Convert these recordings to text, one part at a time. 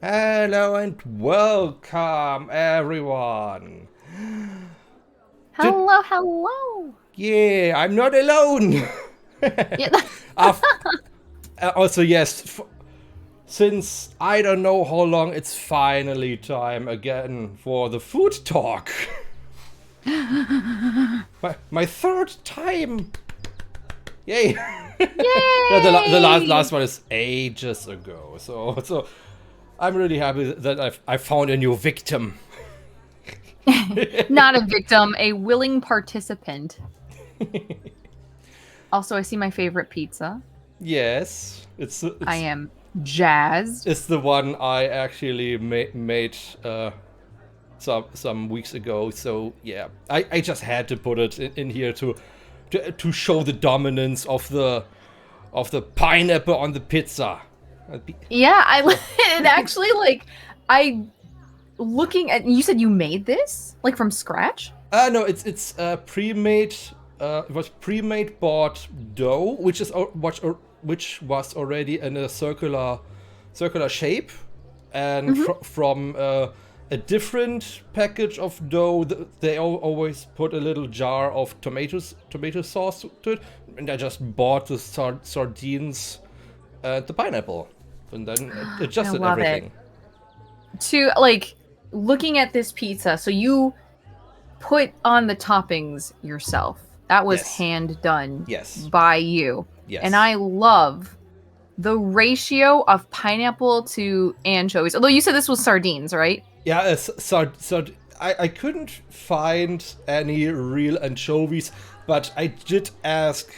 Hello and welcome, everyone. To- Hello, hello. yeah, I'm not alone. Yeah, Af- also, yes, since I don't know how long, it's finally time again for the food talk. My third time. Yay! Yeah, the last Yay! one is ages ago. So I'm really happy that I found a new victim. Not a victim, a willing participant. Also, I see my favorite pizza. Yes, I am jazzed. it's the one I actually made some weeks ago. So yeah, I just had to put it in here to show the dominance of the pineapple on the pizza. Yeah, I So, it actually I looking at you said you made this like from scratch? no, it's pre-made. It was pre-made bought dough, which was already in a circular shape, and Hmm. from a different package of dough, they always put a little jar of tomato sauce to it, and I just bought the sardines and the pineapple, and then I adjusted love it. everything. To looking at this pizza, so you put on the toppings yourself. That was Yes, hand done yes, by you. And yes. I love the ratio of pineapple to anchovies. Although you said this was sardines, right? Yeah, I couldn't find any real anchovies, but I did ask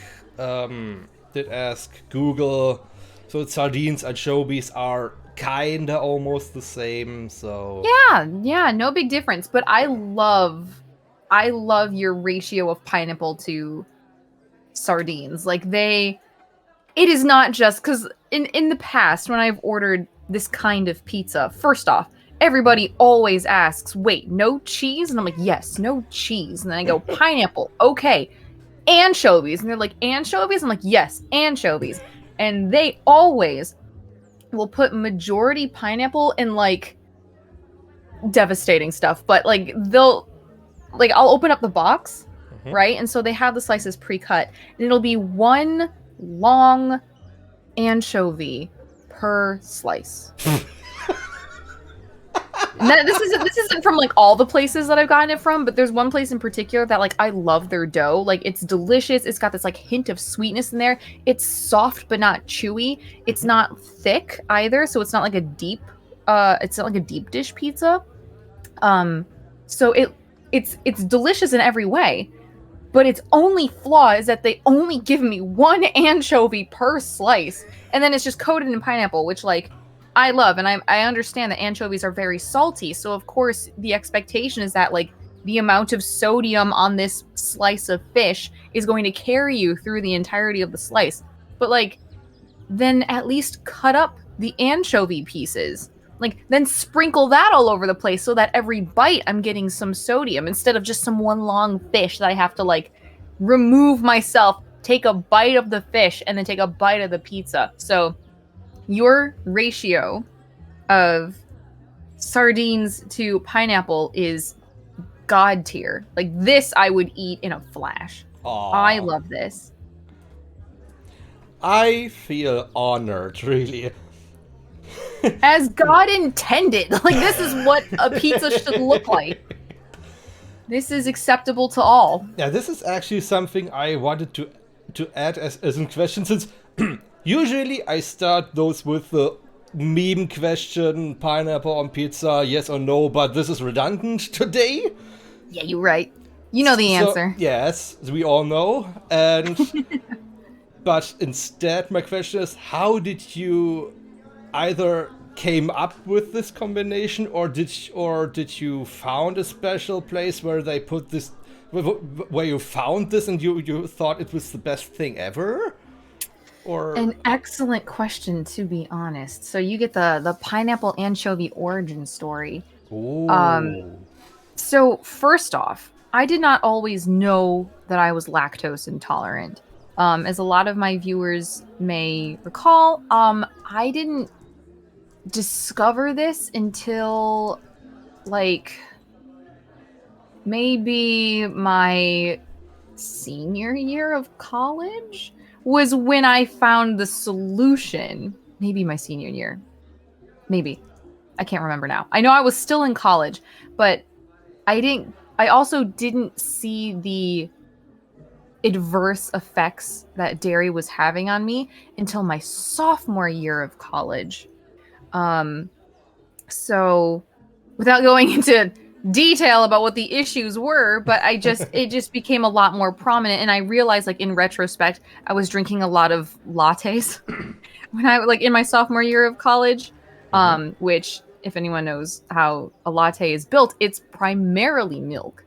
Google. So sardines, anchovies are kinda almost the same. So Yeah, yeah, no big difference. But I love your ratio of pineapple to sardines. It is not just because in the past when I've ordered this kind of pizza, first off, everybody always asks, "Wait, no cheese?" And I'm like, "Yes, no cheese." And then I go, "Pineapple, okay, anchovies," and they're like, "Anchovies?" I'm like, "Yes, anchovies." And they always will put majority pineapple in devastating stuff, but I'll open up the box, mhm. right? And so they have the slices pre-cut, and it'll be one long anchovy per slice. And this isn't from all the places that I've gotten it from, but there's one place in particular that I love their dough. Like it's delicious. It's got this hint of sweetness in there. It's soft but not chewy. It's Mhm. not thick either, so it's not like a deep dish pizza. Um so it's delicious in every way. But its only flaw is that they only give me one anchovy per slice, and then it's just coated in pineapple, which I love, and I understand that anchovies are very salty, so of course the expectation is that the amount of sodium on this slice of fish is going to carry you through the entirety of the slice. But then at least cut up the anchovy pieces. Then sprinkle that all over the place so that every bite I'm getting some sodium instead of just some one long fish that I have to remove myself, take a bite of the fish, and then take a bite of the pizza. So your ratio of sardines to pineapple is god tier. Like this I would eat in a flash. I Aw, love this. I feel honored, really. As God intended. Like this is what a pizza should look like. This is acceptable to all. Yeah, this is actually something I wanted to add as a question, since usually I start those with the meme question: pineapple on pizza, yes or no, but this is redundant today. Yeah, you're right. You know the So answer. yes, we all know. And but instead, my question is: how did you either came up with this combination, or did you found a special place where they put this, where you found this and you thought it was the best thing ever, or An excellent question, to be honest. So you get the pineapple anchovy origin story. Um, oh. so first off, I did not always know that I was lactose intolerant. As a lot of my viewers may recall, I didn't discover this until like maybe my senior year of college was when I found the solution. Maybe my senior year. Maybe. I can't remember now. I know I was still in college, but I also didn't see the adverse effects that dairy was having on me until my sophomore year of college. So without going into detail about what the issues were, but it just became a lot more prominent, and I realized, like, in retrospect, I was drinking a lot of lattes when I, like, in my sophomore year of college, which, if anyone knows how a latte is built, it's primarily milk.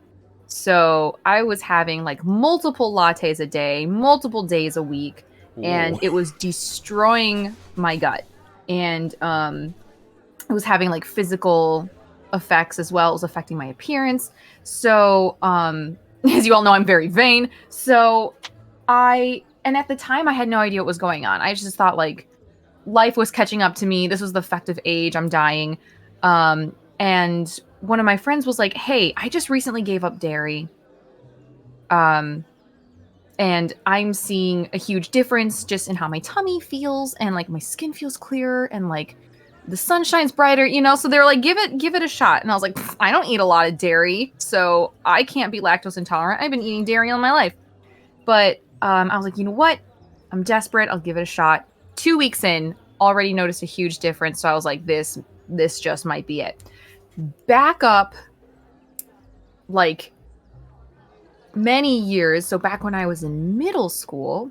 So I was having like multiple lattes a day, multiple days a week, and Whoa. it was destroying my gut. And it was having like physical effects as well. It was affecting my appearance. So as you all know, I'm very vain. So and at the time I had no idea what was going on. I just thought like life was catching up to me. This was the effect of age. I'm dying. And one of my friends was like, "Hey, I just recently gave up dairy. And I'm seeing a huge difference just in how my tummy feels, and like my skin feels clearer, and like the sun shines brighter, you know?" So they're like, give it a shot. And I was like, I don't eat a lot of dairy, so I can't be lactose intolerant. I've been eating dairy all my life. But I was like, you know what? I'm desperate. I'll give it a shot. 2 weeks in, already noticed a huge difference. So I was like, this just might be it. Back up like many years. So back when I was in middle school,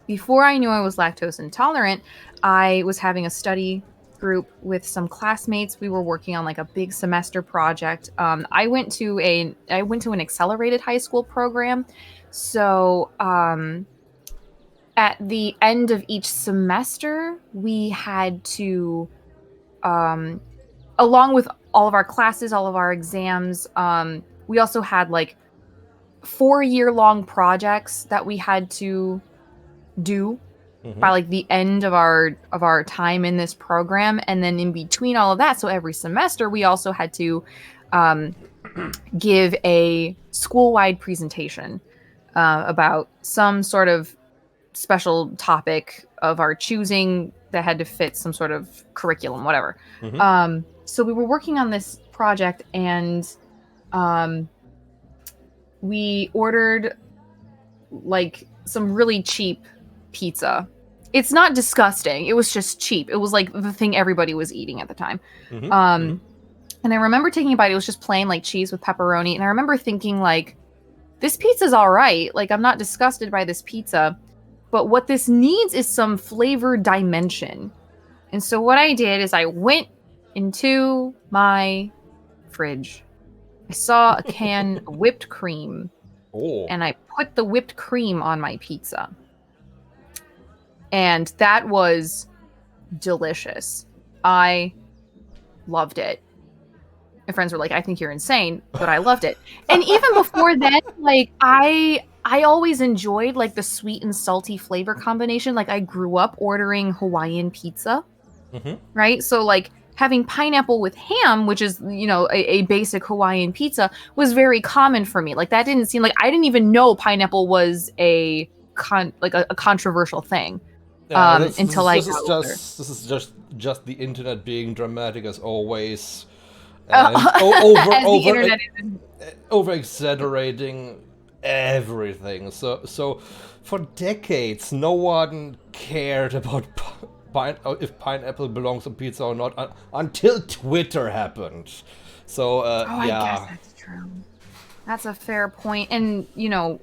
before I knew I was lactose intolerant, I was having a study group with some classmates. We were working on like a big semester project. I went to an accelerated high school program. So at the end of each semester, we had to, along with all of our classes, all of our exams, we also had like 4-year-long projects that we had to do by like the end of our time in this program. And then in between all of that, so every semester we also had to give a school-wide presentation about some sort of special topic of our choosing that had to fit some sort of curriculum, whatever. So we were working on this project, and we ordered like some really cheap pizza. It's not disgusting. It was just cheap. It was like the thing everybody was eating at the time. And I remember taking a bite. It was just plain like cheese with pepperoni. And I remember thinking like, this pizza's all right. Like, I'm not disgusted by this pizza. But what this needs is some flavor dimension. And so what I did is I went into my fridge. I saw a can of whipped cream. Oh. And I put the whipped cream on my pizza. And that was delicious. I loved it. My friends were like, I think you're insane, but I loved it. And even before then, like I always enjoyed like the sweet and salty flavor combination. Like I grew up ordering Hawaiian pizza, right? So like having pineapple with ham, which is, you know, a basic Hawaiian pizza, was very common for me. Like that didn't seem like, I didn't even know pineapple was a controversial thing. Until I got older. This is just the internet being dramatic as always, and over exaggerating everything. So for decades, no one cared about if pineapple belongs on pizza or not until Twitter happened. So yeah, I guess that's true. That's a fair point, and you know,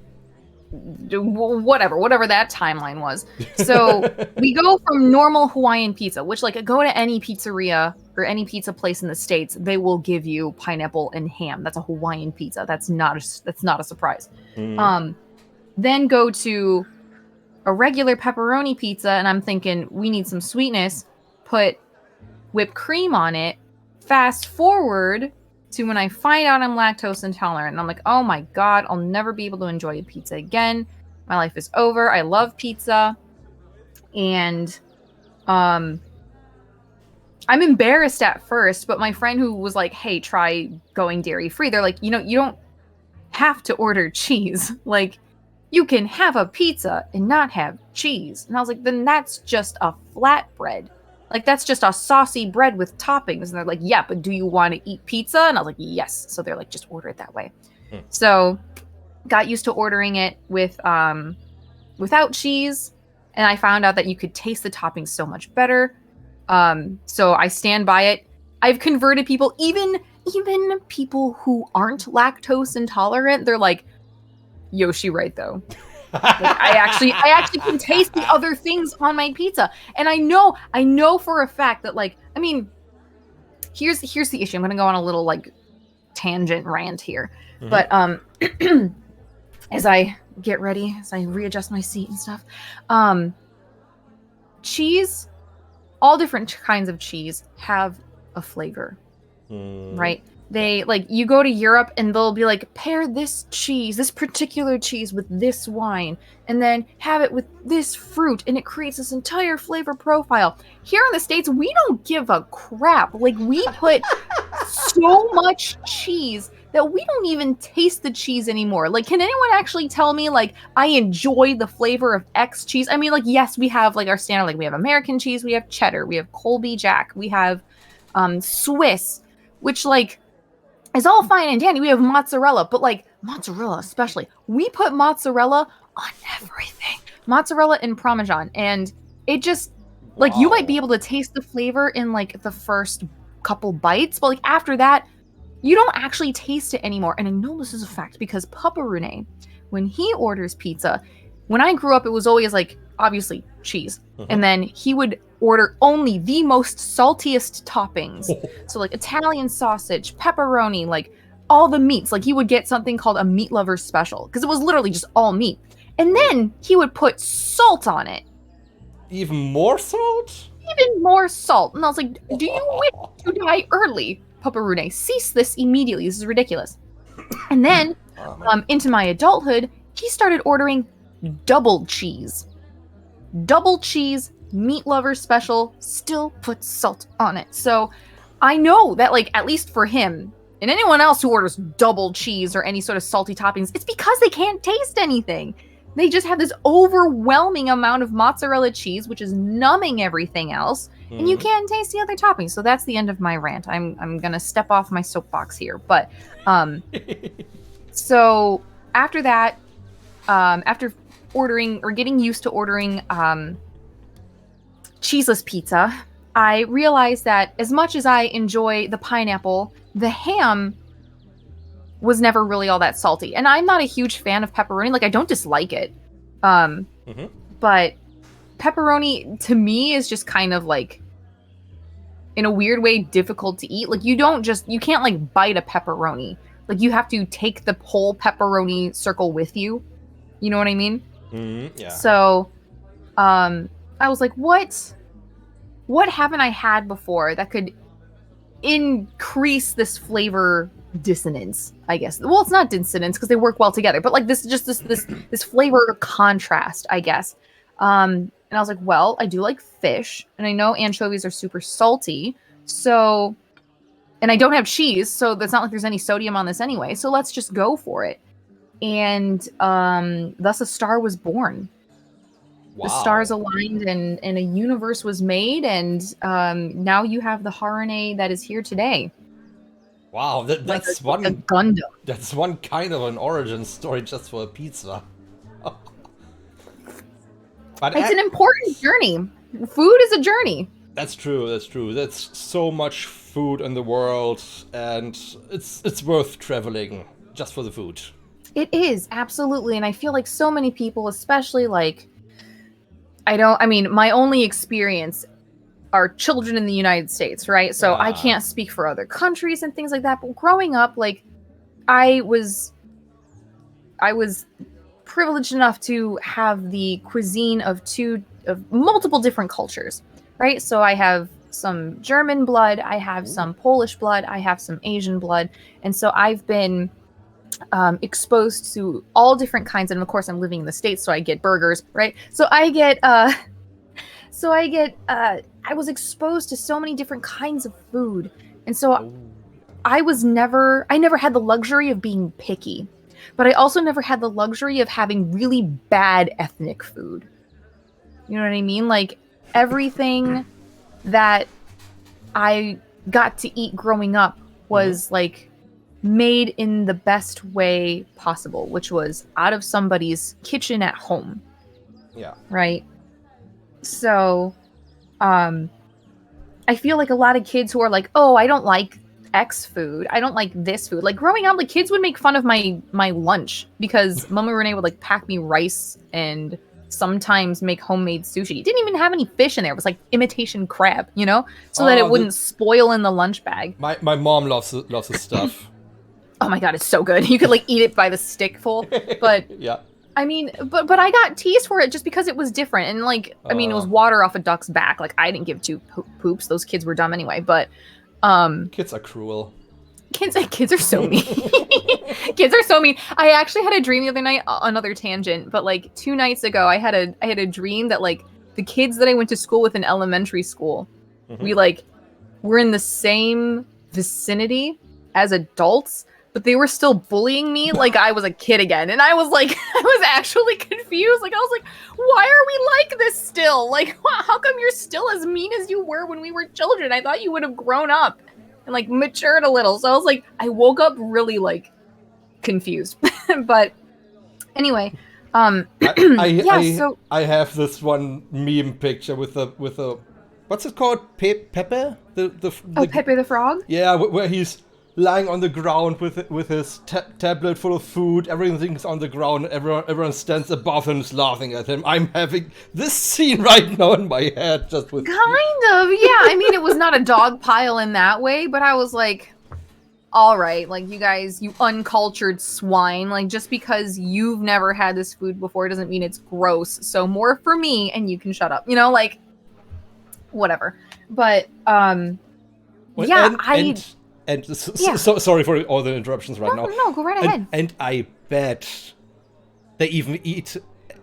whatever that timeline was. So we go from normal Hawaiian pizza, which like go to any pizzeria or any pizza place in the States, they will give you pineapple and ham. That's a Hawaiian pizza. That's not a surprise. Then go to a regular pepperoni pizza, and I'm thinking we need some sweetness. Put whipped cream on it. Fast forward to when I find out I'm lactose intolerant. And I'm like, oh my God, I'll never be able to enjoy a pizza again. My life is over. I love pizza. And I I'm embarrassed at first, but my friend who was like, "Hey, try going dairy free." They're like, "You know, you don't have to order cheese. Like, you can have a pizza and not have cheese." And I was like, "Then that's just a flatbread. Like, that's just a saucy bread with toppings." And they're like, "Yeah, but do you want to eat pizza?" And I was like, "Yes." So they're like, "Just order it that way." Hmm. So got used to ordering it with without cheese, and I found out that you could taste the toppings so much better. So I stand by it. I've converted people, even people who aren't lactose intolerant. They're like, "Yoshi, right though." Like, I actually can taste the other things on my pizza, and I know for a fact that, like, I mean, here's the issue. I'm gonna go on a little like tangent rant here, Mhm. but as I get ready, as I readjust my seat and stuff, cheese, all different kinds of cheese have a flavor, right? They like, you go to Europe and they'll be like, pair this cheese, this particular cheese with this wine, and then have it with this fruit, and it creates this entire flavor profile. Here in the States, we don't give a crap. Like, we put so much cheese that we don't even taste the cheese anymore. Like, can anyone actually tell me, like, I enjoy the flavor of X cheese? I mean, like, yes, we have like our standard, like we have American cheese, we have cheddar, we have Colby Jack, we have Swiss, which like is all fine and dandy. We have mozzarella, but like mozzarella especially, we put mozzarella on everything. Mozzarella and Parmesan, and it just, like, you might be able to taste the flavor in like the first couple bites, but like after that, you don't actually taste it anymore. And I know this is a fact because Papa Rune, when he orders pizza, when I grew up, it was always like, obviously, cheese. And then he would order only the most saltiest toppings. So like Italian sausage, pepperoni, like all the meats. Like, he would get something called a meat lover special because it was literally just all meat. And then he would put salt on it. Even more salt? Even more salt. And I was like, do you wish to die early, Papa Rune? Cease this immediately. This is ridiculous. And then, into my adulthood, he started ordering double cheese. Double cheese, meat lover special, still puts salt on it. So I know that, like, at least for him, and anyone else who orders double cheese or any sort of salty toppings, it's because they can't taste anything. They just have this overwhelming amount of mozzarella cheese, which is numbing everything else, and you can't taste the other toppings. So that's the end of my rant. I'm gonna step off my soapbox here. But so after that, after ordering or getting used to ordering cheeseless pizza, I realized that as much as I enjoy the pineapple, the ham was never really all that salty. And I'm not a huge fan of pepperoni. Like, I don't dislike it. But pepperoni to me is just kind of like, in a weird way, difficult to eat. Like, you can't like bite a pepperoni. Like, you have to take the whole pepperoni circle with you. You know what I mean? Yeah. So, I was like, what haven't I had before that could increase this flavor dissonance, I guess? Well, it's not dissonance because they work well together, but like this flavor contrast, I guess. And I was like, well, I do like fish, and I know anchovies are super salty, so, and I don't have cheese, so it's not like there's any sodium on this anyway, so let's just go for it. And thus a star was born. Wow. The stars aligned, and a universe was made, and now you have the Harune that is here today. Wow, that's like a Gundam. That's one kind of an origin story just for a pizza. But it's an important journey. Food is a journey. That's true. That's true. That's so much food in the world, and it's worth traveling just for the food. It is, absolutely. And I feel like so many people, especially like, my only experience are children in the United States, right? So I can't speak for other countries and things like that. But growing up, like, I was privileged enough to have the cuisine of multiple different cultures, right? So I have some German blood, I have some Polish blood, I have some Asian blood. And so I've been exposed to all different kinds. And of course, I'm living in the States, so I get burgers, right? So I get So I was exposed to so many different kinds of food. And so Oh, I never had the luxury of being picky, but I also never had the luxury of having really bad ethnic food. You know what I mean? Like everything that I got to eat growing up was like made in the best way possible, which was out of somebody's kitchen at home, yeah. right? So, I feel like a lot of kids who are like, "Oh, I don't like X food. I don't like this food." Like growing up, like kids would make fun of my lunch because Mama Renee would like pack me rice and sometimes make homemade sushi. It didn't even have any fish in there. It was like imitation crab, you know, so that it wouldn't spoil in the lunch bag. My mom loves the stuff. Oh my god, it's so good. You could like eat it by the stickful, but Yeah. I mean, but I got teased for it just because it was different, and like, I mean, it was water off a duck's back. Like, I didn't give two poops. Those kids were dumb anyway. But, Kids are cruel. kids are so mean. Kids are so mean. I actually had a dream the other night. Another tangent, but like 2 nights ago, I had a dream that like the kids that I went to school with in elementary school, we like were in the same vicinity as adults, but they were still bullying me like I was a kid again. And I was like, I was actually confused. Like, I was like, why are we like this still? Like, how come you're still as mean as you were when we were children? I thought you would have grown up and like matured a little. So I was like, I woke up really like confused. But anyway, I have this one meme picture with a what's it called? Pepe? Pepe the Frog? Yeah, where he's lying on the ground with his tablet full of food. Everything's on the ground. Everyone stands above him, is laughing at him. I'm having this scene right now in my head, just with kind of. Yeah, I mean, it was not a dog pile in that way, but I was like, all right, like, you guys, you uncultured swine. Like, just because you've never had this food before doesn't mean it's gross. So more for me, and you can shut up. You know, like, whatever. But so sorry for all the interruptions right now. No, go right ahead. And I bet they even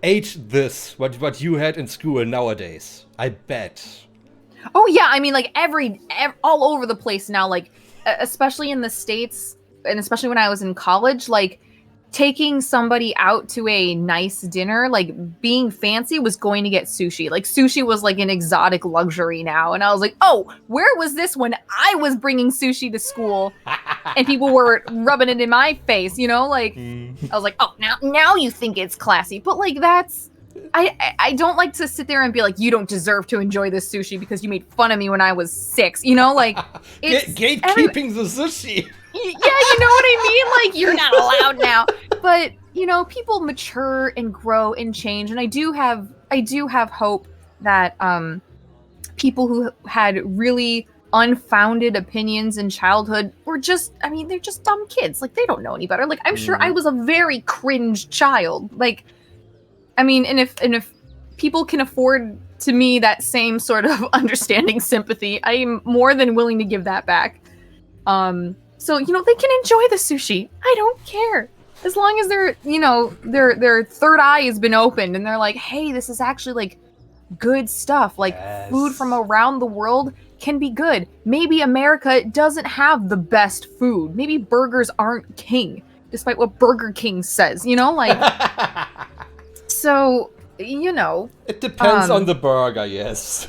ate this what you had in school nowadays. I bet. Oh yeah, I mean, like all over the place now, like especially in the States, and especially when I was in college, like taking somebody out to a nice dinner, like being fancy was going to get sushi. Like sushi was like an exotic luxury now. And I was like, oh, where was this when I was bringing sushi to school and people were rubbing it in my face, you know? Like, I was like, oh, now you think it's classy. But like, that's, I don't like to sit there and be like, you don't deserve to enjoy this sushi because you made fun of me when I was 6, you know? Like, it's gatekeeping the sushi. Yeah, you know what I mean? Like, you're not allowed now. But, you know, people mature and grow and change. And I do have hope that people who had really unfounded opinions in childhood were just, I mean, they're just dumb kids. Like, they don't know any better. Like, I'm sure I was a very cringe child. Like, I mean, and if people can afford to me that same sort of understanding sympathy, I am more than willing to give that back. So, you know, they can enjoy the sushi. I don't care. As long as they're, you know, their third eye has been opened and they're like, hey, this is actually like good stuff. Like food from around the world can be good. Maybe America doesn't have the best food. Maybe burgers aren't king, despite what Burger King says, you know, like, so, you know. It depends on the burger, yes.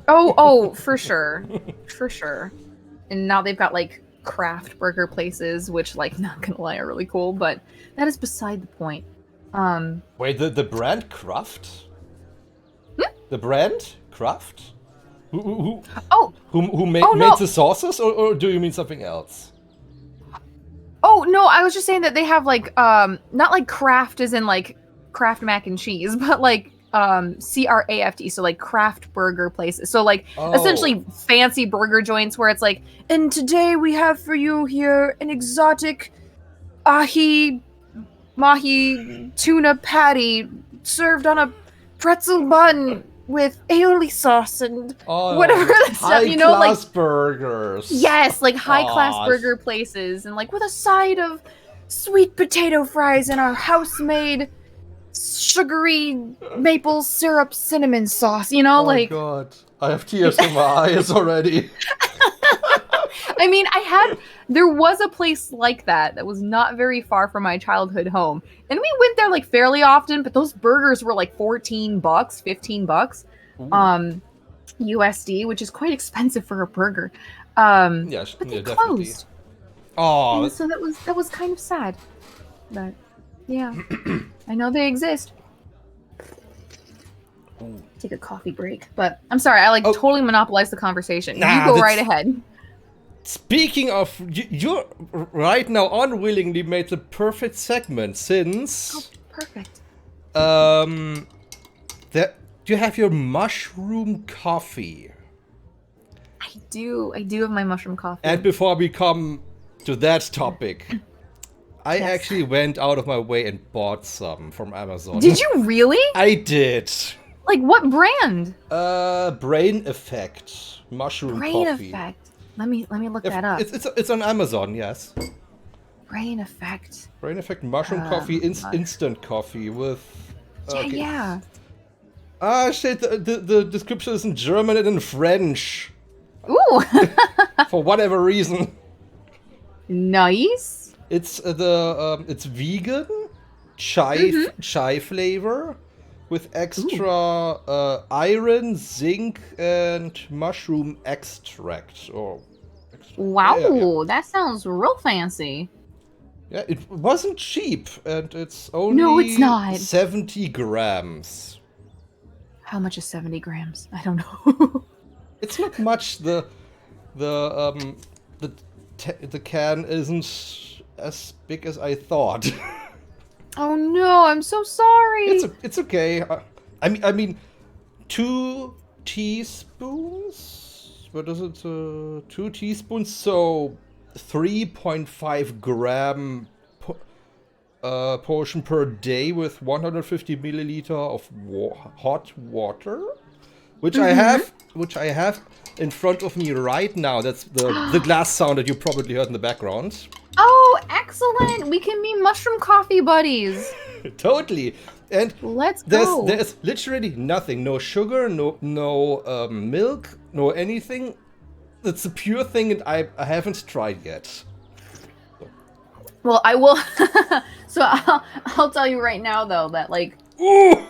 Oh, for sure. For sure. And now they've got like craft burger places, which, like, not gonna lie, are really cool, but that is beside the point. Wait, the brand Kraft? The brand Kraft? Who made the sauces, or do you mean something else? Oh no, I was just saying that they have like not like Kraft as in like Kraft mac and cheese, but like CRAFT, so like craft burger places. So like essentially fancy burger joints where it's like, and today we have for you here an exotic ahi mahi tuna patty served on a pretzel bun with aioli sauce and whatever stuff, you know, like high-class burgers. Yes, like high-class burger places, and like with a side of sweet potato fries and our house-made sugary maple syrup cinnamon sauce, you know, Oh like god. I have tears in my eyes already. I mean, there was a place like that was not very far from my childhood home. And we went there like fairly often, but those burgers were like $14, $15, Ooh. USD, which is quite expensive for a burger. Yes, But they yeah, definitely. closed. Oh, And so that was kind of sad. But yeah, I know they exist. Take a coffee break. But I'm sorry, I totally monopolized the conversation. You nah, go right ahead. Speaking of, you're right now unwillingly made the perfect segment since Perfect. that you have your mushroom coffee. I do have my mushroom coffee. And before we come to that topic, I Yes. actually went out of my way and bought some from Amazon. Did you really? I did. Like what brand? Brain Effect mushroom Brain coffee. Effect. Let me look that up. It's on Amazon, yes. Brain Effect. Brain Effect mushroom coffee, instant coffee with. Yeah. Ah, shit! The description is in German and in French. Ooh. For whatever reason. Nice. It's it's vegan, chai flavor, with extra Ooh. iron, zinc, and mushroom extract. Wow, yeah. that sounds real fancy. Yeah, it wasn't cheap, and it's only No, it's not. 70 grams. How much is 70 grams? I don't know. It's not much. The can isn't as big as I thought. Oh no, I'm so sorry. It's okay. I mean, 2 teaspoons. What is it? 2 teaspoons. So 3.5 gram portion per day with 150 milliliter of hot water, which I have in front of me right now. That's the glass sound that you probably heard in the background. Oh, excellent! We can be mushroom coffee buddies. Totally. And Let's go. There's literally nothing. No sugar, no milk, no anything. It's a pure thing, and I haven't tried yet. Well, I will. So I'll tell you right now, though, that like Wow.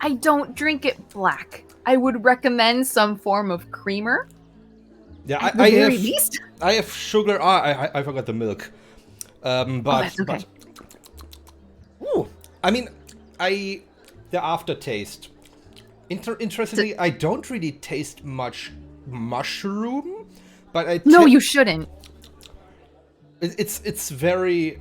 I don't drink it black. I would recommend some form of creamer. Yeah, at the very least. I have sugar. I forgot the milk. But that's okay. Ooh, I mean, the aftertaste. Interestingly, I don't really taste much mushroom, but No, you shouldn't. It's very.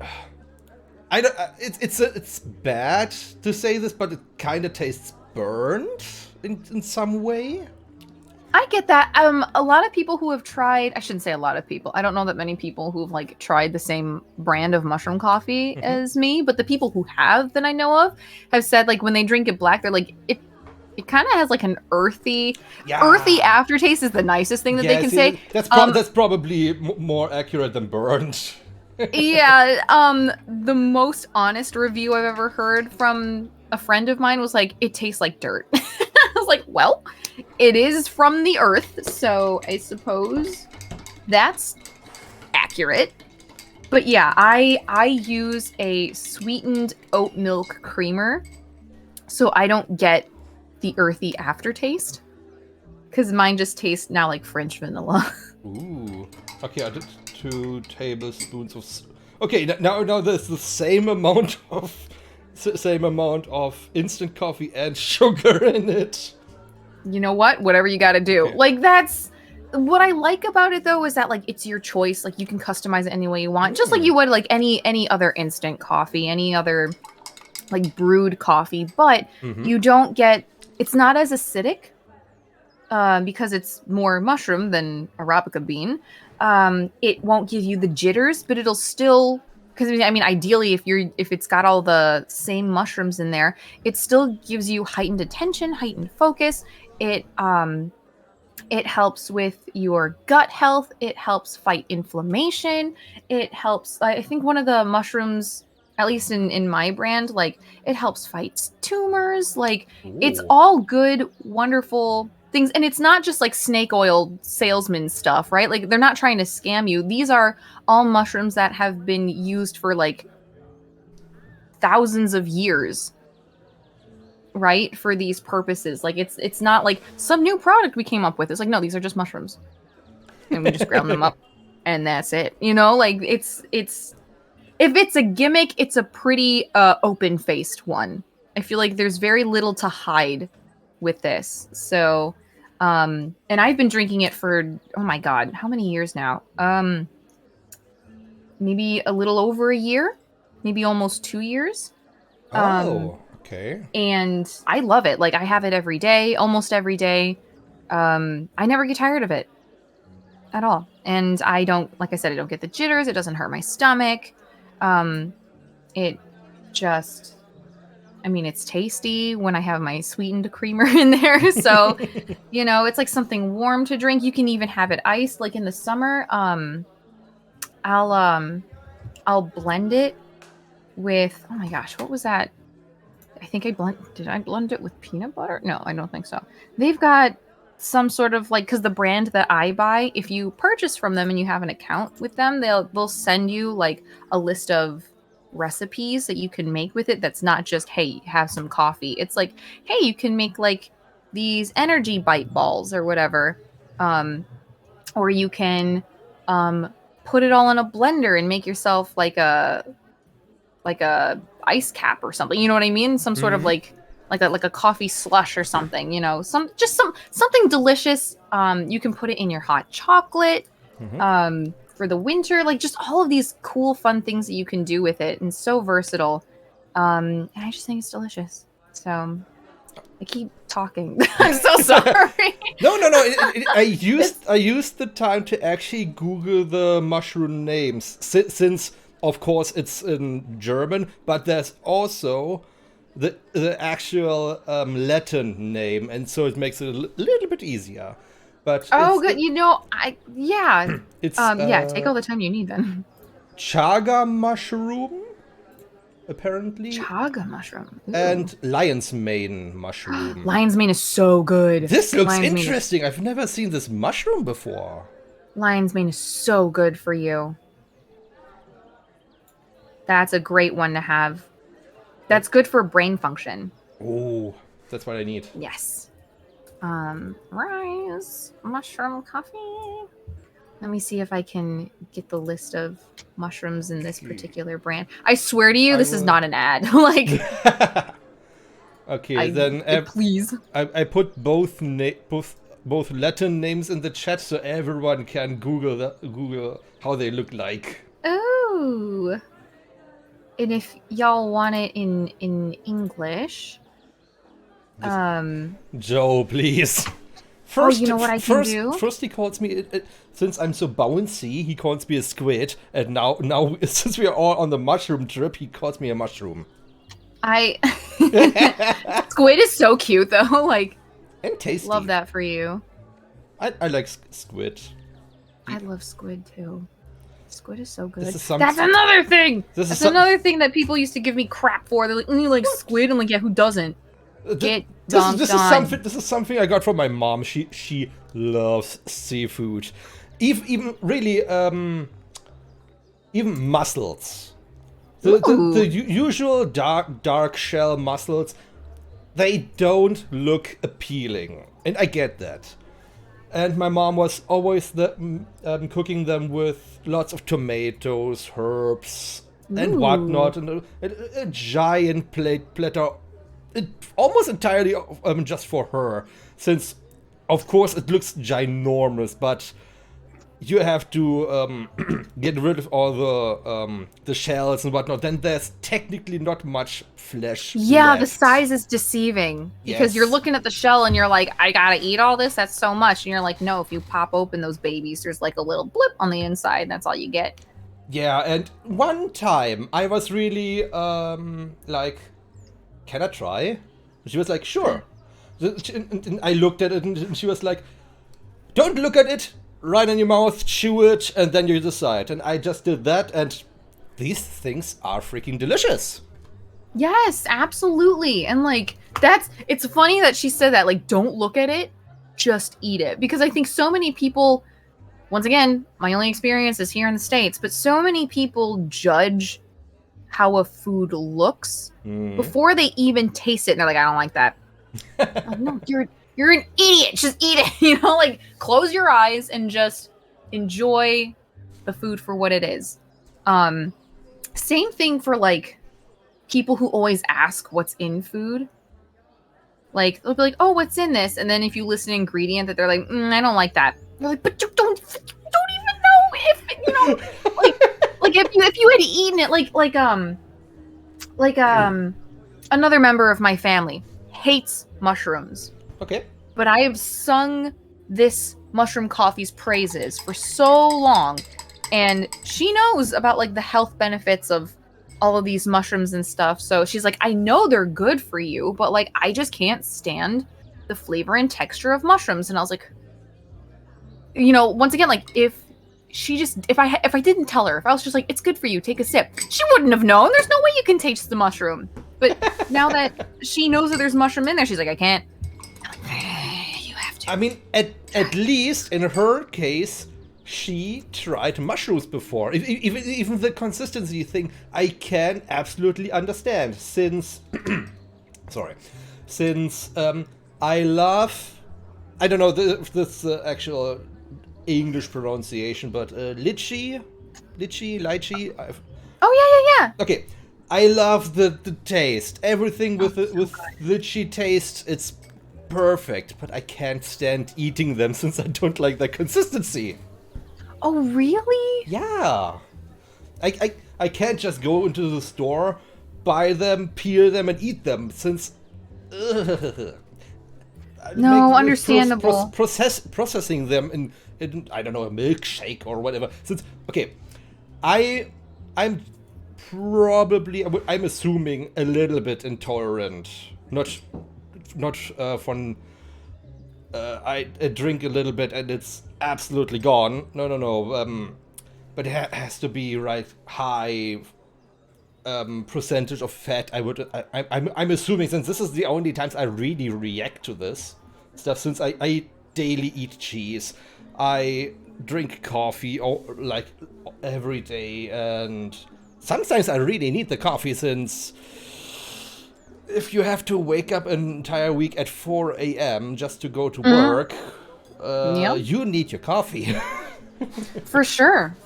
I don't. It's bad to say this, but it kind of tastes burned in some way. I get that. A lot of people who have tried, I shouldn't say a lot of people. I don't know that many people who've like tried the same brand of mushroom coffee as me, but the people who have that I know of have said like when they drink it black, they're like it kind of has like an earthy aftertaste is the nicest thing that they can say. That's probably more accurate than burned. Yeah, the most honest review I've ever heard from a friend of mine was like, it tastes like dirt. I was like, well, it is from the earth, so I suppose that's accurate. But yeah, I use a sweetened oat milk creamer, so I don't get the earthy aftertaste. Because mine just tastes now like French vanilla. Ooh. Okay, I did 2 tablespoons of. Okay, now there's the same amount of instant coffee and sugar in it. You know what? Whatever you got to do. Yeah. Like that's what I like about it though is that like it's your choice. Like you can customize it any way you want, just like you would like any other instant coffee, any other like brewed coffee. But you don't get. It's not as acidic because it's more mushroom than Arabica bean. It won't give you the jitters, but it'll still. Because I mean, ideally, if it's got all the same mushrooms in there, it still gives you heightened attention, heightened focus. It helps with your gut health. It helps fight inflammation. It helps. I think one of the mushrooms at least in my brand, like it helps fight tumors. Like it's Ooh. all good, wonderful things. And it's not just like snake oil salesman stuff, right? Like they're not trying to scam you. These are all mushrooms that have been used for like thousands of years, right? For these purposes. Like it's not like some new product we came up with. It's like, no, these are just mushrooms. And we just ground them up and that's it. You know, like it's if it's a gimmick, it's a pretty open-faced one. I feel like there's very little to hide with this. So, and I've been drinking it for, oh my God, how many years now? Maybe a little over a year, maybe almost 2 years. Oh, okay. And I love it. Like I have it every day, almost every day. I never get tired of it at all. And I don't, like I said, I don't get the jitters. It doesn't hurt my stomach. It just, I mean, it's tasty when I have my sweetened creamer in there. So, you know, it's like something warm to drink. You can even have it iced, like in the summer. I'll blend it with, oh my gosh, what was that? I think did I blend it with peanut butter? No, I don't think so. They've got some sort of like, because the brand that I buy, if you purchase from them and you have an account with them, they'll send you like a list of recipes that you can make with it. That's not just, hey, have some coffee. It's like, hey, you can make like these energy bite balls or whatever. Or you can put it all in a blender and make yourself like a ice cap or something. You know what I mean? Some sort of like a coffee slush or something, you know, something delicious. You can put it in your hot chocolate for the winter, like just all of these cool, fun things that you can do with it, and so versatile. And I just think it's delicious. So I keep talking. I'm so sorry. No. I used the time to actually Google the mushroom names, since of course it's in German, but there's also the actual Latin name, and so it makes it a little bit easier. But good. You know, it's yeah. Take all the time you need then. chaga mushroom, apparently, Chaga mushroom. Ooh. and lion's mane mushroom. Lion's mane is so good. This looks Lion's interesting. I've never seen this mushroom before. Lion's mane is so good for you. That's a great one to have. That's good for brain function. Oh, that's what I need. Yes. Rice, mushroom coffee. Let me see if I can get the list of mushrooms in this particular brand. I swear to you, this is not an ad. Like, okay, then please. I put both Latin names in the chat so everyone can Google how they look like. Oh. And if y'all want it in English, Joe, please. First, you know what I can do? First, he calls me, since I'm so bouncy, he calls me a squid, and now since we are all on the mushroom trip, he calls me a mushroom. Squid is so cute though, like, and tasty. Love that for you. I like squid. I love squid too. Squid is so good. That's another thing. That's another thing that people used to give me crap for. They're like, you like squid? I'm like, yeah, who doesn't? This is something I got from my mom. She loves seafood, even really even mussels. The usual dark shell mussels, they don't look appealing, and I get that. And my mom was always cooking them with lots of tomatoes, herbs, and whatnot, and a giant platter, almost entirely just for her. Since, of course, it looks ginormous, but you have to get rid of all the shells and whatnot. Then there's technically not much flesh left. The size is deceiving because you're looking at the shell and you're like, I gotta eat all this. That's so much. And you're like, no. If you pop open those babies, there's like a little blip on the inside. That's all you get. Yeah, and one time I was really like, can I try? And she was like, sure. And I looked at it, and she was like, don't look at it. Right in your mouth, chew it, and then you decide. And I just did that, and these things are freaking delicious. Yes, absolutely. And like it's funny that she said that, like, don't look at it, just eat it. Because I think so many people, once again, my only experience is here in the States, but so many people judge how a food looks before they even taste it. And they're like, I don't like that. Like, no, you're an idiot. Just eat it. You know, like, close your eyes and just enjoy the food for what it is. Same thing for like people who always ask what's in food. Like, they'll be like, oh, what's in this? And then if you list an ingredient that they're like, I don't like that. You're like, but you don't even know if, you know, like if you had eaten it, like another member of my family hates mushrooms. Okay. But I have sung this mushroom coffee's praises for so long, and she knows about like the health benefits of all of these mushrooms and stuff. So she's like, I know they're good for you, but like, I just can't stand the flavor and texture of mushrooms. And I was like, you know, once again, like, if I didn't tell her, if I was just like, it's good for you, take a sip, she wouldn't have known. There's no way you can taste the mushroom. But now that she knows that there's mushroom in there, she's like, I can't. You have to. I mean, at least in her case, she tried mushrooms before. Even the consistency thing, I can absolutely understand. Since, I love, I don't know if this is the actual English pronunciation, but lychee. Oh yeah. Okay, I love the taste. Everything with lychee taste, it's perfect. But I can't stand eating them since I don't like the consistency. Oh, really? Yeah. I can't just go into the store, buy them, peel them, and eat them, since... No, understandable. Processing them in, I don't know, a milkshake or whatever. Since, okay, I'm assuming a little bit intolerant. Not from... I drink a little bit and it's absolutely gone. No. But it has to be high percentage of fat. I'm assuming, since this is the only times I really react to this stuff. Since I daily eat cheese, I drink coffee like every day, and sometimes I really need the coffee, since if you have to wake up an entire week at 4 a.m. just to go to work, you need your coffee. For sure.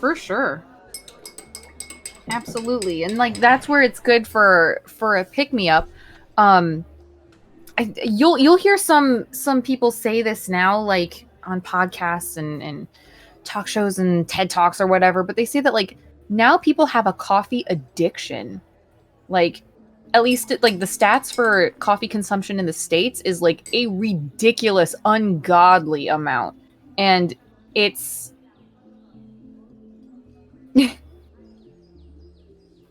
Absolutely. And like, that's where it's good for a pick-me-up. You'll hear some people say this now, like on podcasts and talk shows and TED Talks or whatever, but they say that like now people have a coffee addiction. Like, at least like the stats for coffee consumption in the States is like a ridiculous, ungodly amount. And it's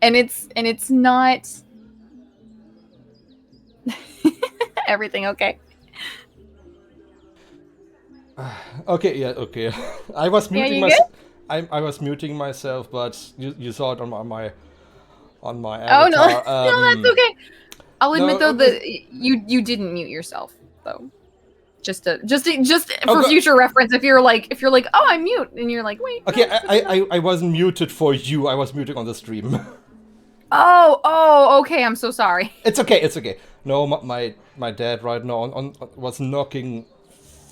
and it's not everything okay? Okay. I was muting myself. I was muting myself, but you saw it on my avatar. Oh no, no, that's okay. I'll admit though that you didn't mute yourself though. Just for future reference, if you're like, oh, I'm mute, and you're like, wait. Okay, no, I wasn't muted for you. I was muting on the stream. Oh, okay. I'm so sorry. It's okay. No, my dad right now was knocking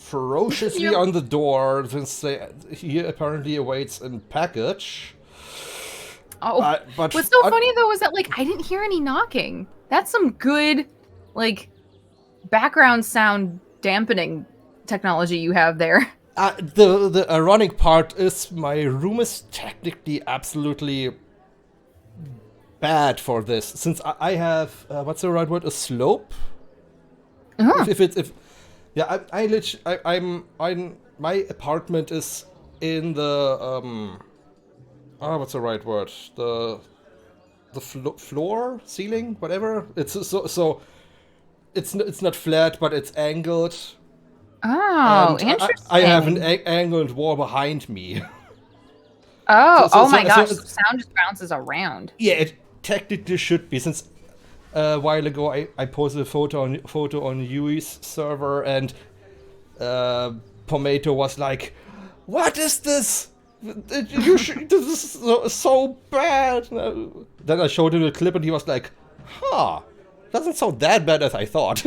ferociously on the door, since he apparently awaits a package. Oh, but what's so funny though is that like I didn't hear any knocking. That's some good like background sound dampening technology you have there. The ironic part is my room is technically absolutely bad for this, since I have what's the right word? A slope. I'm my apartment is in the what's the right word? The floor, ceiling, whatever. It's so it's not flat, but it's angled. Oh, interesting. I have an angled wall behind me. Oh, So, oh my gosh! it's- Sound just bounces around. yeah, it technically should be, since a while ago I posted a photo on Yui's server, and Pomato was like, "What is this? This is so bad." Then I showed him the clip, and he was like, "Huh, doesn't sound that bad as I thought."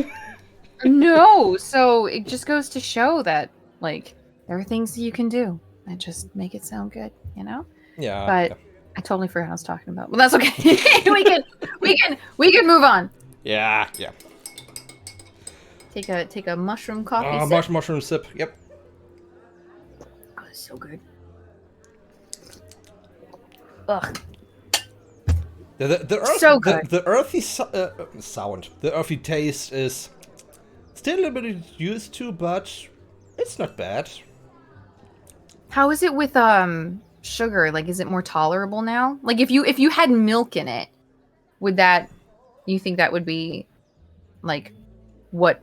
No, so it just goes to show that like there are things that you can do that just make it sound good, you know? Yeah. But I totally forgot what I was talking about. But that's okay. we can move on. Yeah. Take a mushroom coffee sip. Mushroom sip. Yep. Oh, it's so good. Ugh. The earth, So good. the earthy sound, the earthy taste is still a little bit used to, but it's not bad. How is it with sugar? Like, is it more tolerable now? Like, if you had milk in it, would that you think that would be like what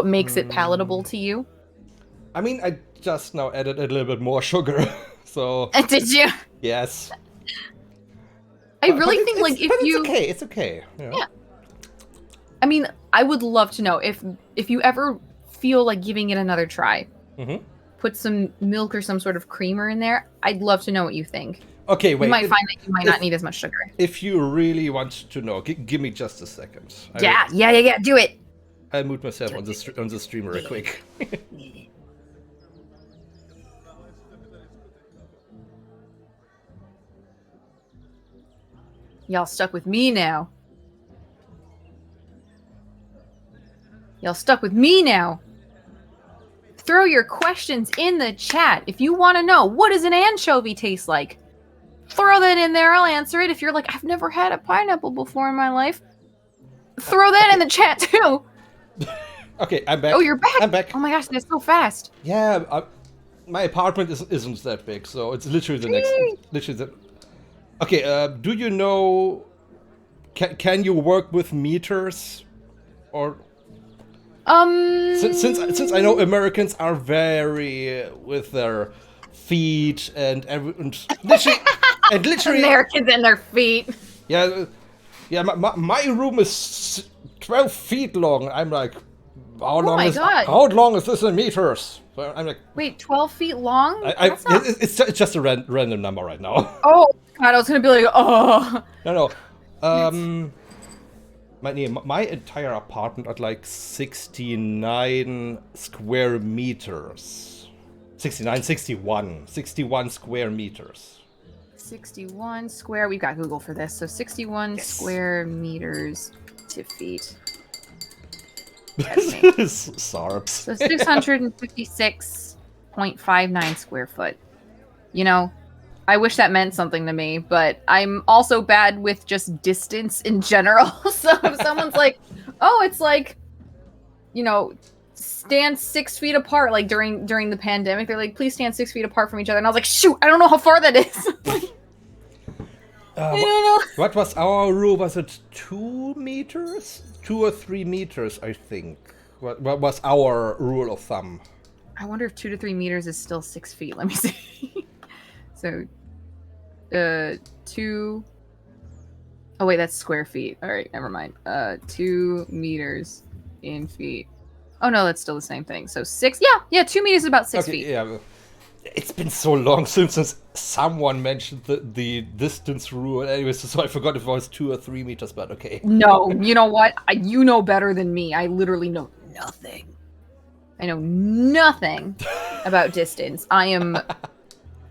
makes it palatable to you? I mean, I just now added a little bit more sugar, so Did you? yes. I really think like if you it's okay. You know? Yeah. I mean, I would love to know if you ever feel like giving it another try. Mm-hmm. Put some milk or some sort of creamer in there. I'd love to know what you think. Okay, wait. You might find that you might not need as much sugar. If you really want to know, give me just a second. Yeah. Do it. I'll mute myself on the stream real quick. Y'all stuck with me now. Y'all stuck with me now. Throw your questions in the chat. If you want to know, what does an anchovy taste like? Throw that in there. I'll answer it. If you're like, I've never had a pineapple before in my life, throw that in the chat too. Okay, I'm back. Oh, you're back. I'm back. Oh my gosh, that's so fast. Yeah, my apartment isn't that big, so it's literally the next. Literally the. Okay, do you know? Can you work with meters, or? Since I know Americans are very with their feet and literally Americans and their feet. Yeah. My room is 12 feet long. I'm like, how long is this in meters? So I'm like, wait, 12 feet long? It's just a random number right now. Oh God, I was gonna be like, oh. No. My entire apartment at like 69 square meters. 61 square meters. 61 square. We've got Google for this. So 61 square meters to feet. Sarps. So 656.59 square foot. You know, I wish that meant something to me, but I'm also bad with just distance in general. So if someone's like, oh, it's like, you know, stand 6 feet apart, like during the pandemic, they're like, please stand 6 feet apart from each other. And I was like, shoot, I don't know how far that is. I don't know. What was our rule? Was it 2 meters? 2 or 3 meters, I think. What was our rule of thumb? I wonder if 2 to 3 meters is still 6 feet. Let me see. So, 2. Oh wait, that's square feet. All right, never mind. 2 meters in feet. Oh no, that's still the same thing. So 6. Yeah. 2 meters is about 6 feet. Yeah. It's been so long since someone mentioned the distance rule. Anyways, so I forgot if it was 2 or 3 meters. But okay. No, you know what? You know better than me. I literally know nothing. I know nothing about distance. I am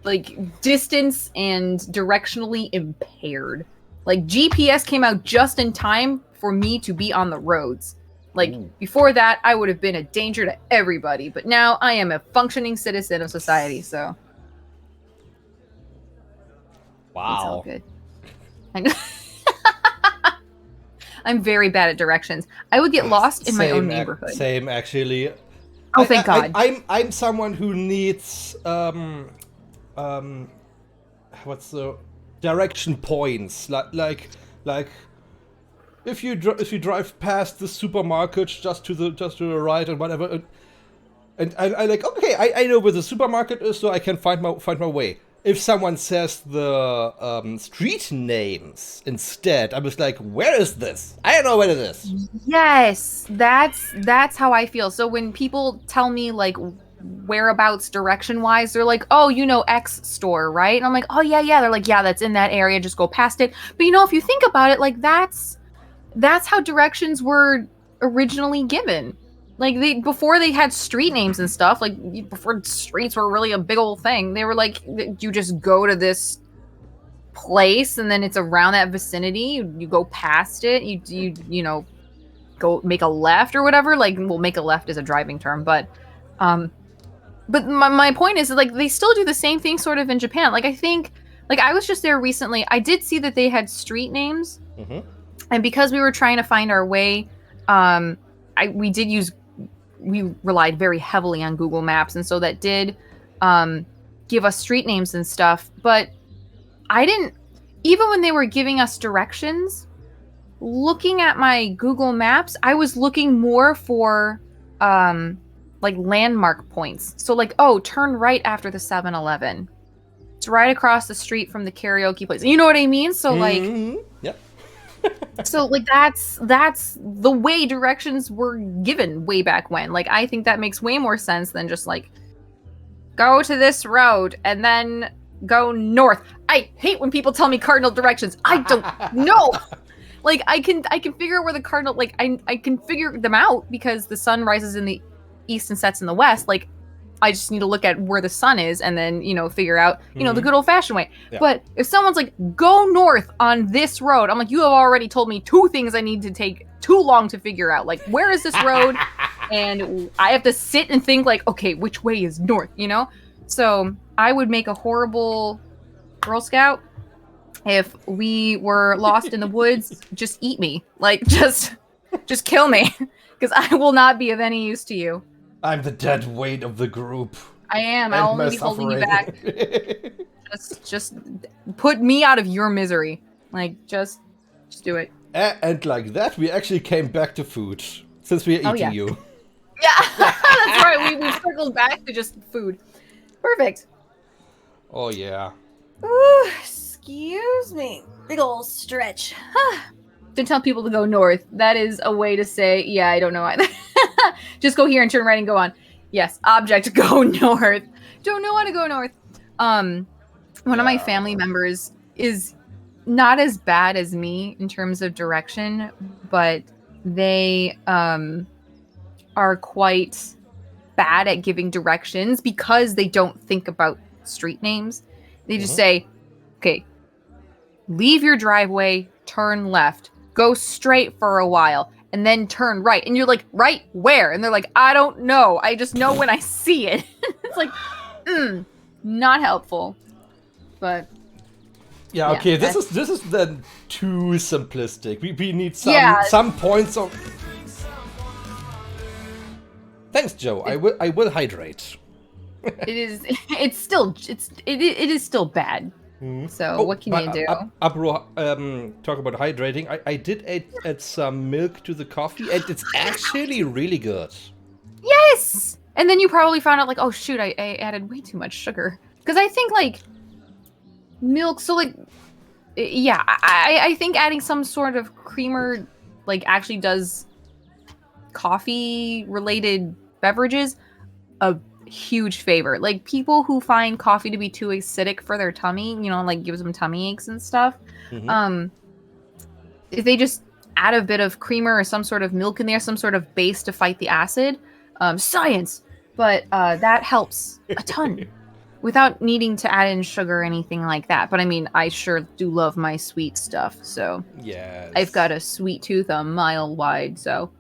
like distance and directionally impaired. Like GPS came out just in time for me to be on the roads. Like before that, I would have been a danger to everybody, but now I am a functioning citizen of society. So, wow, it's all good. I'm very bad at directions. I would get lost in my own neighborhood. Same, actually. Oh, thank God. I'm someone who needs what's the direction points, like if you drive past the supermarket just to the right and whatever, and I like, okay, I know where the supermarket is, so I can find my way. if someone says the street names instead, I was like, where is this? I don't know where it is. Yes, that's how I feel. So when people tell me like whereabouts direction wise, they're like, oh, you know, X store, right? And I'm like, oh yeah, yeah. They're like, yeah, that's in that area, just go past it. But you know, if you think about it, like that's how directions were originally given. Like before they had street names and stuff, like before streets were really a big old thing, they were like, you just go to this place and then it's around that vicinity. You go past it. You know, go make a left or whatever. Like, well, make a left is a driving term, but my point is like they still do the same thing sort of in Japan. Like I think, like I was just there recently. I did see that they had street names, and because we were trying to find our way, we relied very heavily on Google Maps, and so that did give us street names and stuff. But I didn't, even when they were giving us directions, looking at my Google Maps, I was looking more for like landmark points. So like, oh, turn right after the 7-Eleven. It's right across the street from the karaoke place. You know what I mean? So like, yep. so like that's the way directions were given way back when. Like I think that makes way more sense than just like go to this road and then go north. I hate when people tell me cardinal directions. I don't know. Like I can figure out where the cardinal, like I can figure them out because the sun rises in the east and sets in the west. Like I just need to look at where the sun is and then, you know, figure out, you know, the good old fashioned way. Yeah. But if someone's like, go north on this road, I'm like, you have already told me 2 things I need to take too long to figure out. Like, where is this road? And I have to sit and think like, okay, which way is north, you know? So I would make a horrible Girl Scout if we were lost in the woods. Just eat me. Like, just kill me. Because I will not be of any use to you. I'm the dead weight of the group. I am. I'll only be holding you back. just put me out of your misery. Like, just do it. And like that, we actually came back to food. Since we are eating you. Yeah, that's right. We circled back to just food. Perfect. Oh, yeah. Ooh, excuse me. Big ol' stretch. To tell people to go north, that is a way to say, yeah, I don't know either. Just go here and turn right and go on. Yes, object, go north. Don't know how to go north. One of my family members is not as bad as me in terms of direction, but they are quite bad at giving directions because they don't think about street names. They just say, okay, leave your driveway, turn left, go straight for a while, and then turn right. And you're like, right where? And they're like, I don't know. I just know when I see it. It's like, not helpful. But yeah, okay, this is then too simplistic. We need some points of. Thanks, Joe. I will hydrate. It is still bad. So what can you do? Talk about hydrating. I did add some milk to the coffee, and it's actually really good. Yes! And then you probably found out like, oh shoot, I added way too much sugar. Because I think like milk, so like, yeah, I think adding some sort of creamer like actually does coffee related beverages a huge favor. Like people who find coffee to be too acidic for their tummy, you know, like gives them tummy aches and stuff. If they just add a bit of creamer or some sort of milk in there, some sort of base to fight the acid, science, but that helps a ton without needing to add in sugar or anything like that. But I mean, I sure do love my sweet stuff, so yes, I've got a sweet tooth a mile wide, so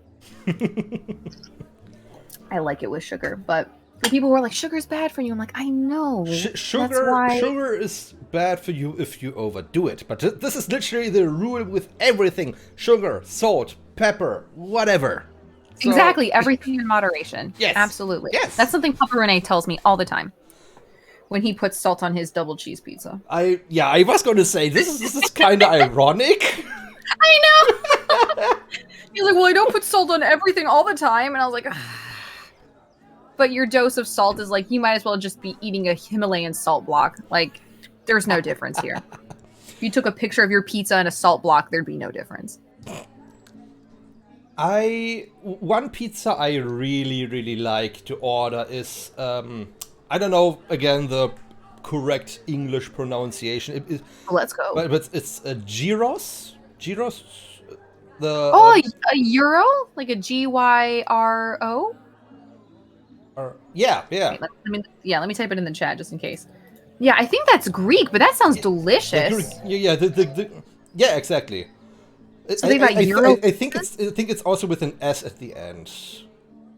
I like it with sugar. But people were like, sugar's bad for you. I'm like, I know. Sugar is bad for you if you overdo it. But this is literally the rule with everything. Sugar, salt, pepper, whatever. So, exactly. Everything in moderation. Yes. Absolutely. Yes. That's something Papa Rene tells me all the time when he puts salt on his double cheese pizza. I was going to say, this is kind of ironic. I know. He's like, well, I don't put salt on everything all the time. And I was like, but your dose of salt is like, you might as well just be eating a Himalayan salt block. Like, There's no difference here. If you took a picture of your pizza and a salt block, there'd be no difference. One pizza I really like to order is I don't know again the correct English pronunciation. Let's go. But it's a gyros. Gyros. A euro, like a GYRO. Yeah. Wait, let me type it in the chat just in case. Yeah, I think that's Greek, but that sounds delicious. Yeah, exactly. So they've got euro. I think it's also with an S at the end.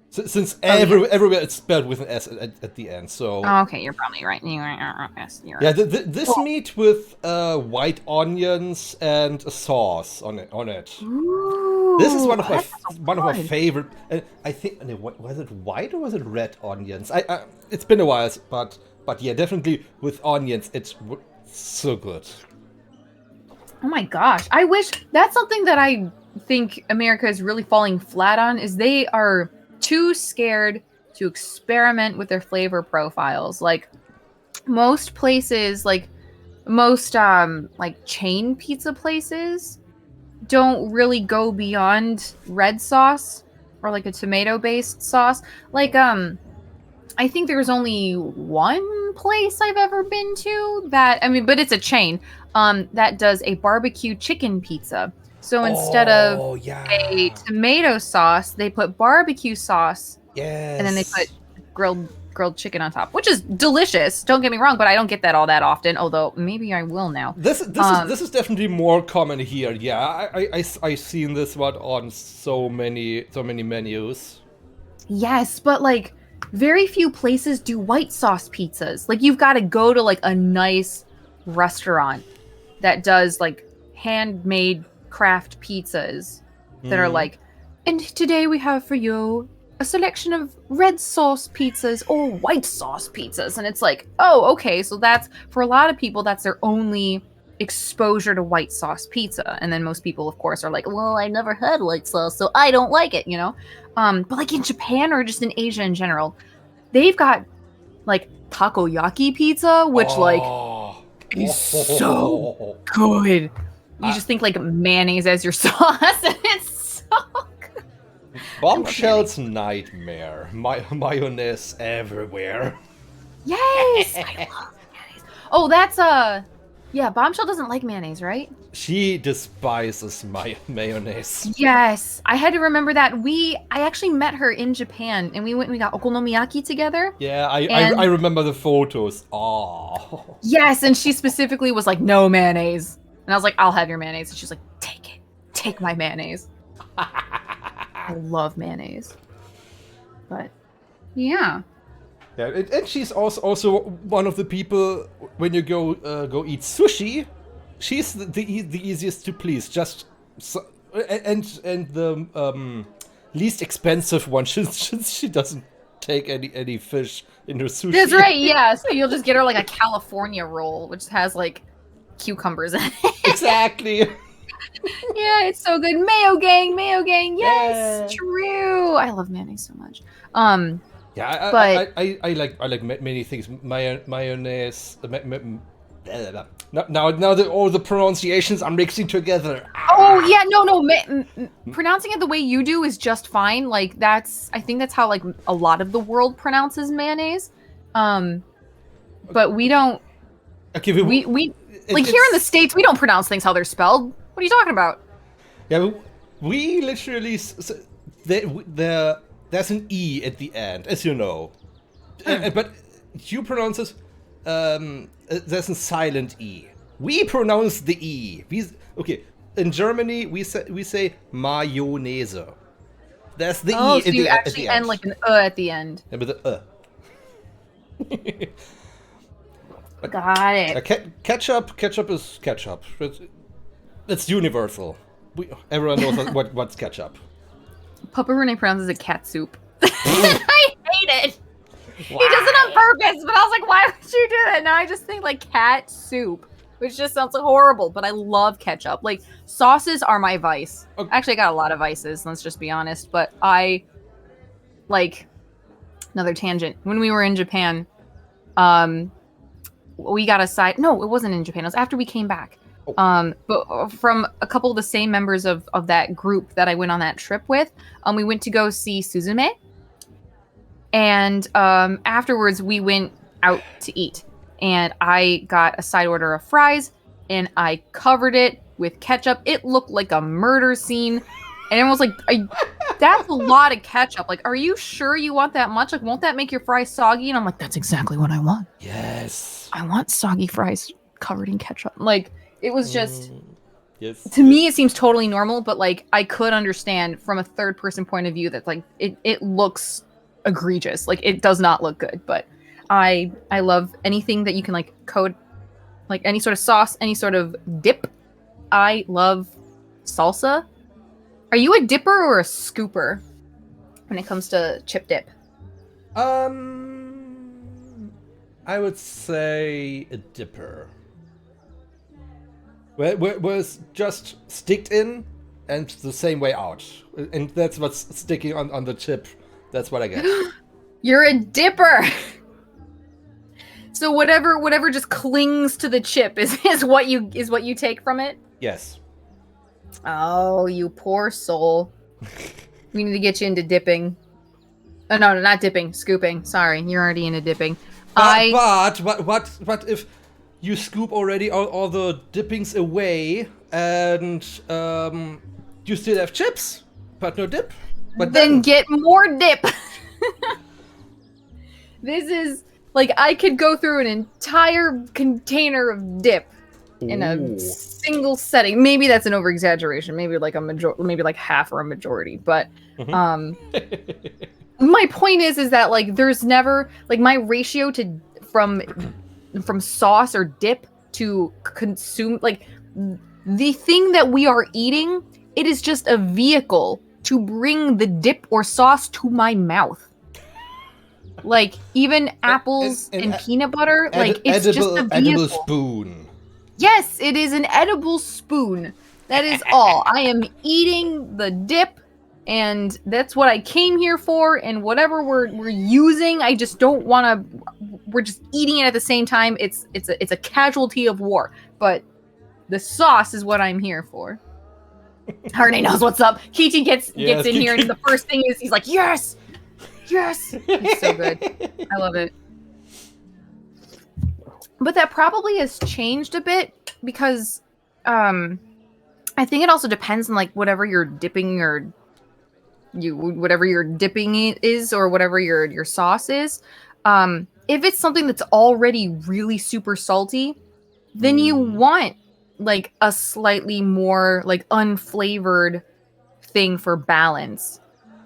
Since everywhere it's spelled with an S at the end, so. Oh, okay, you're probably right. You're Yeah, right. this meat with white onions and a sauce on it. Ooh, This is one of my good. favorite. I think was it white or was it red onions? It's been a while, but yeah, definitely with onions, it's so good. Oh my gosh, I wish that's something that I think America is really falling flat on. Is they are too scared to experiment with their flavor profiles. Like most places, like most like chain pizza places don't really go beyond red sauce or like a tomato based sauce. Like I think there's only one place I've ever been to that, I mean, but it's a chain that does a barbecue chicken pizza. So instead of a tomato sauce, they put barbecue sauce. Yes. And then they put grilled chicken on top, which is delicious. Don't get me wrong, but I don't get that all that often. Although maybe I will now. This is definitely more common here. Yeah, I've seen this one on so many menus. Yes, but like very few places do white sauce pizzas. Like you've got to go to like a nice restaurant that does like handmade craft pizzas that are like, and today we have for you a selection of red sauce pizzas or white sauce pizzas. And it's like, oh, okay, so that's for a lot of people, that's their only exposure to white sauce pizza. And then most people, of course, are like, well, I never had white sauce, so I don't like it, you know? But like in Japan or just in Asia in general, they've got like takoyaki pizza, which is so good. You just think like mayonnaise as your sauce, and it's so good. Bombshell's nightmare. Mayonnaise everywhere. Yes, I love mayonnaise. Oh, that's yeah. Bombshell doesn't like mayonnaise, right? She despises mayonnaise. Yes, I had to remember that. I actually met her in Japan, and we went and we got okonomiyaki together. Yeah, I remember the photos. Oh. Yes, and she specifically was like, no mayonnaise. And I was like, I'll have your mayonnaise. And she's like, take it. Take my mayonnaise. I love mayonnaise. But, yeah. Yeah, and she's also one of the people, when you go eat sushi, she's the easiest to please. Just and the least expensive one. She doesn't take any fish in her sushi. That's right, yeah. So you'll just get her like a California roll, which has like cucumbers in it. Exactly. Yeah, it's so good. Mayo gang. Yes, Yeah. true. I love mayonnaise so much. Yeah, but I like many things. Mayonnaise. Now all the pronunciations are mixing together. oh yeah, no. Pronouncing it the way you do is just fine. Like I think that's how like a lot of the world pronounces mayonnaise. But we don't. Okay, We like here in the States, we don't pronounce things how they're spelled. What are you talking about? Yeah, we literally there's an E at the end, as you know, but you pronounce it. There's a silent E. We pronounce the E. In Germany we say mayonnaise. There's the Oh, E so at you the actually end. end like an at the end. Yeah, but the Got it. Ketchup is ketchup. It's universal. Everyone knows what's ketchup. Papa Harune pronounces it cat soup. I hate it. He does it on purpose, but I was like, why would you do that? Now I just think like cat soup, which just sounds horrible, but I love ketchup. Like sauces are my vice. Okay. Actually, I got a lot of vices, let's just be honest, but I like another tangent. When we were in Japan, we got a side. No, it wasn't in Japan. It was after we came back. Oh. But from a couple of the same members of that group that I went on that trip with, we went to go see Suzume. And afterwards, we went out to eat. And I got a side order of fries, and I covered it with ketchup. It looked like a murder scene. And everyone was like, that's a lot of ketchup. Like, are you sure you want that much? Like, won't that make your fries soggy? And I'm like, that's exactly what I want. Yes. I want soggy fries covered in ketchup. Like, it was just... Yes. To me, it seems totally normal, but, like, I could understand from a third-person point of view that, like, it looks egregious. Like, it does not look good, but I love anything that you can, like, coat, like, any sort of sauce, any sort of dip. I love salsa. Are you a dipper or a scooper when it comes to chip dip? I would say a dipper. Where it's just sticked in and the same way out. And that's what's sticking on the chip. That's what I get. You're a dipper! So whatever just clings to the chip is what you take from it? Yes. Oh, you poor soul. We need to get you into dipping. Oh, no, not dipping, scooping. Sorry, you're already into dipping. But what if you scoop already all the dippings away and you still have chips, but no dip? But then get more dip. This is like I could go through an entire container of dip in a single setting. Maybe that's an over-exaggeration. Maybe like maybe like half or a majority. But my point is that like there's never like my ratio to from sauce or dip to consume like the thing that we are eating. It is just a vehicle to bring the dip or sauce to my mouth. Like even apples and peanut butter, like it's just a vehicle. Edible spoon. Yes, it is an edible spoon. That is all. I am eating the dip, and that's what I came here for. And whatever we're using, I just don't want to. We're just eating it at the same time. It's a casualty of war. But the sauce is what I'm here for. Harune knows what's up. Kichi gets in here, and the first thing is he's like, yes. It's so good. I love it. But that probably has changed a bit because I think it also depends on like whatever you're dipping whatever you're dipping is or whatever your sauce is. If it's something that's already really super salty, then you want like a slightly more like unflavored thing for balance.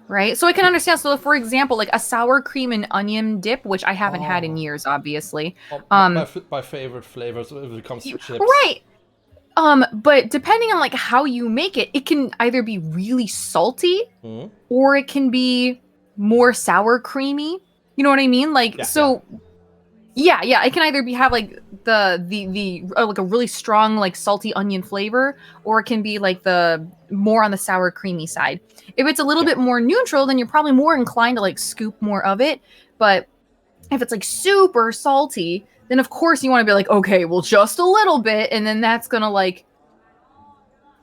Right? So I can understand. So for example, like a sour cream and onion dip, which I haven't had in years, obviously. My favorite flavors if it comes to chips. Right. But depending on like how you make it, it can either be really salty or it can be more sour creamy. You know what I mean? Like yeah, it can either have like the like a really strong like salty onion flavor, or it can be like the more on the sour creamy side. If it's a little bit more neutral, then you're probably more inclined to like scoop more of it. But if it's like super salty, then of course you want to be like, okay, well just a little bit, and then that's gonna like,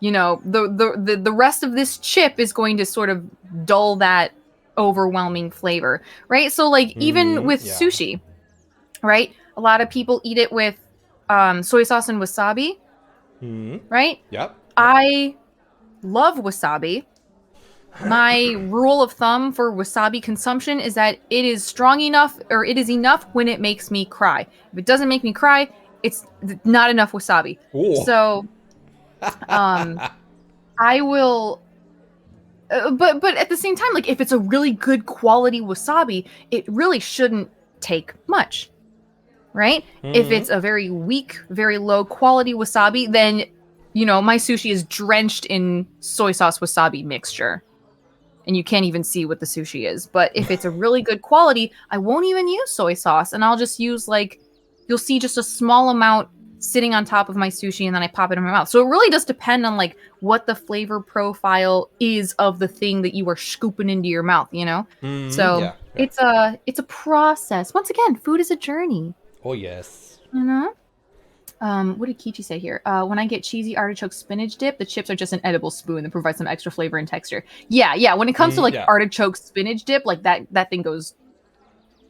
you know, the rest of this chip is going to sort of dull that overwhelming flavor, right? So like even with sushi, right? A lot of people eat it with soy sauce and wasabi, right? Yep. I love wasabi. My rule of thumb for wasabi consumption is that it is strong enough, or it is enough when it makes me cry. If it doesn't make me cry, it's not enough wasabi. Ooh. So, I will. But at the same time, like if it's a really good quality wasabi, it really shouldn't take much, right? If it's a very weak, very low quality wasabi, then you know my sushi is drenched in soy sauce wasabi mixture. And you can't even see what the sushi is. But if it's a really good quality, I won't even use soy sauce. And I'll just use like, you'll see just a small amount sitting on top of my sushi and then I pop it in my mouth. So it really does depend on like what the flavor profile is of the thing that you are scooping into your mouth, you know? It's a process. Once again, food is a journey. Oh yes. You know? What did Kichi say here? When I get cheesy artichoke spinach dip, the chips are just an edible spoon that provides some extra flavor and texture. Yeah. When it comes to like Yeah. artichoke spinach dip, like that thing goes.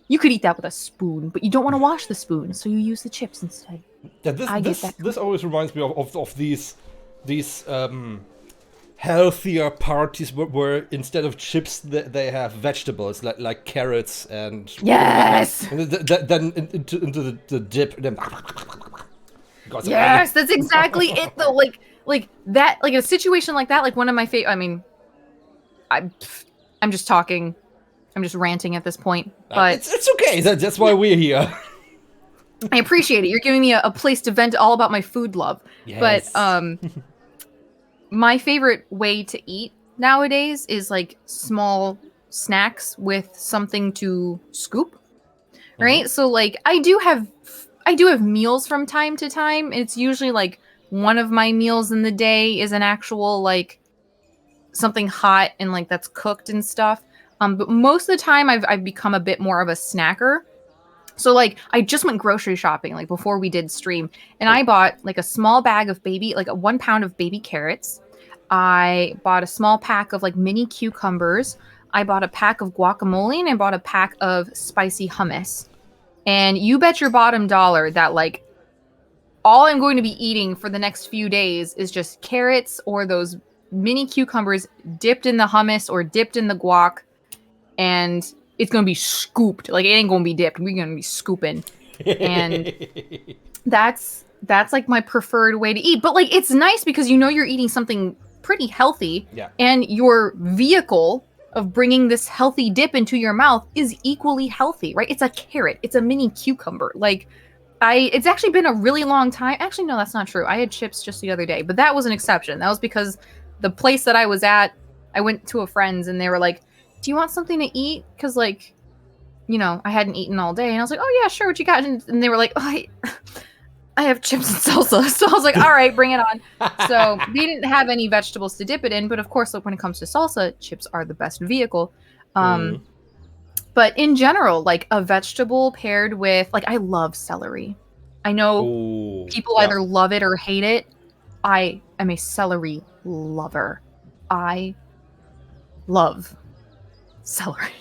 You could eat that with a spoon, but you don't want to wash the spoon, so you use the chips instead. Yeah, this always reminds me of these healthier parties where instead of chips they have vegetables like carrots and Yes. and then into the dip. And then Yes, that's exactly it though. Like that, like a situation like that, like one of my favorite. I mean, I'm just talking. I'm just ranting at this point, but it's okay. That's why we're here. I appreciate it. You're giving me a place to vent all about my food love. Yes. But my favorite way to eat nowadays is like small snacks with something to scoop. Right? So like I do have meals from time to time. It's usually like one of my meals in the day is an actual like something hot and like that's cooked and stuff. But most of the time I've become a bit more of a snacker. So like I just went grocery shopping like before we did stream, and I bought like a small bag of like a 1 pound of baby carrots. I bought a small pack of like mini cucumbers. I bought a pack of guacamole, and I bought a pack of spicy hummus. And you bet your bottom dollar that like all I'm going to be eating for the next few days is just carrots or those mini cucumbers dipped in the hummus or dipped in the guac, and it's gonna be scooped. Like it ain't gonna be dipped. We're gonna be scooping, and that's like my preferred way to eat. But like it's nice because you know you're eating something pretty healthy, and your vehicle of bringing this healthy dip into your mouth is equally healthy, right? It's a carrot. It's a mini cucumber. Like it's actually been a really long time. Actually, no, that's not true. I had chips just the other day, but that was an exception. That was because the place that I was at, I went to a friend's and they were like, do you want something to eat? Because like, you know, I hadn't eaten all day. And I was like, oh yeah, sure, what you got? And they were like, oh, I have chips and salsa. So I was like, all right, bring it on. So they didn't have any vegetables to dip it in. But of course, like when it comes to salsa, chips are the best vehicle. But in general, like a vegetable paired with, like I love celery. I know people either love it or hate it. I am a celery lover. I love celery.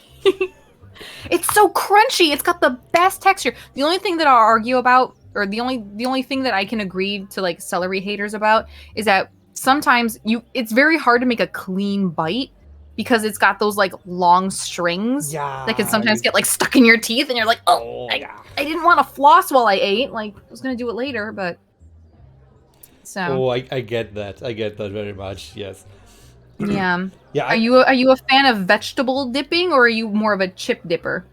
It's so crunchy. It's got the best texture. The only thing that I'll argue about, or the only thing that I can agree to like celery haters about, is that sometimes it's very hard to make a clean bite because it's got those like long strings that can sometimes get like stuck in your teeth, and you're like, I didn't want to floss while I ate. Like I was gonna do it later, but so. Oh, I get that. I get that very much. Yes. Yeah. Yeah. Are you a fan of vegetable dipping, or are you more of a chip dipper?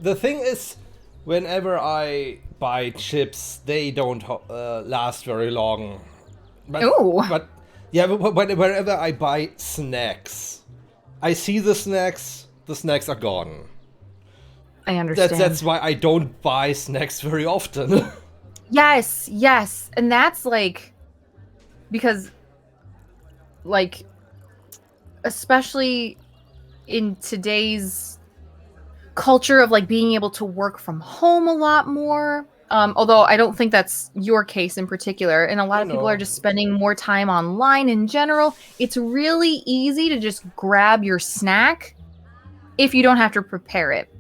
The thing is, whenever I buy chips, they don't last very long. But whenever I buy snacks, I see the snacks are gone. I understand. That's why I don't buy snacks very often. Yes. And that's like, because like, especially in today's culture of like being able to work from home a lot more. Although I don't think that's your case in particular. And a lot of people are just spending more time online in general. It's really easy to just grab your snack if you don't have to prepare it.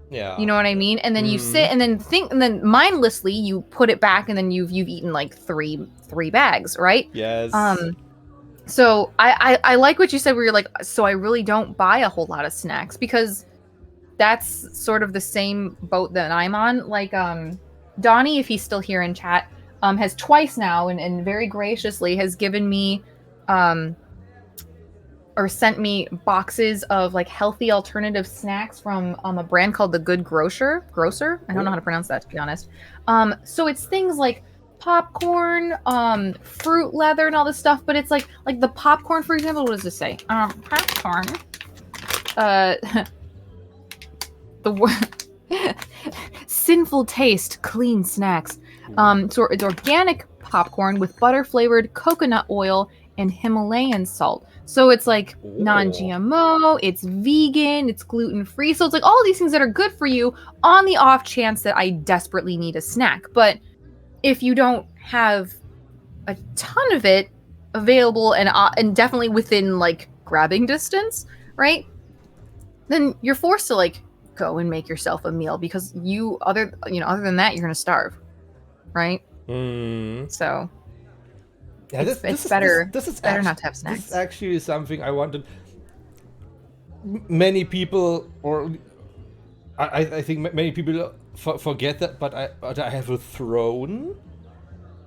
Yeah. You know what I mean? And then you sit and then think, and then mindlessly you put it back, and then you've eaten like three bags, right? Yes. So I like what you said where you're like, so I really don't buy a whole lot of snacks, because that's sort of the same boat that I'm on. Like Donnie, if he's still here in chat, has twice now and very graciously has given me or sent me boxes of like healthy alternative snacks from a brand called The Good Grocer. I don't know how to pronounce that, to be honest. So it's things like popcorn, fruit leather, and all this stuff. But it's like the popcorn, for example. What does this say? Popcorn. Sinful taste, clean snacks. So it's organic popcorn with butter flavored coconut oil and Himalayan salt. So it's like Oh. non-GMO, it's vegan, it's gluten-free. So it's like all these things that are good for you on the off chance that I desperately need a snack. But if you don't have a ton of it available and definitely within like grabbing distance, right? Then you're forced to like go and make yourself a meal because other than that you're going to starve, right? So Yeah, it's better actually, not to have snacks. This is actually something I wanted. Many people, or I think many people forget that, but I have a throne.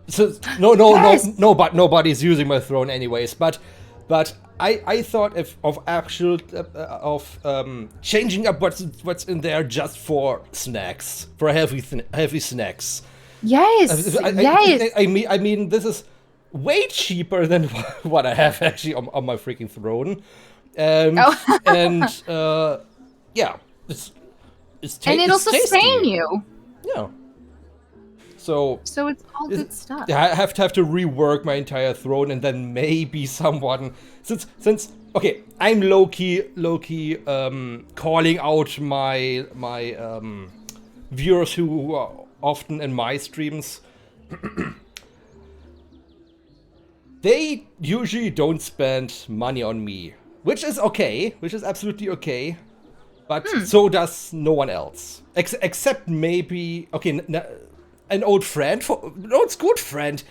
So Yes! no, but nobody's using my throne anyways. But I thought of changing up what's in there just for snacks, for heavy snacks. Yes. Yes. I mean, this is way cheaper than what I have actually on my freaking throne. Yeah, it's and it'll it's tasty. sustain you. Yeah. So it's all good stuff. I have to rework my entire throne, and then maybe someone since okay, I'm low key calling out my viewers who are often in my streams. They usually don't spend money on me, which is okay, which is absolutely okay. But so does no one else, except maybe an old friend, good friend.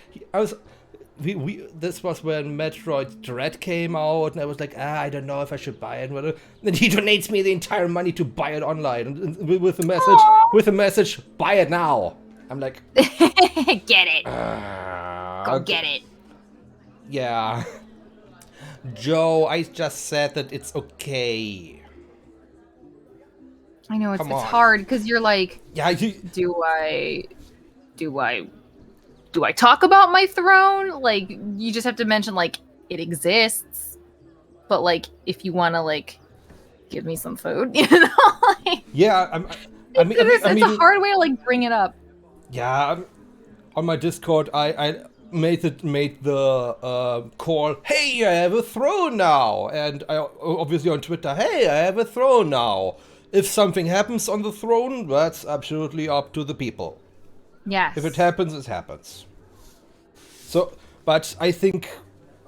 This was when Metroid Dread came out, and I was like, I don't know if I should buy it. And he donates me the entire money to buy it online, and with the message, buy it now. I'm like, get it. Go get it. Yeah. Joe, I just said that it's okay. I know it's hard because you're like, yeah, do I talk about my throne? Like, you just have to mention like it exists, but like if you want to like give me some food, you know? Like, yeah, it's a hard way to like bring it up. Yeah, on my Discord, I made the call. Hey, I have a throne now, and I obviously on Twitter. Hey, I have a throne now. If something happens on the throne, that's absolutely up to the people. Yes. If it happens, it happens. So, but I think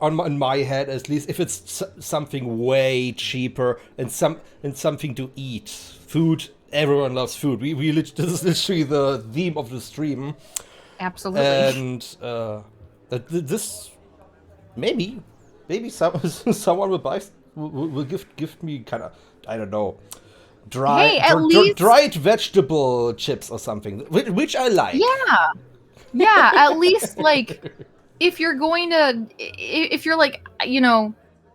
in my head, at least, if it's something way cheaper and something to eat, food. Everyone loves food. This is literally the theme of the stream. Absolutely. And this maybe someone will gift me kind of, I don't know, dried vegetable chips or something, which I like. Yeah, at least like if you're like, you know,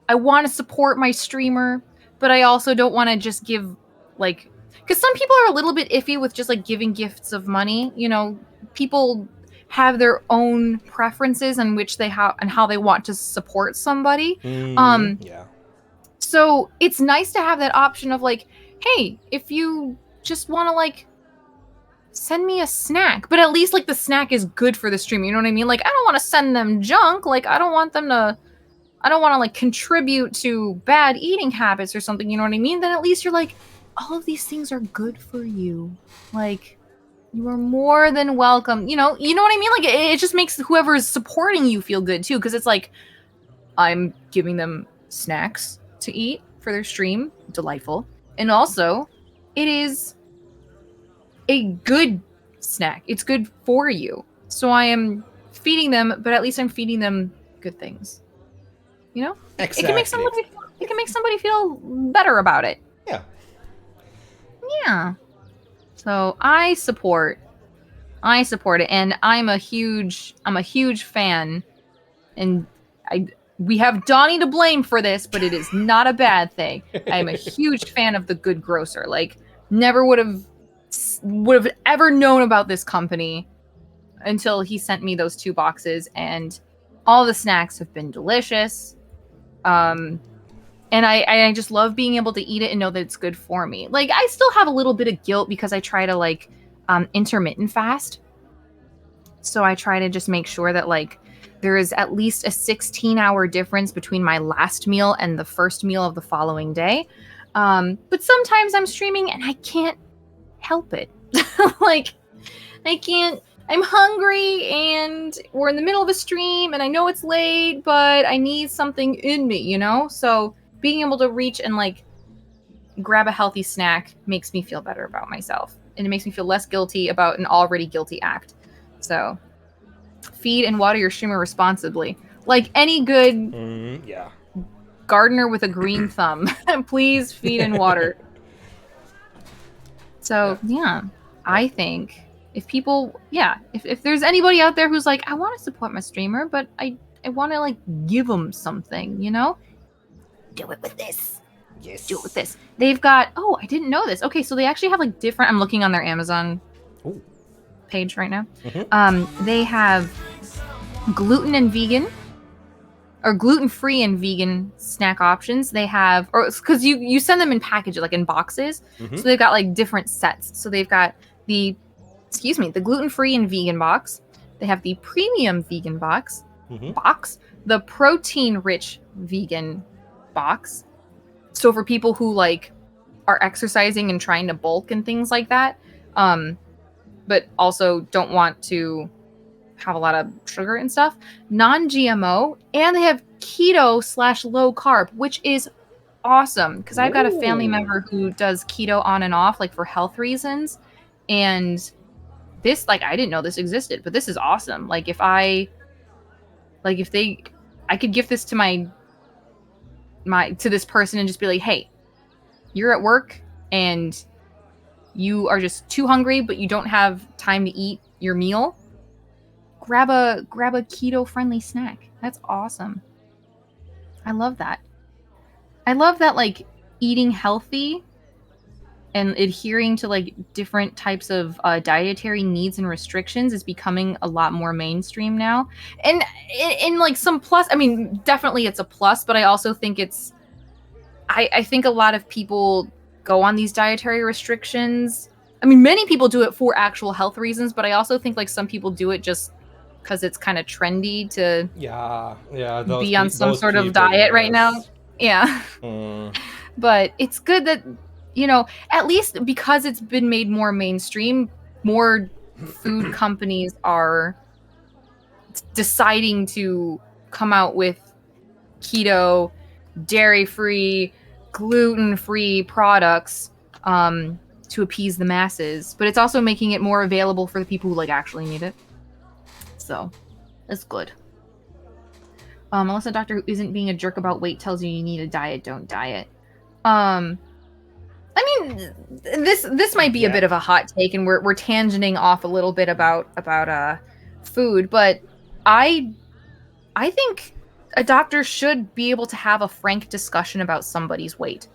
I want to support my streamer, but I also don't want to just give like, because some people are a little bit iffy with just like giving gifts of money. You know, people have their own preferences in which they have and how they want to support somebody. Yeah. So it's nice to have that option of like, hey, if you just want to like send me a snack, but at least like the snack is good for the stream. You know what I mean? Like, I don't want to send them junk. Like, I don't want to like contribute to bad eating habits or something. You know what I mean? Then at least you're like, all of these things are good for you. Like, you are more than welcome. You know what I mean? Like, it just makes whoever is supporting you feel good too, because it's like, I'm giving them snacks to eat for their stream. Delightful. And also, it is a good snack. It's good for you. So I am feeding them, but at least I'm feeding them good things. You know? Exactly. It can make somebody feel better about it. Yeah. Yeah. So I support it, and I'm a huge fan, and we have Donnie to blame for this, but it is not a bad thing. I'm a huge fan of the Good Grocer. Like, never would have ever known about this company until he sent me those 2 boxes, and all the snacks have been delicious. And I just love being able to eat it and know that it's good for me. Like, I still have a little bit of guilt because I try to like intermittent fast. So I try to just make sure that like there is at least a 16-hour difference between my last meal and the first meal of the following day. But sometimes I'm streaming and I can't help it. Like, I can't. I'm hungry and we're in the middle of a stream and I know it's late, but I need something in me, you know? So being able to reach and like grab a healthy snack makes me feel better about myself. And it makes me feel less guilty about an already guilty act. So feed and water your streamer responsibly. Like any good gardener with a green thumb. Please feed and water. So yeah, I think if people, if there's anybody out there who's like, I want to support my streamer, but I want to like give them something, you know? Do it with this. Yes. Do it with this. They've got, I didn't know this. Okay, so they actually have like different, I'm looking on their Amazon page right now. Mm-hmm. They have gluten and vegan, or gluten-free and vegan snack options. They have, or because you send them in packages, like in boxes. Mm-hmm. So they've got like different sets. So they've got the gluten-free and vegan box. They have the premium vegan box, the protein-rich vegan box. So for people who like are exercising and trying to bulk and things like that, but also don't want to have a lot of sugar and stuff, non-GMO, and they have keto/low carb, which is awesome because I've got a family member who does keto on and off, like for health reasons, and this, like, I didn't know this existed, but this is awesome. Like I could give this to to this person and just be like, hey, you're at work and you are just too hungry, but you don't have time to eat your meal. Grab a keto-friendly snack. That's awesome. I love that. I love that, like, eating healthy and adhering to like different types of dietary needs and restrictions is becoming a lot more mainstream now. And in like some plus, I mean, definitely it's a plus, but I also think it's, I think a lot of people go on these dietary restrictions. I mean, many people do it for actual health reasons, but I also think like some people do it just because it's kind of trendy to be on some sort of diet right now. Yeah. But it's good that, you know, at least because it's been made more mainstream, more food companies are deciding to come out with keto, dairy-free, gluten-free products to appease the masses. But it's also making it more available for the people who like actually need it. So it's good. Unless a doctor who isn't being a jerk about weight tells you need a diet, don't diet. I mean, this might be a bit of a hot take, and we're tangenting off a little bit about food, but I think a doctor should be able to have a frank discussion about somebody's weight.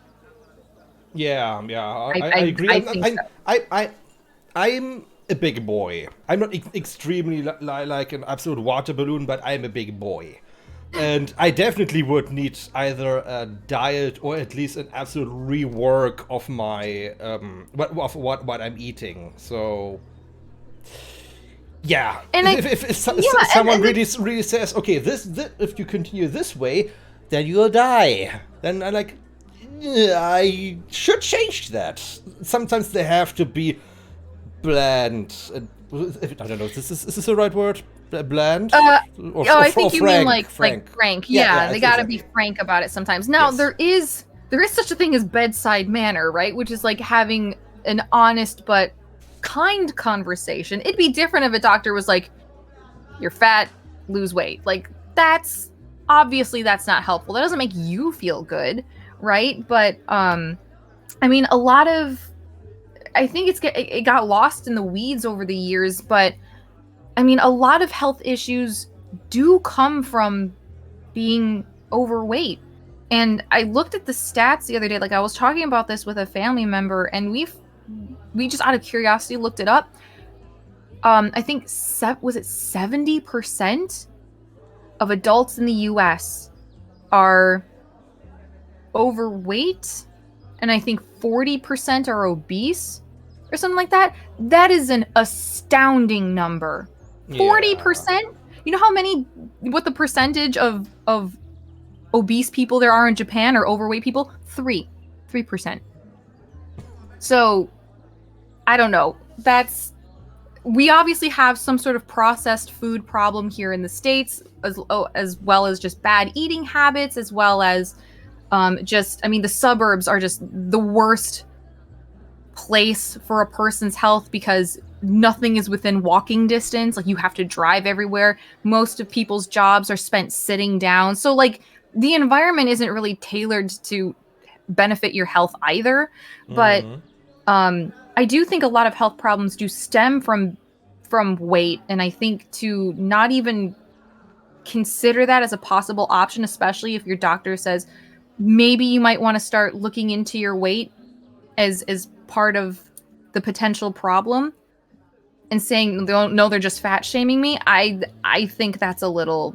Yeah, I agree. I think so. I'm a big boy. I'm not extremely like an absolute water balloon, but I'm a big boy. And I definitely would need either a diet or at least an absolute rework of my what I'm eating. So yeah, and if someone really says, okay, this if you continue this way, then you'll die. Then I'm like, I should change that. Sometimes they have to be bland. I don't know. Is this the right word? Bland? I think you frank, mean like frank. Yeah, they gotta be frank about it sometimes. Now, there is such a thing as bedside manner, right? Which is like having an honest but kind conversation. It'd be different if a doctor was like, you're fat, lose weight. Like, that's not helpful. That doesn't make you feel good, right? But I mean, I think it got lost in the weeds over the years, but I mean, a lot of health issues do come from being overweight. And I looked at the stats the other day, like I was talking about this with a family member, and we just out of curiosity looked it up. I think, was it 70% of adults in the US are overweight? And I think 40% are obese or something like that. That is an astounding number. 40%? You know what the percentage of obese people there are in Japan, or overweight people? 3%. So I don't know. We obviously have some sort of processed food problem here in the States, as well as just bad eating habits, as well as the suburbs are just the worst place for a person's health because nothing is within walking distance. Like, you have to drive everywhere. Most of people's jobs are spent sitting down. So, like, the environment isn't really tailored to benefit your health either. But I do think a lot of health problems do stem from weight, and I think to not even consider that as a possible option, especially if your doctor says maybe you might want to start looking into your weight as part of the potential problem, and saying no, they're just fat shaming me. I think that's a little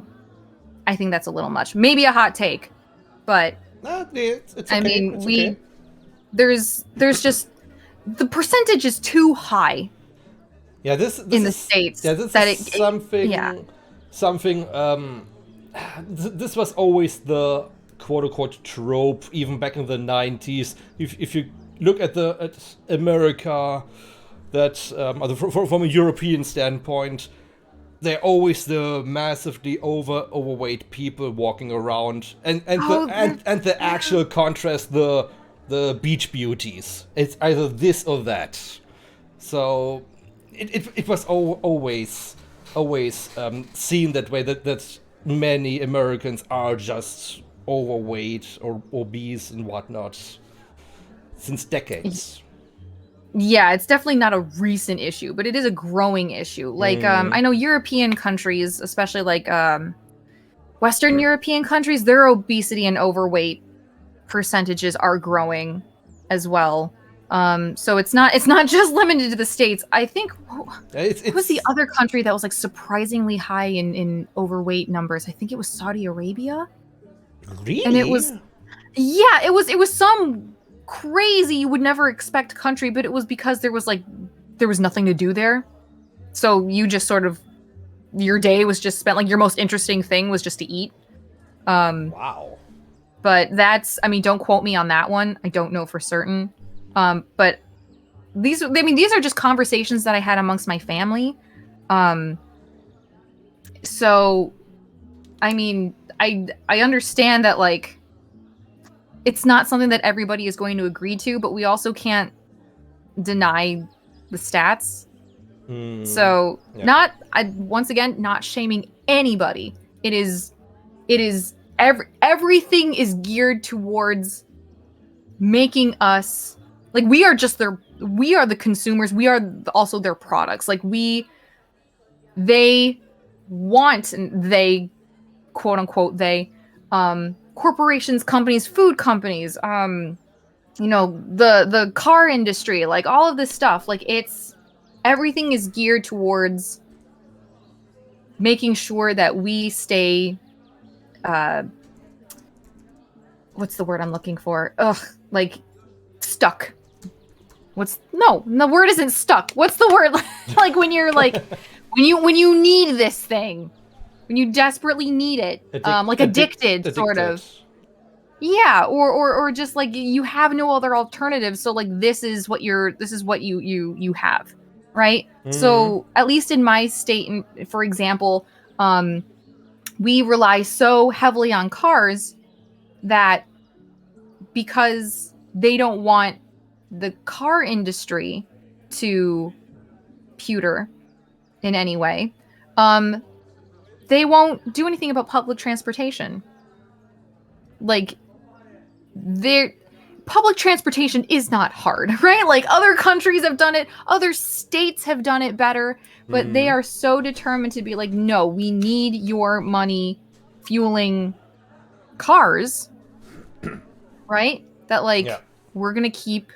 much. Maybe a hot take, but it's okay. I mean, it's okay. there's just the percentage is too high. Yeah, this in the is, States. Yeah, this that is something. This was always the quote-unquote trope, even back in the 90s. If you look at America, that from a European standpoint, they're always the massively overweight people walking around, and the actual contrast, the beach beauties. It's either this or that. So it was always seen that way, that many Americans are just overweight or obese and whatnot since decades. Yeah, it's definitely not a recent issue, but it is a growing issue. Like, I know European countries, especially like Western European countries, their obesity and overweight percentages are growing as well. So it's not just limited to the States. I think what was the other country that was like surprisingly high in overweight numbers? I think it was Saudi Arabia. Really? And it was some crazy, you would never expect country, but it was because there was nothing to do there. So you just sort of, your day was just spent, like, your most interesting thing was just to eat. Wow. But don't quote me on that one. I don't know for certain. But these are just conversations that I had amongst my family. So, I mean, I understand that, like, it's not something that everybody is going to agree to, but we also can't deny the stats. So, yeah. Once again, not shaming anybody. It is everything is geared towards making us, like, we are the consumers. We are also their products. Like, they want, and they, quote unquote, corporations, companies, food companies, the car industry, like, all of this stuff, like, everything is geared towards making sure that we stay, what's the word I'm looking for? Like, stuck. The word isn't stuck. What's the word? Like, when you're like, when you need this thing, when you desperately need it, addicted, sort of. Yeah, or just like you have no other alternatives, so like this is what you have, right? So at least in my state, for example, we rely so heavily on cars that, because they don't want the car industry to pewter in any way, they won't do anything about public transportation. Like, public transportation is not hard, right? Like, other countries have done it, other states have done it better, but they are so determined to be like, no, we need your money fueling cars, right? That, like, we're gonna keep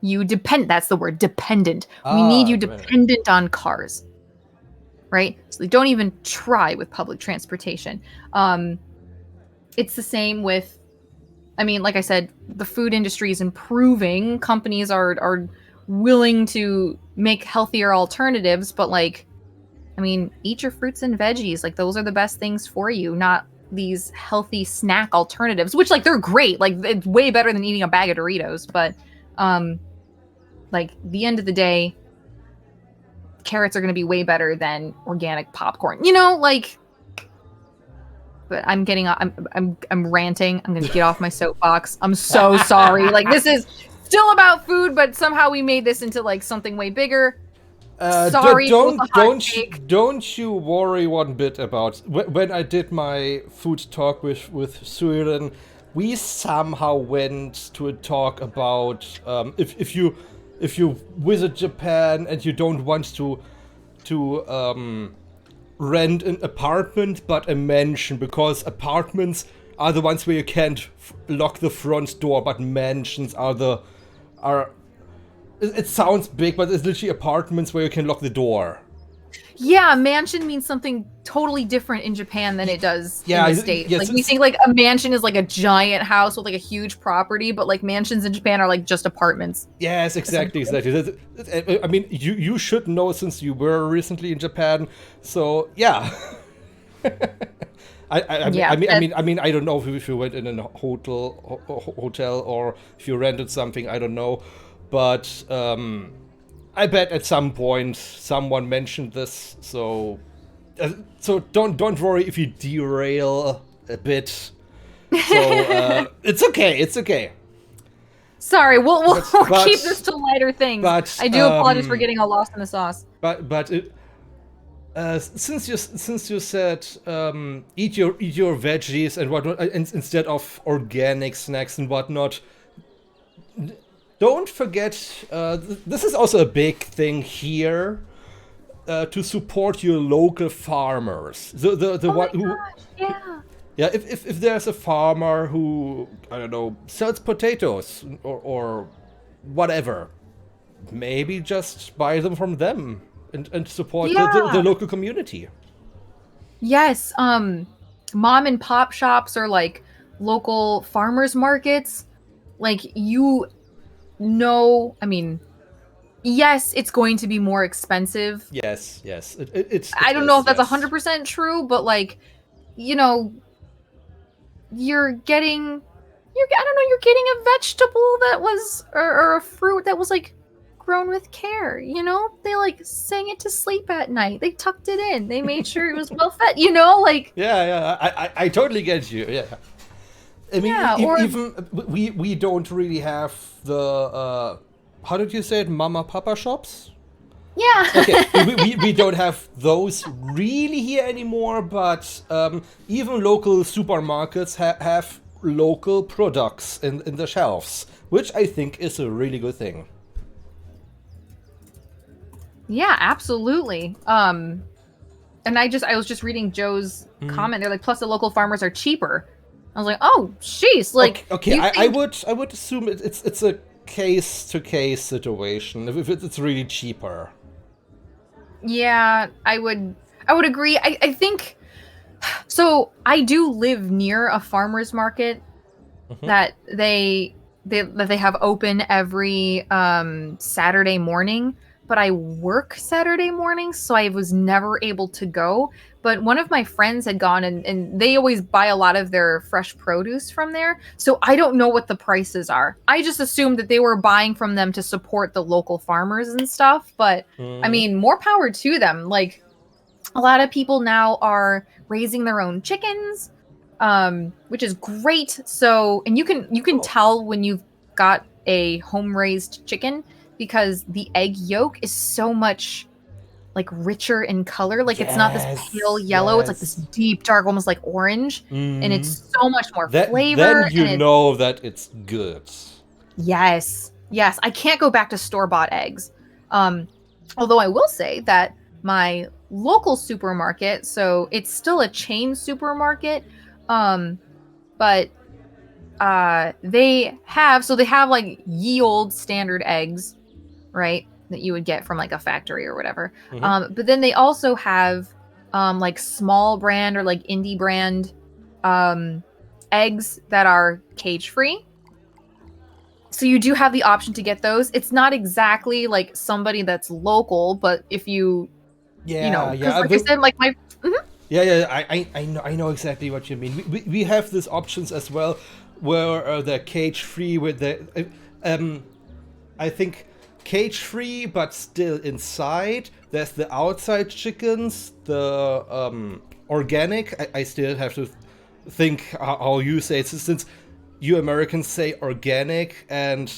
you dependent. That's the word, dependent. We need you dependent on cars, right? So they don't even try with public transportation. It's the same with, like I said, the food industry is improving. Companies are willing to make healthier alternatives, but, like, I mean, eat your fruits and veggies. Like those are the best things for you, not these healthy snack alternatives, which like they're great. Like it's way better than eating a bag of Doritos, but like the end of the day, carrots are going to be way better than organic popcorn. You know, like but I'm getting I'm ranting. I'm going to get off my soapbox. I'm so sorry. Like this is still about food, but somehow we made this into like something way bigger. Sorry, don't you worry one bit about when I did my food talk with Suiren, we somehow went to a talk about if you visit Japan and you don't want to rent an apartment but a mansion, because apartments are the ones where you can't lock the front door, but mansions are it sounds big, but it's literally apartments where you can lock the door. Yeah, mansion means something totally different in Japan than it does in the States. Yes, like we think like a mansion is like a giant house with like a huge property, but like mansions in Japan are like just apartments. Yes, exactly. I mean, you should know since you were recently in Japan. So yeah. I mean, I don't know if you went in a hotel or if you rented something. I don't know. But I bet at some point someone mentioned this, so don't worry if you derail a bit. So it's okay. It's okay. Sorry, we'll keep this to lighter things. But I do apologize for getting all lost in the sauce. But since you said eat your veggies and whatnot instead of organic snacks and whatnot. Don't forget, this is also a big thing here, to support your local farmers. Yeah, if there's a farmer who, I don't know, sells potatoes or whatever, maybe just buy them from them and support the local community. Yes, mom and pop shops or like local farmers markets, like no, I mean, yes, it's going to be more expensive. Yes. It's I don't know if that's 100% true, but like, you know, you're getting a vegetable that was or a fruit that was like grown with care. You know, they like sang it to sleep at night. They tucked it in. They made sure it was well fed. You know, like I totally get you. Yeah. I mean, even we don't really have the how did you say it, mama papa shops? Yeah. Okay, we don't have those really here anymore, but even local supermarkets have local products in the shelves, which I think is a really good thing. Yeah, absolutely. And I was just reading Joe's comment. They're like, plus the local farmers are cheaper. I was like, oh, jeez. Like, okay. I would assume it's a case to case situation. If it's really cheaper. Yeah, I would agree. I think so. I do live near a farmer's market that they have open every Saturday morning. But I work Saturday mornings, so I was never able to go. But one of my friends had gone, and they always buy a lot of their fresh produce from there. So I don't know what the prices are. I just assumed that they were buying from them to support the local farmers and stuff. But I mean, more power to them. Like a lot of people now are raising their own chickens, which is great. So, and you can tell when you've got a home-raised chicken, because the egg yolk is so much like richer in color. Like it's not this pale yellow. It's like this deep dark, almost like orange. And it's so much more flavor. Then you know that it's good. Yes. I can't go back to store-bought eggs. Although I will say that my local supermarket, so it's still a chain supermarket, but they have like ye old standard eggs, right, that you would get from like a factory or whatever. But then they also have like small brand or like indie brand eggs that are cage free. So you do have the option to get those. It's not exactly like somebody that's local, but if you Yeah, because yeah. like I said, like my Yeah. I know exactly what you mean. We have these options as well, where they're cage free with I think cage free, but still inside. There's the outside chickens, the organic. I still have to think how you say it, since you Americans say organic and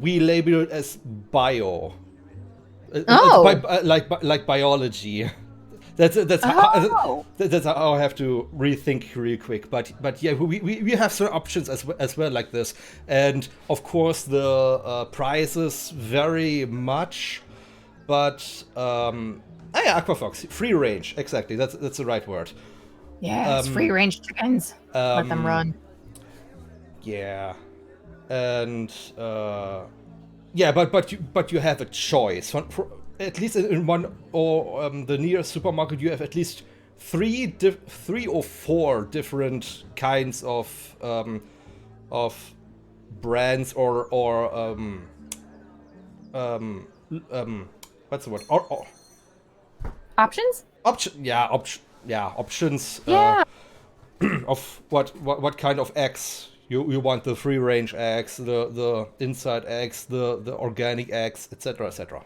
we label it as bio. It's oh like biology. That's oh that's how I have to rethink real quick. But yeah, we have some options as well like this, and of course the prices vary much. But yeah, Aquafox free range, exactly. That's the right word. yeah, it's free range chickens. Let them run. Yeah, and yeah, but you have a choice. For at least in one or the nearest supermarket, you have at least three or four different kinds of brands um, what's the word? Options? Options Yeah. of what kind of eggs you want, the free range eggs, the inside eggs, the organic eggs, etc., etc.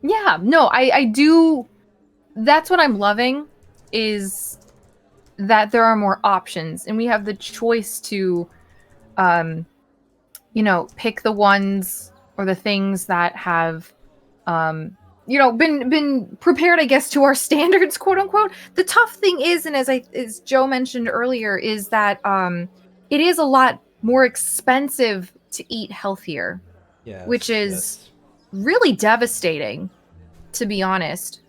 Yeah, no, I do. That's what I'm loving is that there are more options and we have the choice to, um, pick the ones or the things that have, been prepared, I guess, to our standards, quote unquote. The tough thing is, and as Joe mentioned earlier, is that it is a lot more expensive to eat healthier, which Yes, is yes. really devastating, to be honest.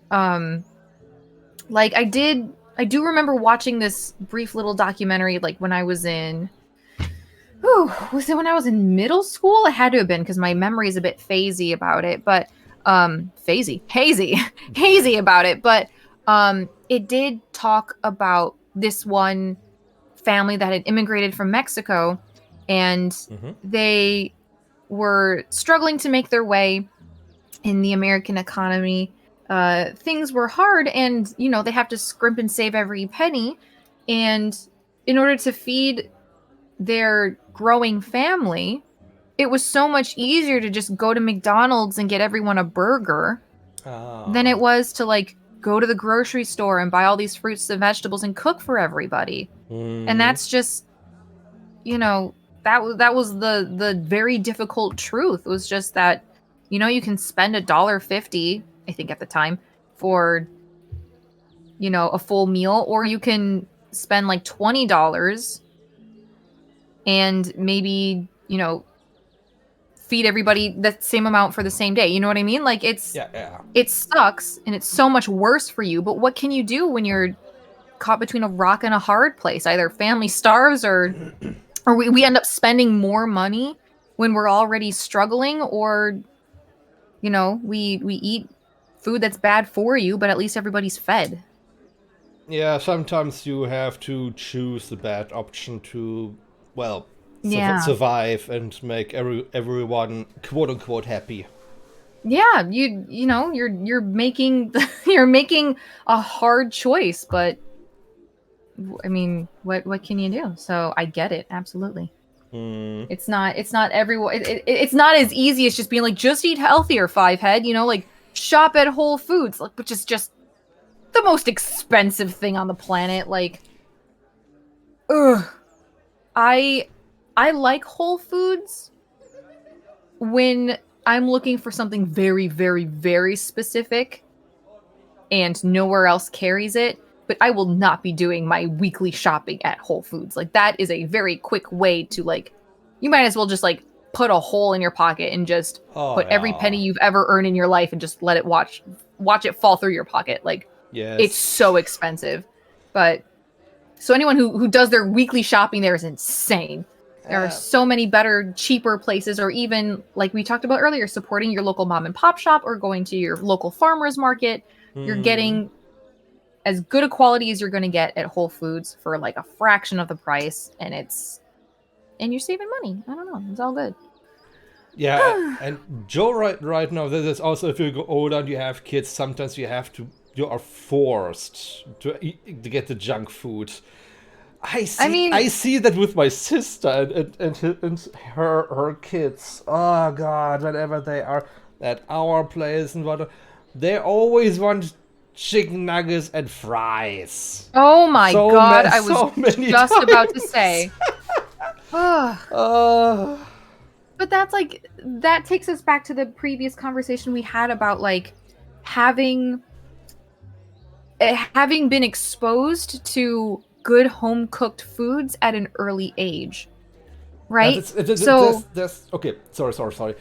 Like I do remember watching this brief little documentary like when I was in was it when I was in middle school? It had to have been because my memory is a bit phasey about it, but hazy hazy about it, but it did talk about this one family that had immigrated from Mexico, and Mm-hmm. they were struggling to make their way in the American economy. Things were hard, and they have to scrimp and save every penny. And in order to feed their growing family, it was so much easier to just go to McDonald's and get everyone a burger than it Ah. was to like go to the grocery store and buy all these fruits and vegetables and cook for everybody. And Mm-hmm. that's just, you know, that was the very difficult truth. It was just that, you can spend $1.50, I think at the time, for, a full meal, or you can spend like $20 and maybe, feed everybody the same amount for the same day. You know what I mean? Like Yeah. it sucks and it's so much worse for you, but what can you do when you're caught between a rock and a hard place? Either family starves or we end up spending more money when we're already struggling, or we eat food that's bad for you, but at least everybody's fed. Yeah, sometimes you have to choose the bad option to, well, Yeah. survive and make everyone quote unquote happy. Yeah, you're making you're making a hard choice, but I mean, what can you do? So I get it, absolutely. Mm. It's not everyone. It's not as easy as just being like, just eat healthier, five head. Like shop at Whole Foods, like, which is just the most expensive thing on the planet. Like, ugh. I I like Whole Foods when I'm looking for something very, very, very specific and nowhere else carries it. But I will not be doing my weekly shopping at Whole Foods. Like, that is a very quick way to, like, you might as well just like put a hole in your pocket and just Oh put every yeah. penny you've ever earned in your life and just let it watch it fall through your pocket. Like, it's Yes. so expensive. But so anyone who does their weekly shopping there is insane. There are Uh, so many better, cheaper places, or even like we talked about earlier, supporting your local mom and pop shop or going to your local farmers market. You're hmm. getting as good a quality as you're going to get at Whole Foods for like a fraction of the price, and you're saving money. I don't know, it's all good. Yeah, and Joe right now, there's also if you go older and you have kids, sometimes you are forced to get the junk food. I mean, I see that with my sister and her kids. Oh God, whenever they are at our place and whatnot, they always want chicken nuggets and fries. oh my God, I was So many just about to times. say. Ugh. Uh, But that's like, that takes us back to the previous conversation we had about like having having been exposed to good home cooked foods at an early age, right? So, that's okay. Sorry.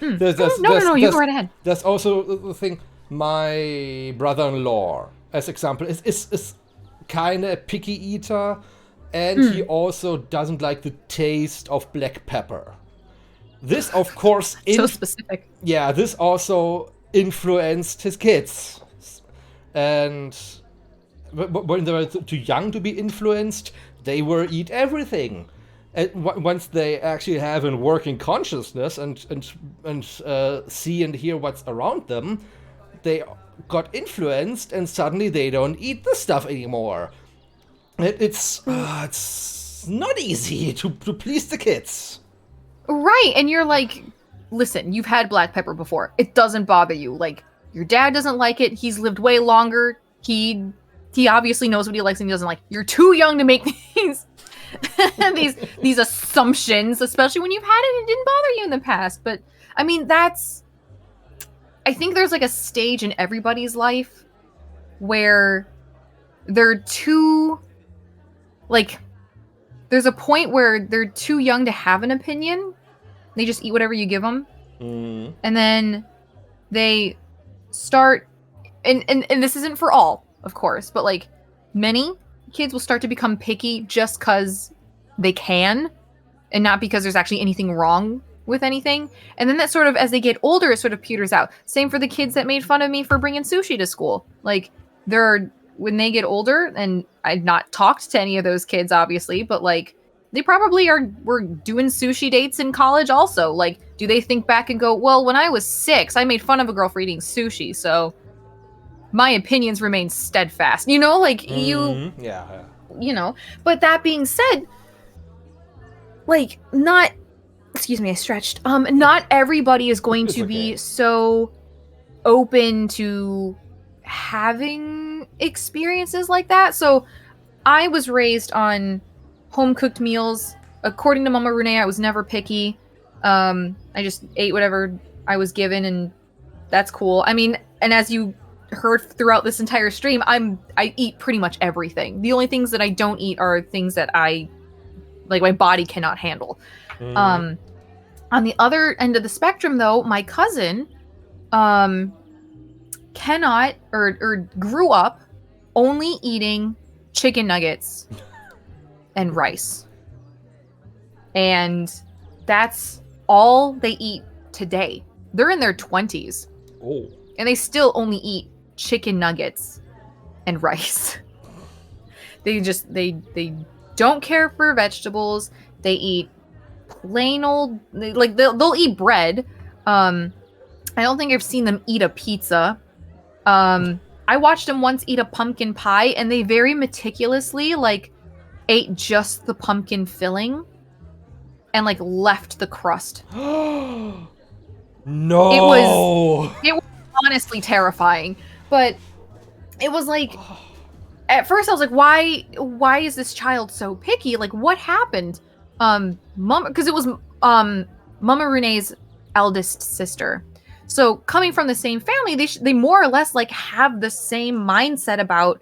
no, you go right ahead. There's also the thing. My brother-in-law, as example, is kind of a picky eater, and he also doesn't like the taste of black pepper. This, of course, So specific. yeah, this also influenced his kids, and when they were too young to be influenced, they were eat everything. And once they actually have a working consciousness and see and hear what's around them, they got influenced, and suddenly they don't eat the stuff anymore. It's not easy to please the kids. Right, and you're like, listen, you've had black pepper before. It doesn't bother you. Like, your dad doesn't like it. He's lived way longer. He obviously knows what he likes and he doesn't like. You're too young to make these these assumptions, especially when you've had it and it didn't bother you in the past. But I mean, I think there's like a stage in everybody's life where they're too, like, there's a point where they're too young to have an opinion. They just eat whatever you give them. Mm. And then they start, and this isn't for all, of course, but like many kids will start to become picky just because they can, and not because there's actually anything wrong with anything. And then that sort of, as they get older, it sort of peters out. Same for the kids that made fun of me for bringing sushi to school. Like, when they get older, and I've not talked to any of those kids, obviously, but like, they probably were doing sushi dates in college also. Like, do they think back and go, well, when I was 6, I made fun of a girl for eating sushi, so my opinions remain steadfast. You know, like, Yeah. you know. But that being said, like, not, excuse me, I stretched. Not everybody is going to be so open to having experiences like that. So I was raised on home cooked meals. According to Mama Harune, I was never picky. I just ate whatever I was given, and that's cool. I mean, and as you heard throughout this entire stream, I eat pretty much everything. The only things that I don't eat are things that my body cannot handle. On the other end of the spectrum, though, my cousin cannot or grew up only eating chicken nuggets and rice. And that's all they eat today. They're in their 20s. Oh. And they still only eat chicken nuggets and rice. They don't care for vegetables. They eat plain old, like, they'll eat bread. I don't think I've seen them eat a pizza. I watched them once eat a pumpkin pie, and they very meticulously, like, ate just the pumpkin filling and, like, left the crust. No. It was honestly terrifying. But it was like, at first I was like, why is this child so picky? Like, what happened? Because it was Mama Renee's eldest sister. So coming from the same family, they more or less like have the same mindset about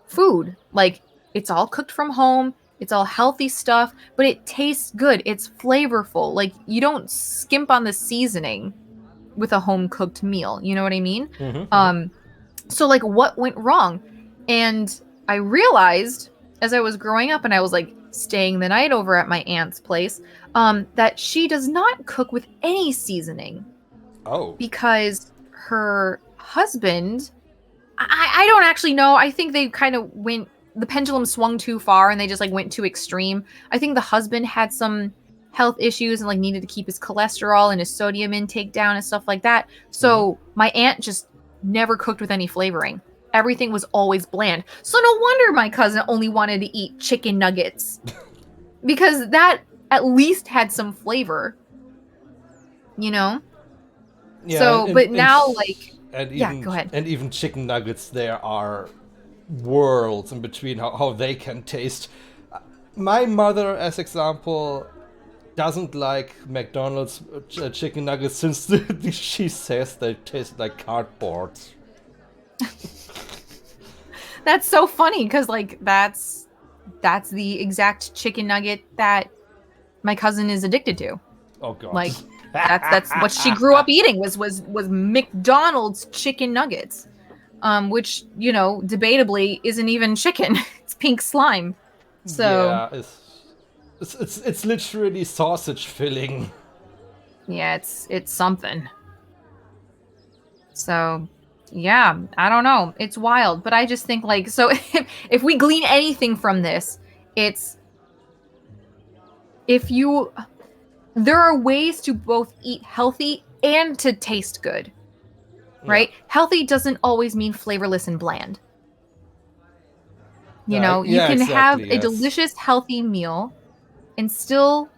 food. Like, it's all cooked from home, it's all healthy stuff, but it tastes good, it's flavorful. Like, you don't skimp on the seasoning with a home cooked meal. You know what I mean? So like, what went wrong? And I realized as I was growing up and I was like staying the night over at my aunt's place, that she does not cook with any seasoning. Oh. Because her husband, I don't actually know. I think they kind of the pendulum swung too far and they just like went too extreme. I think the husband had some health issues and like needed to keep his cholesterol and his sodium intake down and stuff like that. So my aunt just never cooked with any flavoring. Everything was always bland. So no wonder my cousin only wanted to eat chicken nuggets. Because that at least had some flavor. You know? Yeah, So, but now, like... And even, yeah, go ahead. And even chicken nuggets, there are worlds in between how they can taste. My mother, as example, doesn't like McDonald's chicken nuggets since she says they taste like cardboard. That's so funny because like that's the exact chicken nugget that my cousin is addicted to. Oh god. Like that's what she grew up eating was McDonald's chicken nuggets. Which, you know, debatably isn't even chicken. It's pink slime. So yeah, it's literally sausage filling. yeah, it's something. So yeah, I don't know. It's wild, but I just think like so if we glean anything from this, it's there are ways to both eat healthy and to taste good. Right? Healthy doesn't always mean flavorless and bland. You know, you can have a delicious, healthy meal and still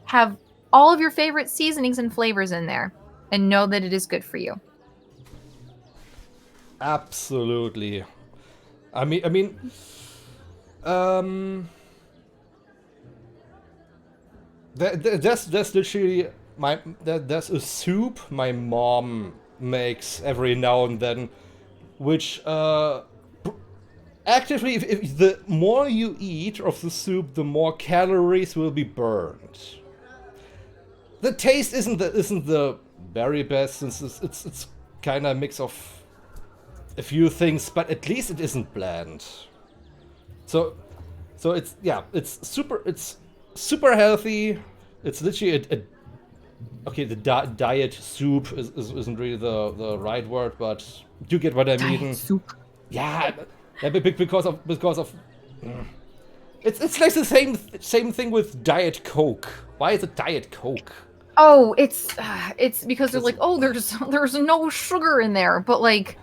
have all of your favorite seasonings and flavors in there and know that it is good for you. Absolutely. I mean, that's literally there's a soup my mom makes every now and then, which actively, if the more you eat of the soup, the more calories will be burned. The taste isn't the very best, since it's kind of a mix of a few things, but at least it isn't bland. So it's super healthy. It's literally okay, the diet soup isn't really the right word, but you get what I mean. Diet soup. Yeah, because of it's like the same thing with Diet Coke. Why is it Diet Coke? Oh, it's because they're like, oh, there's no sugar in there, but like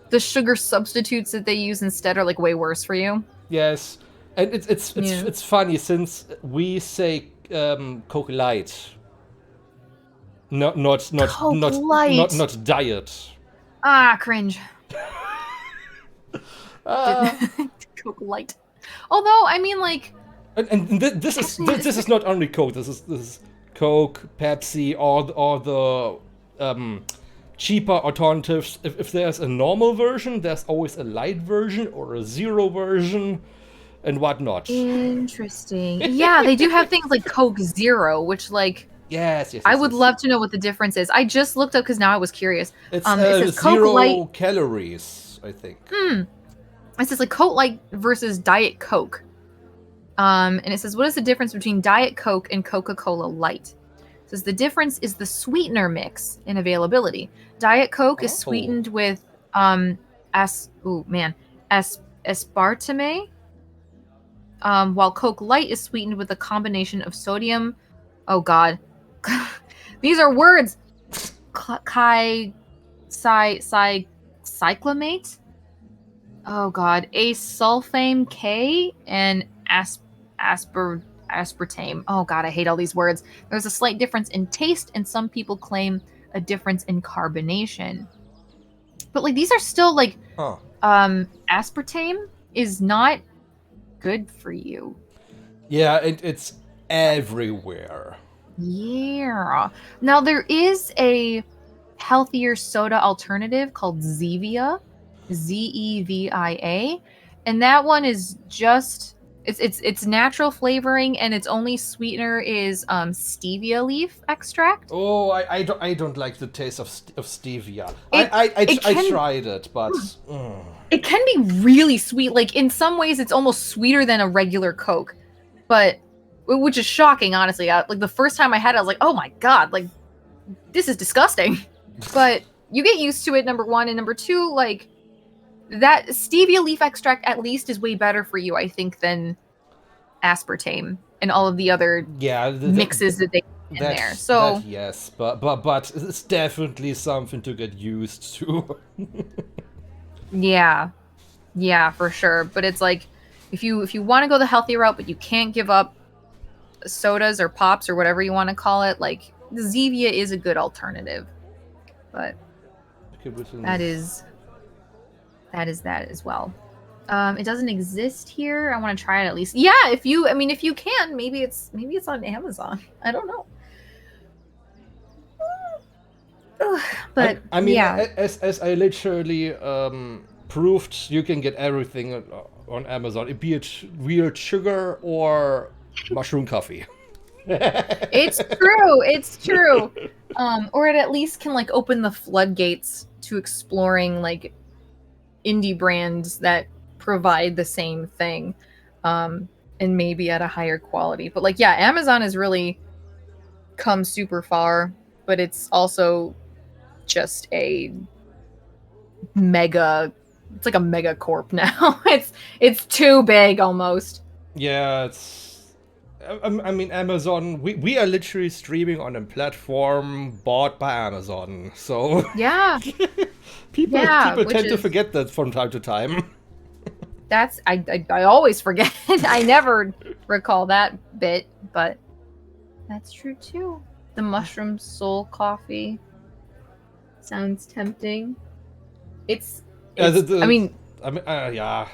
the sugar substitutes that they use instead are like way worse for you. Yes, and it's funny since we say Coke Light. Not diet. Ah, cringe. Coke Light. Although, I mean, like, and this is not only Coke. This is Coke, Pepsi, all the cheaper alternatives. If there's a normal version, there's always a light version or a zero version, and whatnot. Interesting. Yeah, they do have things like Coke Zero, which like. Yes. I would love to know what the difference is. I just looked up because now I was curious. It says Coke 0 Light. calories, I think. It says like Coke Light versus Diet Coke. And it says, what is the difference between Diet Coke and Coca-Cola Light? It says the difference is the sweetener mix in availability. Diet Coke is sweetened with aspartame. While Coke Light is sweetened with a combination of sodium. Oh God. These are words. Cyclamate. Oh God. Asulfame K and aspartame. Oh God, I hate all these words. There's a slight difference in taste, and some people claim a difference in carbonation. But like these are still like aspartame is not good for you. Yeah, it's everywhere. Yeah. Now there is a healthier soda alternative called Zevia, Zevia, and that one is just it's natural flavoring, and its only sweetener is stevia leaf extract. Oh, I don't like the taste of stevia. I tried it, but it can be really sweet. Like in some ways, it's almost sweeter than a regular Coke, but. Which is shocking, honestly. Like the first time I had it, I was like, "Oh my God! Like, this is disgusting." But you get used to it. Number one, and number two, like that stevia leaf extract at least is way better for you, I think, than aspartame. and all of the other Yeah, mixes that they put in there. So that yes, but it's definitely something to get used to. yeah, yeah, for sure. But it's like if you want to go the healthy route, but you can't give up sodas or pops or whatever you want to call it, like the Zevia is a good alternative. But Okay, which that is that as well. It doesn't exist here. I want to try it at least. Yeah, if you can, maybe it's on Amazon. I don't know. Ugh, but I mean, yeah, as I literally proved, you can get everything on Amazon, be it weird sugar or mushroom coffee. it's true. It's true. Or it at least can like open the floodgates to exploring like indie brands that provide the same thing, and maybe at a higher quality. But like, yeah, Amazon has really come super far, but it's also just a mega. It's like a mega corp now. It's too big almost. Yeah, it's. I mean, Amazon. We are literally streaming on a platform bought by Amazon, so Yeah, people yeah, people which tend to is forget that from time to time. that's I always forget. I never recall that bit, but that's true too. The mushroom soul coffee sounds tempting. It's Yeah, I mean, I mean, yeah.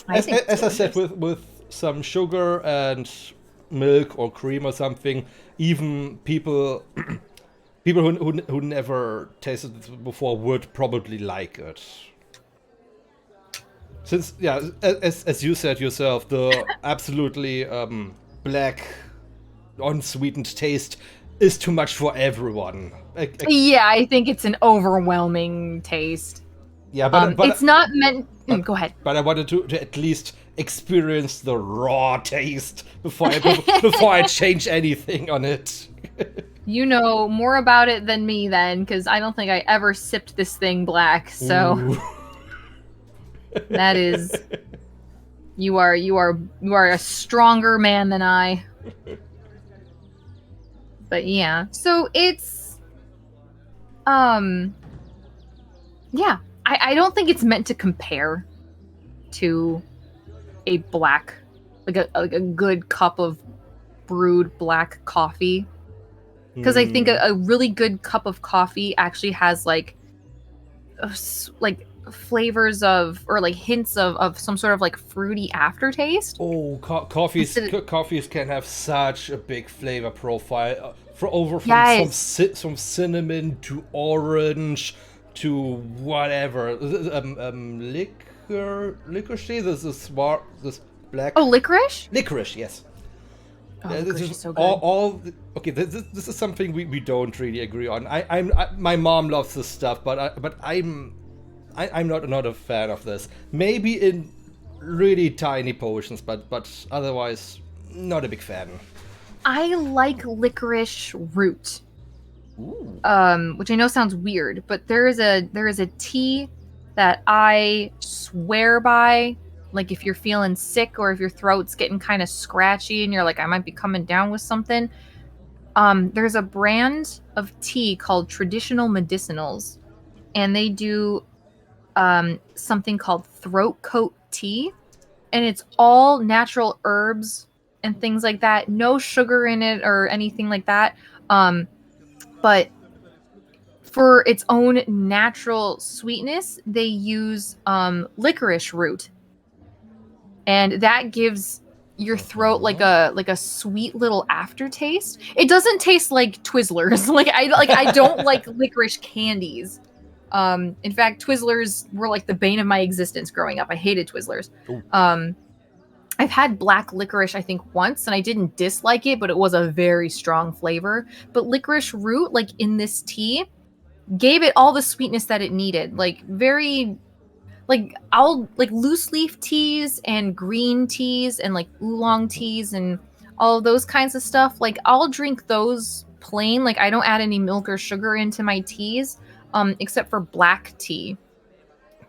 I think it's As I said, delicious. with some sugar and milk or cream or something, even people people who never tasted it before would probably like it. Since yeah, as you said yourself, the absolutely black, unsweetened taste is too much for everyone. Yeah, I think it's an overwhelming taste. Yeah, It's not meant. but Go ahead. but I wanted to at least experience the raw taste before before I change anything on it. You know more about it than me then, because I don't think I ever sipped this thing black. So Ooh. that is, you are a stronger man than I. But yeah, so it's, yeah, I don't think it's meant to compare to a black, like a good cup of brewed black coffee. Because I think a really good cup of coffee actually has like flavors of, or like hints of some sort of like fruity aftertaste. Oh, coffees can have such a big flavor profile, from Yes. some cinnamon to orange to whatever. Licorice. This is smart. This black. Oh, licorice? Licorice, yes. Oh, This licorice is is so good. okay. This is something we don't really agree on. My mom loves this stuff, but I'm not a fan of this. Maybe in really tiny potions, but otherwise not a big fan. I like licorice root. Ooh. Which I know sounds weird, but there is a tea that I swear by. Like if you're feeling sick or if your throat's getting kind of scratchy and you're like, I might be coming down with something. There's a brand of tea called Traditional Medicinals, and they do something called throat coat tea, and it's all natural herbs and things like that. No sugar in it or anything like that. But for its own natural sweetness, they use licorice root, and that gives your throat like a sweet little aftertaste. It doesn't taste like Twizzlers. I don't like licorice candies. In fact, Twizzlers were like the bane of my existence growing up. I hated Twizzlers. Ooh. I've had black licorice, I think, once, and I didn't dislike it, but it was a very strong flavor. But licorice root, like in this tea, gave it all the sweetness that it needed. Like very, like I'll like loose leaf teas and green teas and like oolong teas and all of those kinds of stuff. Like I'll drink those plain. Like I don't add any milk or sugar into my teas, except for black tea.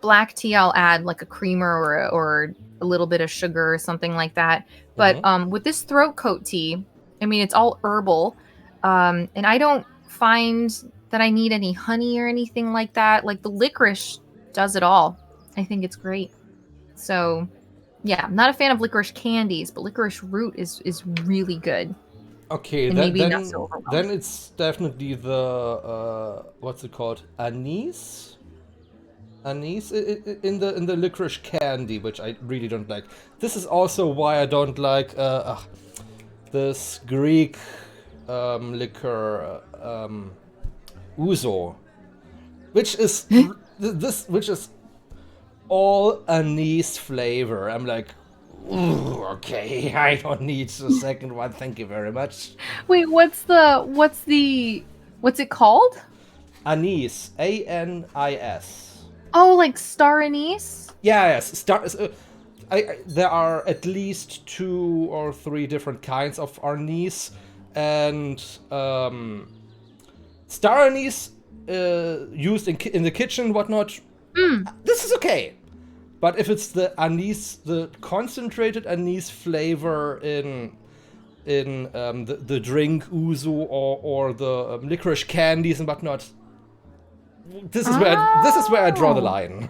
black tea, I'll add like a creamer or a little bit of sugar or something like that. But with this throat coat tea, I mean, it's all herbal, and I don't find that I need any honey or anything like that. Like the licorice does it all. I think it's great. So, yeah, I'm not a fan of licorice candies, but licorice root is really good. Okay, And maybe not so overwhelming. then it's definitely the what's it called? Anise? Anise in the licorice candy, which I really don't like. This is also why I don't like this Greek liquor ouzo, which is which is all anise flavor. I'm like, ooh, okay, I don't need the second one. Thank you very much. Wait, what's it called? Anise, ANIS. Oh, like star anise? Yeah, yes. There are at least 2 or 3 different kinds of anise, and star anise used in the kitchen, whatnot. This is okay, but if it's the anise, the concentrated anise flavor in the drink ouzo or the licorice candies and whatnot, this is where I draw the line.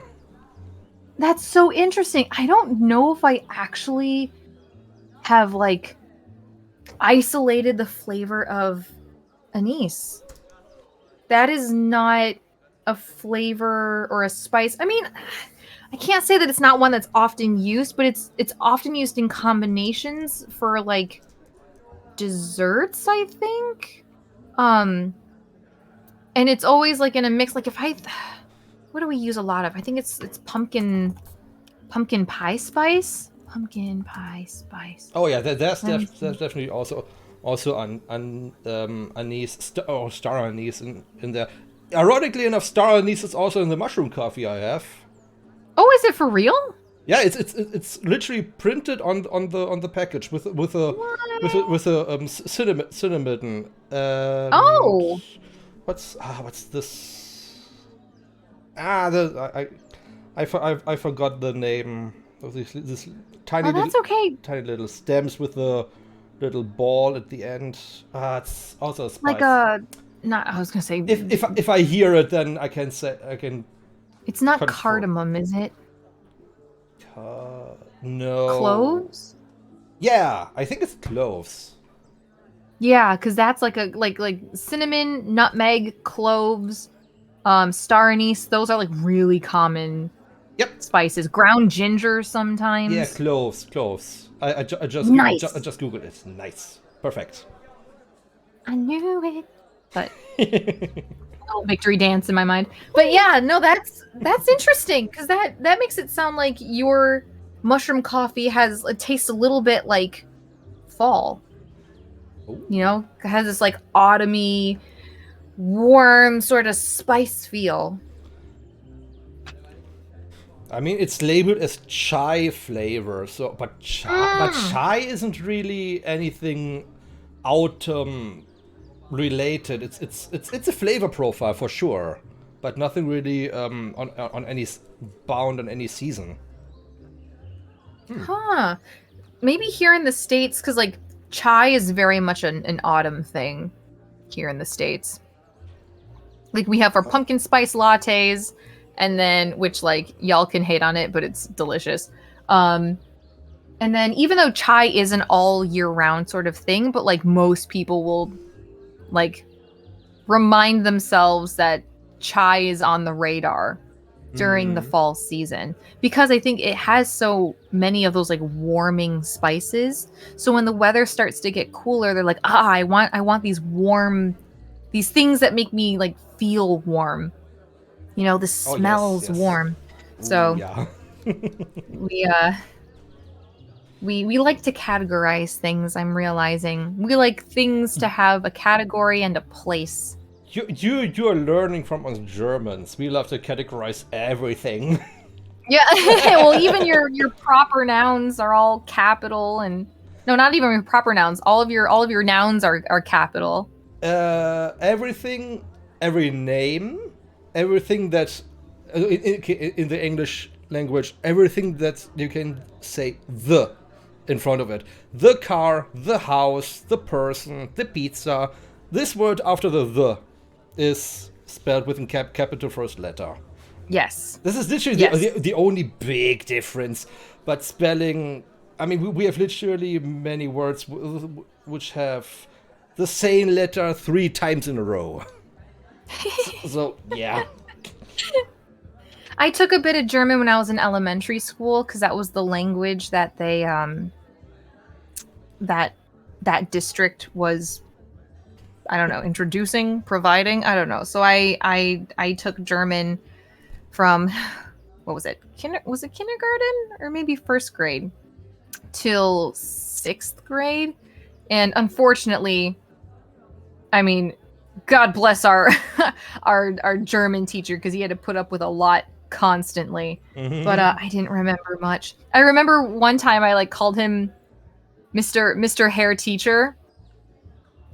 That's so interesting. I don't know if I actually have like isolated the flavor of anise. That is not a flavor or a spice. I mean, I can't say that it's not one that's often used, but it's often used in combinations for like desserts, I think. And it's always like in a mix. Like what do we use a lot of? I think it's pumpkin pie spice. Pumpkin pie spice. Oh yeah, there's definitely also anise or star anise in there. Ironically enough, star anise is also in the mushroom coffee I have. Oh, is it for real? Yeah, it's literally printed on the package with a cinnamon. Oh. What's this? I forgot the name of this tiny that's okay. tiny little stems with the little ball at the end. It's also a spice. Like I was gonna say if I hear it, then I can say it's not confirm. cardamom, is it? No. Cloves? Yeah, I think it's cloves. Yeah, because that's like like cinnamon, nutmeg, cloves, star anise. Those are like really common. Yep. Spices. Ground ginger sometimes. Yeah, cloves. I just nice. I just googled it. Nice. Perfect. I knew it. But little victory dance in my mind. But yeah, no, that's interesting because that makes it sound like your mushroom coffee tastes a little bit like fall. Ooh. You know, it has this like autumny, warm sort of spice feel. I mean, it's labeled as chai flavor, but chai isn't really anything autumn related. It's a flavor profile for sure, but nothing really on any bound on any season. Huh. Maybe here in the States, because like chai is very much an autumn thing here in the States. Like we have our pumpkin spice lattes, and then which like y'all can hate on it, but it's delicious. And then even though chai is an all year round sort of thing, but like most people will like remind themselves that chai is on the radar during the fall season because I think it has so many of those like warming spices. So when the weather starts to get cooler, they're like, I want these things that make me like feel warm. You know, the smells warm. So yeah. we like to categorize things, I'm realizing. We like things to have a category and a place. You're learning from us Germans. We love to categorize everything. Yeah, well, even your proper nouns are all capital, and no, not even your proper nouns. All of your nouns are capital. Everything, every name, everything that in the English language, everything that you can say the in front of it. The car, the house, the person, the pizza. This word after the is spelled with a capital first letter. Yes. This is literally the only big difference. But spelling, I mean, we have literally many words which have the same letter 3 times in a row. So, yeah. I took a bit of German when I was in elementary school because that was the language that they that district was, I don't know, introducing, providing, I don't know. So I took German from, what was it? Was it kindergarten or maybe first grade till 6th grade? And unfortunately, I mean, God bless our our German teacher because he had to put up with a lot constantly. Mm-hmm. But I didn't remember much. I remember one time I like called him Mr. Hair Teacher,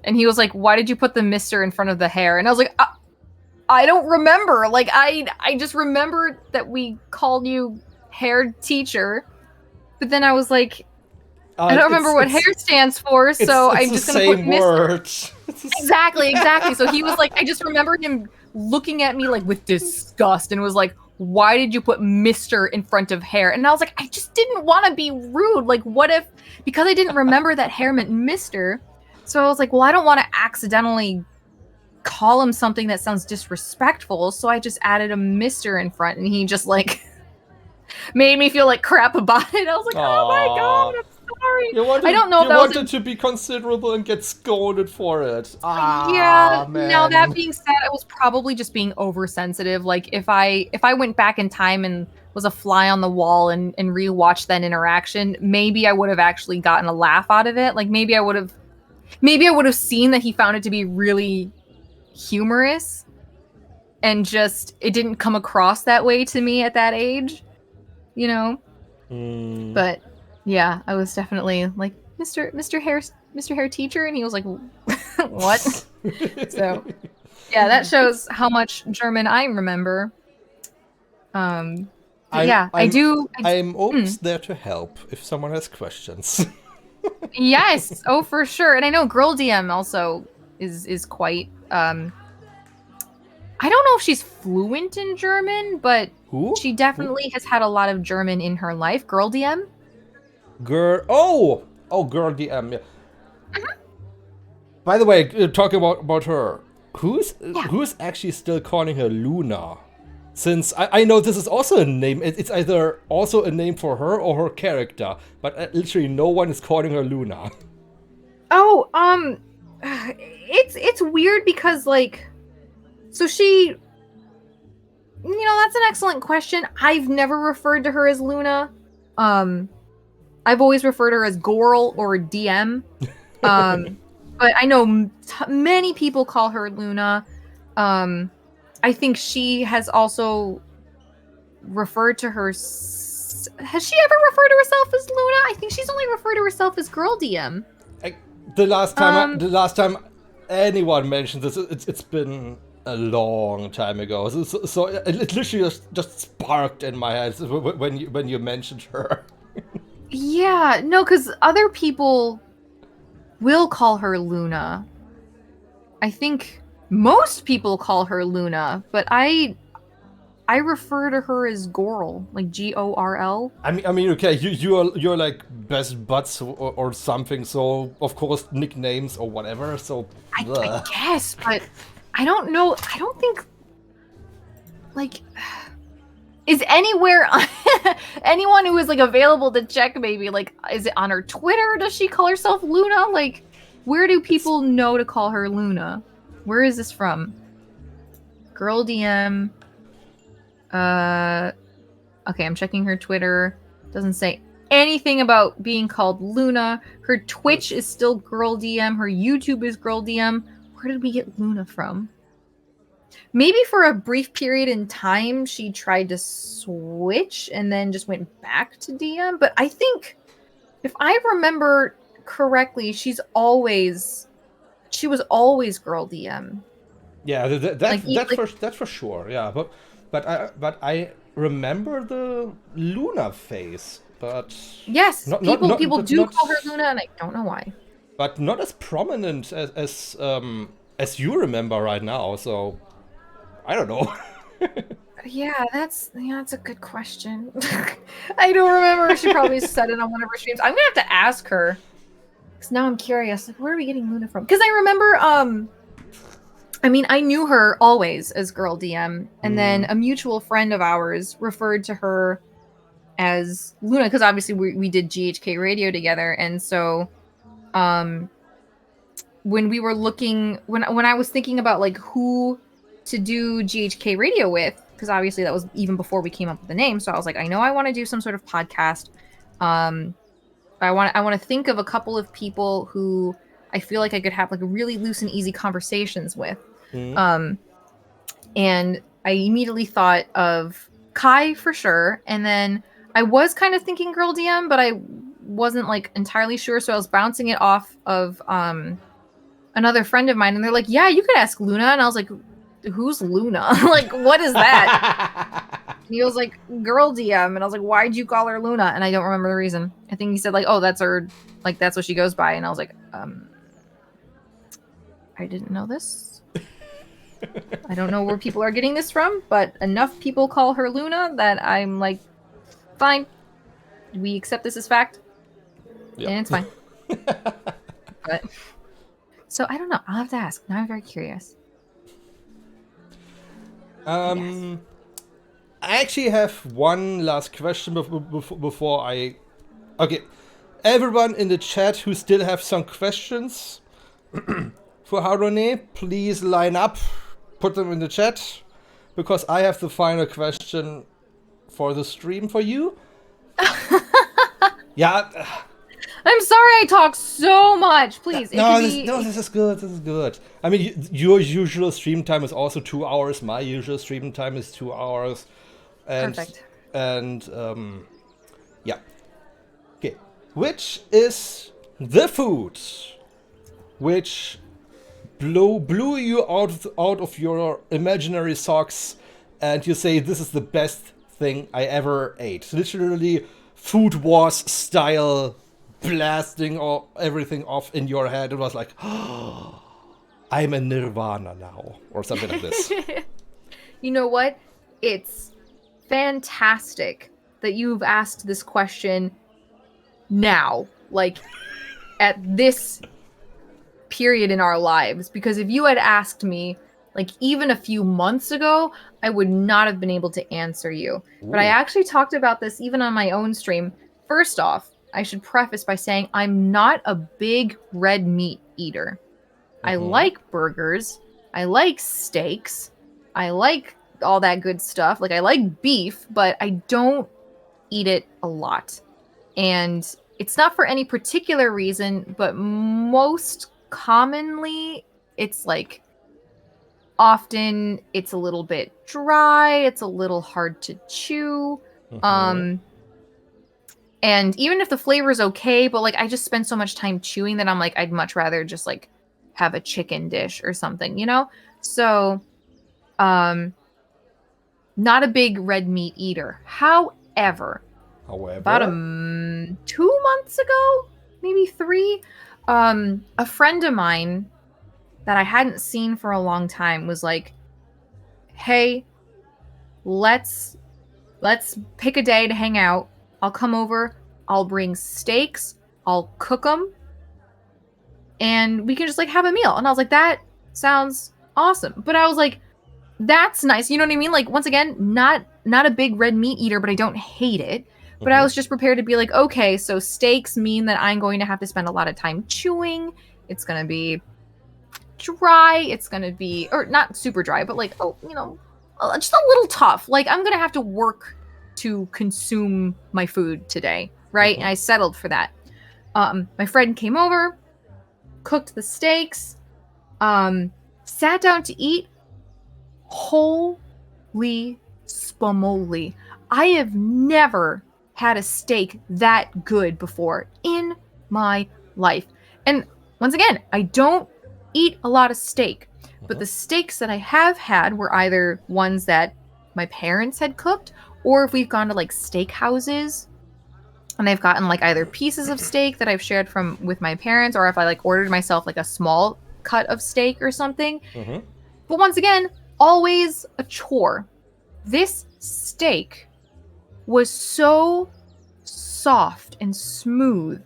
and he was like, "Why did you put the Mr. in front of the hair?" And I was like, I don't remember. Like I just remember that we called you Hair Teacher, but then I was like, I don't remember what hair stands for, so I'm just gonna put Mr. Exactly. So he was like, I just remember him looking at me like with disgust and was like, "Why did you put Mr. in front of hair?" And I was like, I just didn't want to be rude. Like, what if, because I didn't remember that hair meant Mr. So I was like, well, I don't want to accidentally call him something that sounds disrespectful. So I just added a Mr. in front, and he just like made me feel like crap about it. I was like, oh my God, I'm sorry. I don't know if that wanted to be considerable and get scolded for it. Yeah. Man. Now that being said, I was probably just being oversensitive. Like if I went back in time and was a fly on the wall and rewatched that interaction, maybe I would have actually gotten a laugh out of it. Like maybe I would have seen that he found it to be really humorous, and just it didn't come across that way to me at that age, you know. But yeah, I was definitely like Mr. Hair Teacher, and he was like, what? So yeah, that shows how much German I remember. I'm always there to help if someone has questions. Yes, oh for sure. And I know Girl DM also is quite I don't know if she's fluent in German, but she definitely has had a lot of German in her life. Girl DM? Girl Girl DM, yeah. Mm-hmm. By the way, talking about her, who's actually still calling her Luna? Since I know this is also a name, it's either also a name for her or her character, but literally no one is calling her Luna. Oh, it's weird because like, so she, you know, that's an excellent question. I've never referred to her as Luna. I've always referred to her as Gorl or DM. But I know many people call her Luna. I think she has also referred to her. Has she ever referred to herself as Luna? I think she's only referred to herself as Girl DM. The last time anyone mentioned this, it's been a long time ago. So it literally just sparked in my head when you mentioned her. Yeah, no, because other people will call her Luna. I think most people call her Luna, but I refer to her as Gorl, like Gorl. I mean, okay, you're like best buds or something, so of course nicknames or whatever. So I guess, but I don't know. I don't think like is anywhere anyone who is like available to check maybe like is it on her Twitter? Does she call herself Luna? Like where do people know to call her Luna? Where is this from? Girl DM. Okay, I'm checking her Twitter. Doesn't say anything about being called Luna. Her Twitch is still Girl DM. Her YouTube is Girl DM. Where did we get Luna from? Maybe for a brief period in time, she tried to switch and then just went back to DM. But I think, if I remember correctly, she was always Girl DM. Yeah, that's for sure. Yeah, but but I remember the Luna phase, but Yes, people but do call her Luna, and I don't know why. but not as prominent as you remember right now. So I don't know. Yeah, that's a good question. I don't remember. She probably said it on one of her streams. I'm gonna have to ask her because now I'm curious. Like, where are we getting Luna from? Because I remember, I mean, I knew her always as Girl DM, and then a mutual friend of ours referred to her as Luna because obviously we did GHK radio together, and so when we were looking when I was thinking about like who to do GHK radio with, because obviously that was even before we came up with the name, so I was like, I know I want to do some sort of podcast. I want to think of a couple of people who I feel like I could have like really loose and easy conversations with. And I immediately thought of Kai for sure, and then I was kind of thinking Girl DM, but I wasn't like entirely sure, so I was bouncing it off of another friend of mine, and they're like, yeah, you could ask Luna. And I was like, who's Luna? Like, what is that? And he was like, Girl DM. And I was like, why'd you call her Luna? And I don't remember the reason. I think he said like, oh, that's her, like that's what she goes by. And I was like, I didn't know this. I don't know where people are getting this from, but enough people call her Luna that I'm like, fine, we accept this as fact. Yep. And it's fine. But so I don't know. I'll have to ask. Now I'm very curious. Yes. I actually have one last question before I... Okay. Everyone in the chat who still have some questions for Harune, please line up. Put them in the chat. Because I have the final question for the stream for you. Yeah. I'm sorry I talk so much. Please. This is good. This is good. I mean, your usual stream time is also 2 hours. My usual stream time is 2 hours. And, perfect. And, yeah. Okay. Which is the food which blew you out of your imaginary socks and you say, this is the best thing I ever ate? Literally, Food Wars style, blasting everything off in your head. It was like, oh, I'm in nirvana now, or something like this. You know what? It's fantastic that you've asked this question now, like at this period in our lives, because if you had asked me like even a few months ago, I would not have been able to answer you. Ooh. But I actually talked about this even on my own stream. First off, I should preface by saying I'm not a big red meat eater. I like burgers. I like steaks. I like all that good stuff. Like, I like beef, but I don't eat it a lot. And it's not for any particular reason, but most commonly, it's like, often it's a little bit dry. It's a little hard to chew. And even if the flavor is okay, but like I just spend so much time chewing that I'm like, I'd much rather just like have a chicken dish or something, you know? So, not a big red meat eater. However, about 2 months ago, maybe 3, a friend of mine that I hadn't seen for a long time was like, hey, let's pick a day to hang out. I'll come over, I'll bring steaks, I'll cook them, and we can just like have a meal. And I was like, that sounds awesome. But I was like, that's nice. You know what I mean? Like, once again, not a big red meat eater, but I don't hate it. But I was just prepared to be like, okay, so steaks mean that I'm going to have to spend a lot of time chewing. It's going to be dry. It's going to be, or not super dry, but like, oh, you know, just a little tough. Like, I'm going to have to work to consume my food today, right? And I settled for that. My friend came over, cooked the steaks, sat down to eat. Holy spumoli. I have never had a steak that good before in my life. And once again, I don't eat a lot of steak, but the steaks that I have had were either ones that my parents had cooked, or if we've gone to like steak houses and I've gotten like either pieces of steak that I've shared from with my parents, or if I like ordered myself like a small cut of steak or something. Mm-hmm. But once again, always a chore. This steak was so soft and smooth.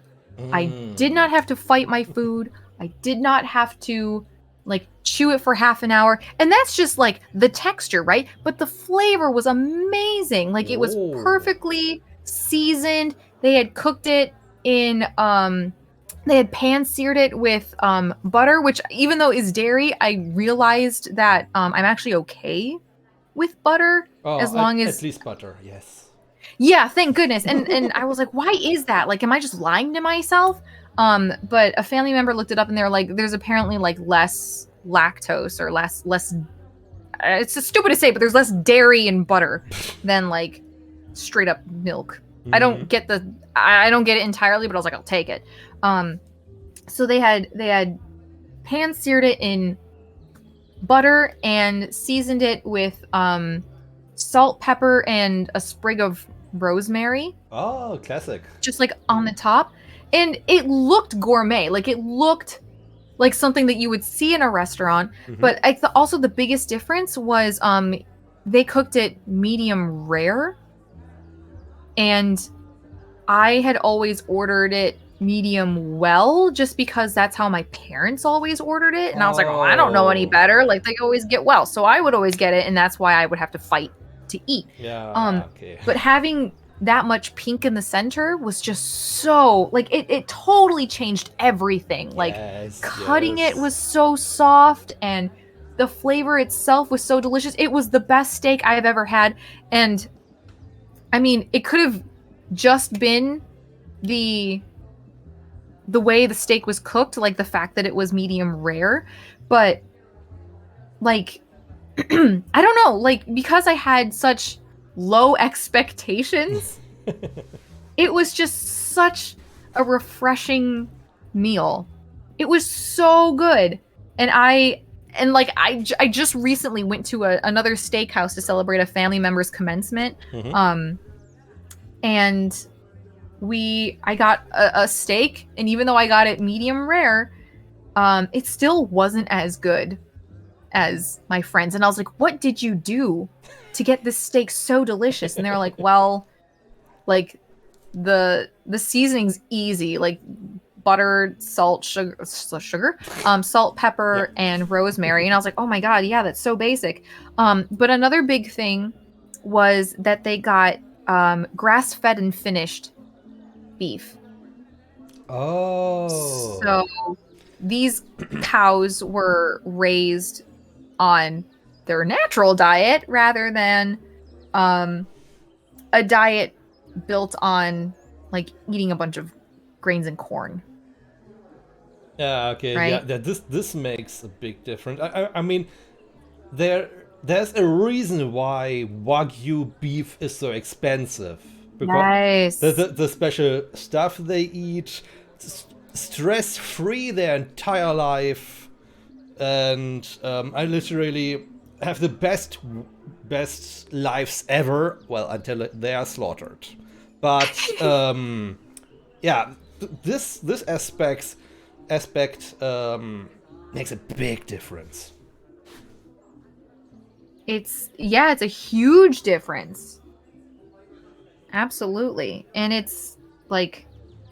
I did not have to fight my food. I did not have to like chew it for half an hour. And that's just like the texture, right? But the flavor was amazing. Like it was Whoa. perfectly seasoned. They had cooked it in they had pan-seared it with butter, which even though is dairy, I realized that I'm actually okay with butter as long as at least butter, yes. yeah, thank goodness. And I was like, why is that? Like, am I just lying to myself? But a family member looked it up and they were like, there's apparently like less lactose or less it's just stupid to say, but there's less dairy in butter than like straight up milk. Mm-hmm. I don't get it entirely, but I was like, I'll take it. So they had pan seared it in butter and seasoned it with salt, pepper, and a sprig of rosemary. Oh, classic. Just like on the top. And it looked gourmet. Like it looked like something that you would see in a restaurant. Mm-hmm. But also the biggest difference was they cooked it medium rare. And I had always ordered it medium well just because that's how my parents always ordered it. And I was like, oh, I don't know any better. Like they always get well. So I would always get it. And that's why I would have to fight to eat. Yeah. Okay. But having that much pink in the center was just so like it totally changed everything. Like cutting it was so soft and the flavor itself was so delicious. It was the best steak I've ever had. And I mean, it could have just been the way the steak was cooked, like the fact that it was medium rare, but like I don't know, like because I had such low expectations, it was just such a refreshing meal. It was so good. And I just recently went to another steakhouse to celebrate a family member's commencement. Mm-hmm. And I got a steak, and even though I got it medium rare, it still wasn't as good as my friends. And I was like, what did you do to get this steak so delicious? And they were like, well, like the seasoning's easy, like butter, salt, salt, pepper, and rosemary. And I was like, oh my god, yeah, that's so basic. But another big thing was that they got grass-fed and finished beef. Oh. So these cows were raised on their natural diet rather than a diet built on like eating a bunch of grains and corn. Yeah, okay. Right? Yeah, this makes a big difference. I mean, there's a reason why Wagyu beef is so expensive. Nice. The special stuff they eat, stress-free their entire life, and I literally have the best lives ever. Well, until they are slaughtered. But yeah, this aspect makes a big difference. It's a huge difference. Absolutely. And it's like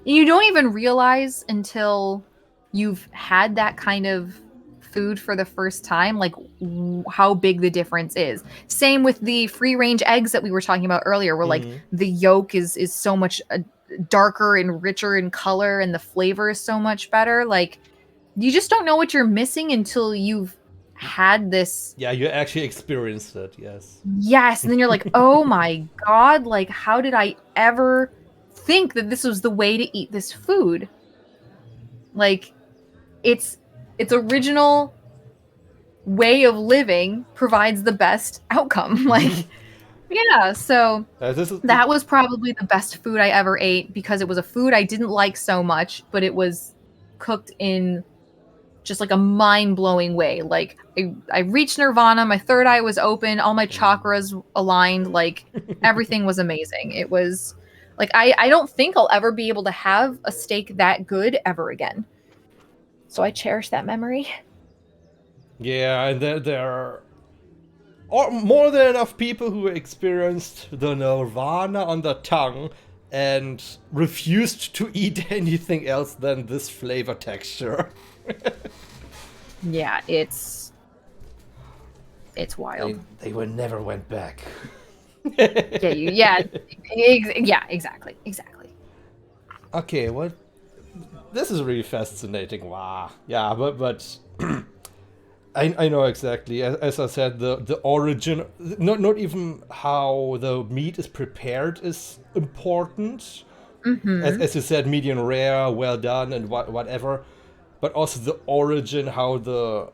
you don't even realize until you've had that kind of food for the first time, like how big the difference is. Same with the free range eggs that we were talking about earlier, where like the yolk is so much darker and richer in color and the flavor is so much better. Like you just don't know what you're missing until you've had this. Yeah, you actually experienced it. Yes. And then you're like, oh my god, like how did I ever think that this was the way to eat this food? Like its original way of living provides the best outcome. Like yeah, so that was probably the best food I ever ate because it was a food I didn't like so much, but it was cooked in just like a mind-blowing way. Like I reached nirvana, my third eye was open, all my chakras aligned, like everything was amazing. It was like I don't think I'll ever be able to have a steak that good ever again. So I cherish that memory. Yeah, and there are more than enough people who experienced the nirvana on the tongue and refused to eat anything else than this flavor texture. Yeah, it's wild. They will never went back. Yeah, exactly. Okay, what? This is really fascinating. Wow. Yeah, but I know exactly. As I said, the origin, not even how the meat is prepared is important. Mm-hmm. As you said, medium rare, well done, and whatever. But also the origin, how the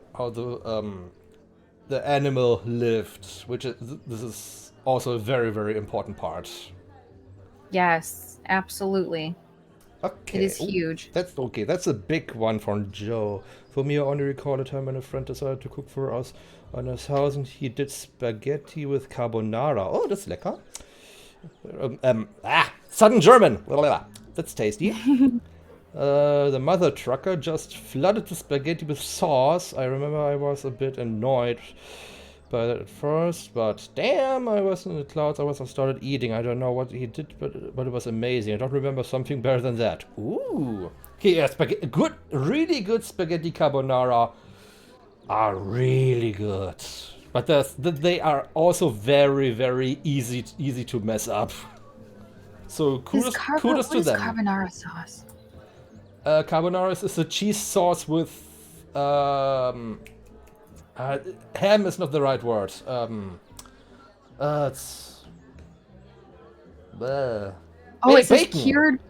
animal lived, this is also a very, very important part. Yes, absolutely. Okay. It is huge. That's okay. That's a big one from Joe. For me, I only recall a time when a friend decided to cook for us on his house, and he did spaghetti with carbonara. Oh, that's lecker. Southern German. Blah, blah, blah. That's tasty. The mother trucker just flooded the spaghetti with sauce. I remember I was a bit annoyed by that at first, but damn, I was in the clouds. I started eating. I don't know what he did, but it was amazing. I don't remember something better than that. Ooh. Okay, yeah, spaghetti. Good, really good spaghetti carbonara are really good. But they are also very, very easy to mess up. So kudos to them. What is carbonara sauce? Carbonara is a cheese sauce with ham is not the right word. It's it says cured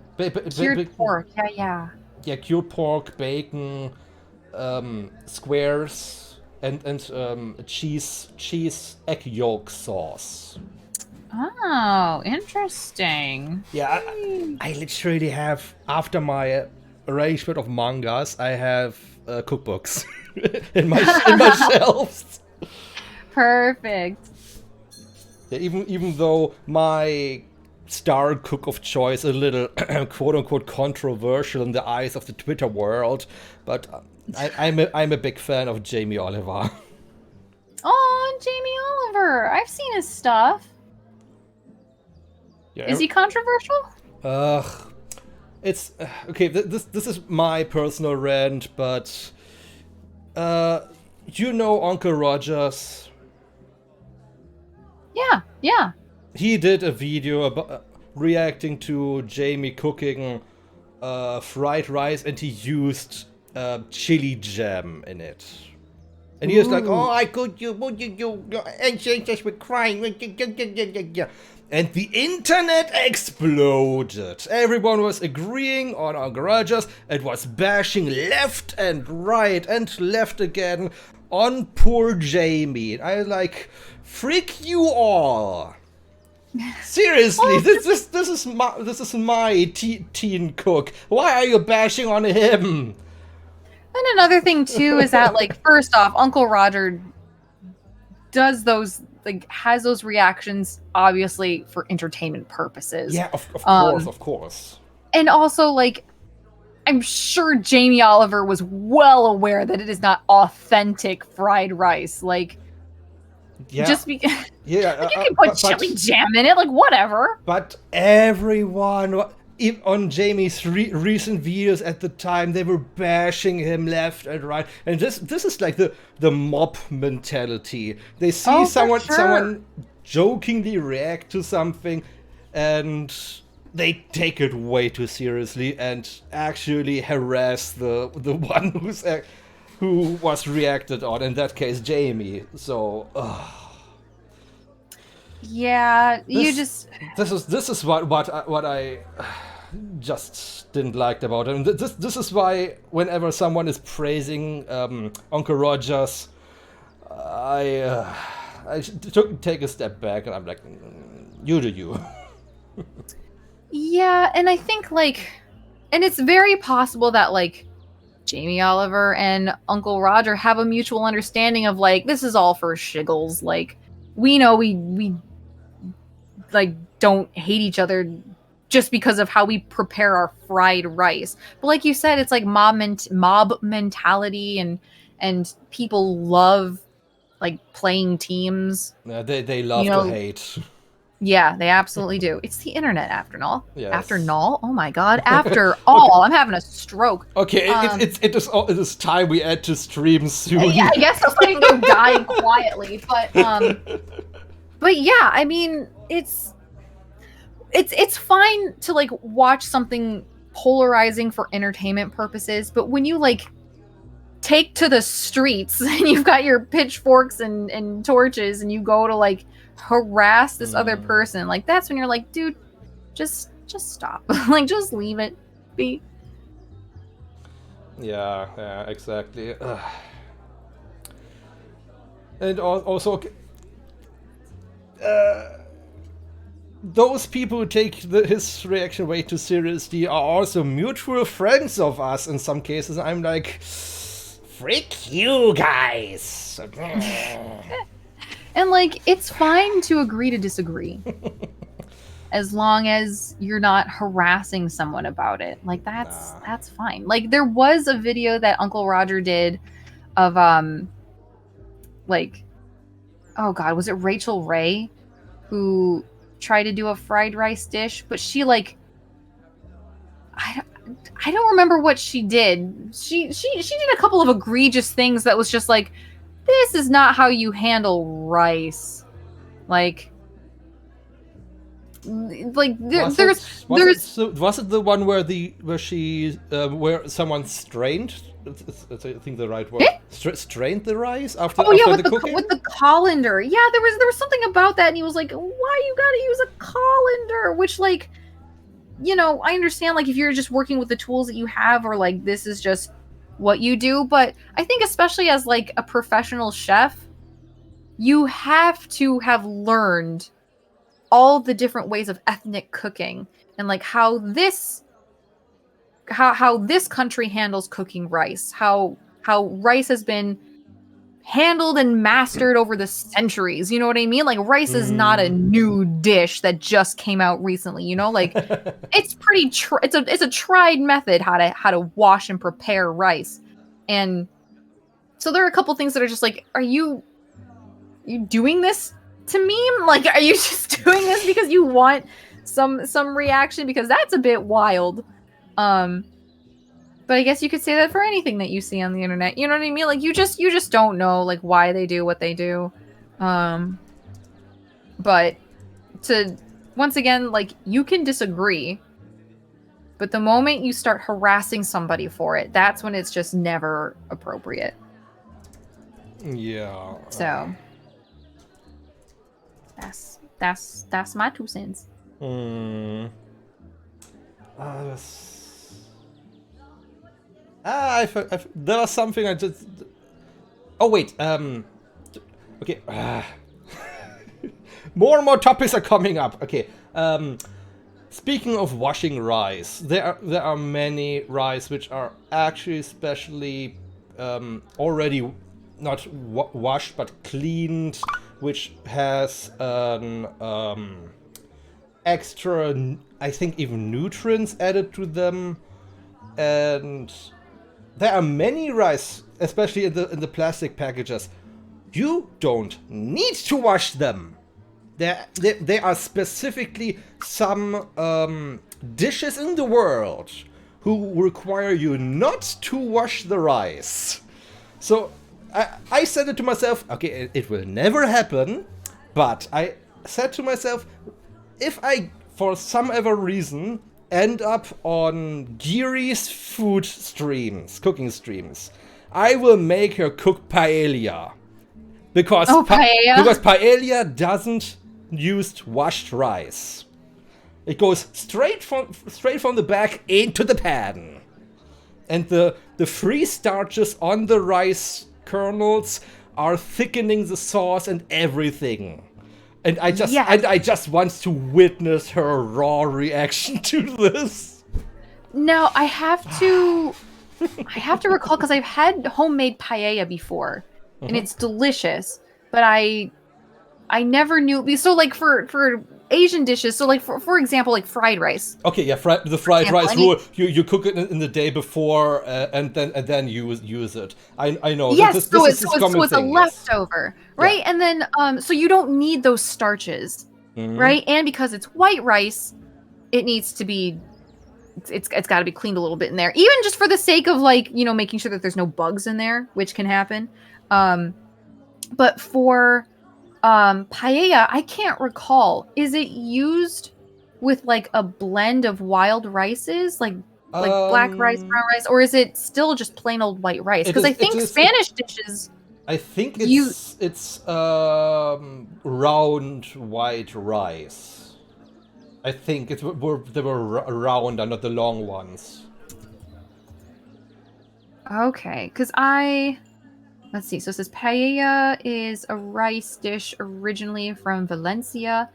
pork. Yeah. Yeah, cured pork, bacon, squares, and cheese egg yolk sauce. Oh, interesting. Yeah, I literally have, after my arrangement of mangas, I have cookbooks in my shelves. Perfect. Yeah, even though my star cook of choice is a little quote unquote controversial in the eyes of the Twitter world, but I'm a big fan of Jamie Oliver. Oh, Jamie Oliver! I've seen his stuff. Yeah, is he controversial? It's okay. This is my personal rant, but you know Uncle Rogers. Yeah. He did a video about reacting to Jamie cooking fried rice, and he used chili jam in it. And he was like, "Oh, I could you ancestors were crying." And the internet exploded. Everyone was agreeing on Uncle Rogers and was bashing left and right and left again on poor Jamie. I was like, "Frick you all! Seriously, this is my teen cook. Why are you bashing on him?" And another thing too is that, like, first off, Uncle Roger does those, like, has those reactions obviously for entertainment purposes. Yeah, of course. And also, like, I'm sure Jamie Oliver was well aware that it is not authentic fried rice. Like, yeah, just because yeah, like, you can put chili jam in it, like, whatever. But everyone on Jamie's recent videos at the time, they were bashing him left and right, and this is like the mob mentality. They see someone jokingly react to something, and they take it way too seriously and actually harass the one who was reacted on. In that case, Jamie. So. Yeah, this is what I just didn't like about it. And this is why whenever someone is praising Uncle Rogers, I take a step back and I'm like, you do you. Yeah, and I think, like, and it's very possible that, like, Jamie Oliver and Uncle Roger have a mutual understanding of like, this is all for shiggles. Like, we know we like don't hate each other just because of how we prepare our fried rice. But like you said, it's like mob mentality, and people love like playing teams. They love You know, to hate. Yeah, they absolutely do. It's the internet, after all. Yes. After all? Oh my god. After all. I'm having a stroke. Okay, it is time we add to stream soon. Yeah, I guess I can go die quietly. But yeah, I mean, it's fine to like watch something polarizing for entertainment purposes, but when you like take to the streets and you've got your pitchforks and torches and you go to like harass this other person, like that's when you're like, dude, just stop. Like, just leave it be. Yeah, exactly. And also, those people who take his reaction way too seriously are also mutual friends of us in some cases. I'm like, freak you guys. And like, it's fine to agree to disagree. As long as you're not harassing someone about it. Like, that's fine. Like, there was a video that Uncle Roger did of like, oh god, was it Rachel Ray who tried to do a fried rice dish, but she like, I don't remember what she did. She did a couple of egregious things that was just like, this is not how you handle rice. Like there's was it the one where someone strained? It's I think the right word. Strained the rice after with the cooking? with the colander. Yeah, there was something about that, and he was like, "Why you gotta use a colander?" Which, like, you know, I understand, like, if you're just working with the tools that you have, or like this is just what you do. But I think, especially as like a professional chef, you have to have learned all the different ways of ethnic cooking and like how this country handles cooking rice, how rice has been handled and mastered over the centuries. You know what I mean? Like, rice is not a new dish that just came out recently, you know? Like, it's pretty it's a tried method how to wash and prepare rice. And so there are a couple things that are just like, are you doing this to meme? Like, are you just doing this because you want some reaction? Because that's a bit wild. But I guess you could say that for anything that you see on the internet. You know what I mean? Like, you just don't know like why they do what they do. But to once again, like, you can disagree, but the moment you start harassing somebody for it, that's when it's just never appropriate. Yeah. So that's my 2 cents. There was something I just. Oh wait. Okay. More and more topics are coming up. Okay. Speaking of washing rice, there are many rice which are actually specially already not washed but cleaned, which has an extra, I think, even nutrients added to them, and there are many rice, especially in the plastic packages. You don't need to wash them. There are specifically some dishes in the world who require you not to wash the rice. So I said it to myself, okay, it will never happen, but I said to myself, if I, for some other reason, end up on Giri's food streams, cooking streams, I will make her cook paella. Because because paella doesn't use washed rice. It goes straight from the back into the pan. And the free starches on the rice kernels are thickening the sauce and everything. And I just want to witness her raw reaction to this. Now, I have to I have to recall because I've had homemade paella before, and Mhm. it's delicious. But I never knew. So like for Asian dishes, so like for example, like fried rice. Okay, yeah, the fried example, rice rule. You cook it in the day before, and then use it. I know Yes, this is so a common it's a thing. Yes. leftover, Yeah. right? And then so you don't need those starches, Mhm. right? And because it's white rice, it needs to be it's got to be cleaned a little bit in there, even just for the sake of like making sure that there's no bugs in there, which can happen. But for paella, I can't recall. Is it used with like a blend of wild rices, like black rice, Um, brown rice, or is it still just plain old white rice? it Because is. I It think is. It, Spanish dishes I think you it's round white rice. I think they were round and not the long ones. okay, because let's see. So it says paella is a rice dish originally from Valencia.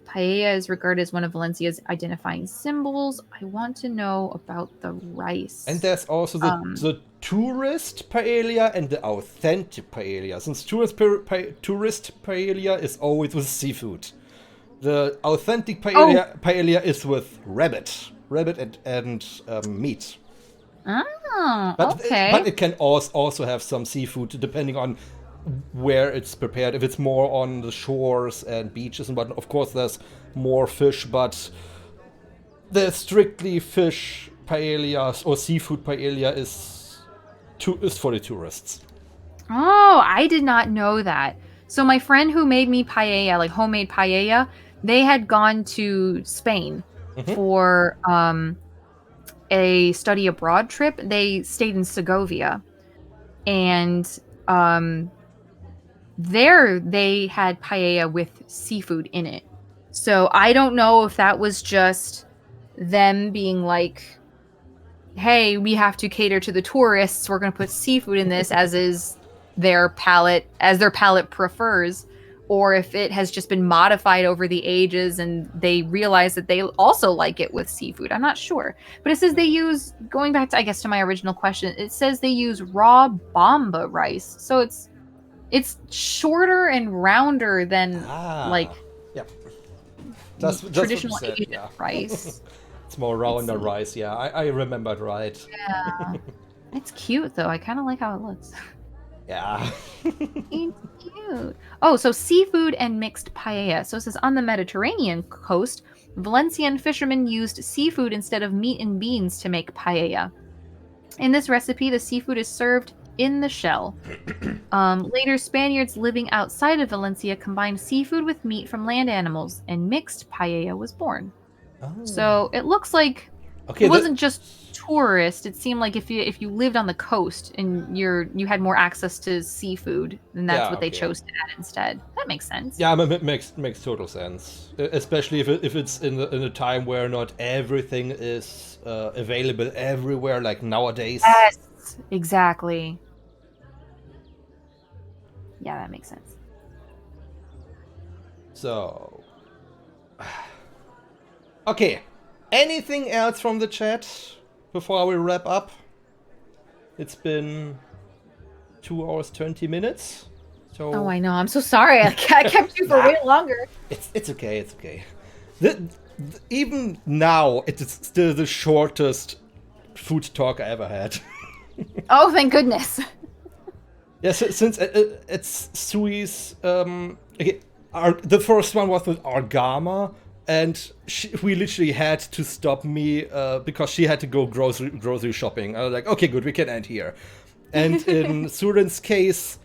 Paella is regarded as one of Valencia's identifying symbols. I want to know about the And rice. there's also Um, the tourist paella and the authentic paella. Since tourist paella is always with seafood. The authentic oh, paella is with rabbit and meat. oh, But okay. it can also have some seafood depending on where it's prepared. If it's more on the shores and beaches and whatnot, of course there's more fish, but the strictly fish paella or seafood paella is for the tourists. Oh, I did not know that. So my friend who made me paella, like homemade paella, they had gone to Spain Hmm. for a study abroad trip. They stayed in Segovia, and um there they had paella with seafood in it. So I don't know if that was just them being like, hey, we have to cater to the tourists. We're going to put seafood in this as their palate prefers, or if it has just been modified over the ages and they realize that they also like it with seafood. I'm not sure. But it says they use, going back to, I guess, to my original question, it says they use raw bamba rice. So it's shorter and rounder than like Ah, yeah. That's what you traditional said. Asian Yeah. rice. It's more Let's rounder see. rice. Yeah, I remembered right. Yeah. It's cute though. I kind of like how it looks. Yeah. It's cute. Oh, so seafood and mixed paella. So it says on the Mediterranean coast, Valencian fishermen used seafood instead of meat and beans to make paella. In this recipe, the seafood is served in the shell. Later, Spaniards living outside of Valencia combined seafood with meat from land animals, and mixed paella was born. Oh. So it looks like it Okay. wasn't just tourist. It seemed like if you lived on the coast and you had more access to seafood, then that's Yeah. what they Okay. chose to add instead. That makes sense. Yeah, it makes total sense. Especially if it's in a time where not everything is available everywhere, like nowadays. Yes, exactly. Yeah, that makes sense. So. Okay. Anything else from the chat before we wrap up? It's been 2 hours 20 minutes. So Oh, I know. I'm so sorry. I kept you for way longer. it's okay. It's okay. Even now, it is still the shortest food talk I ever had. Oh, thank goodness. Yeah, since it's Sui's. Okay, the first one was with Argama, and we literally had to stop me because she had to go grocery shopping. I was like, okay, good, we can end here. And in Surin's case,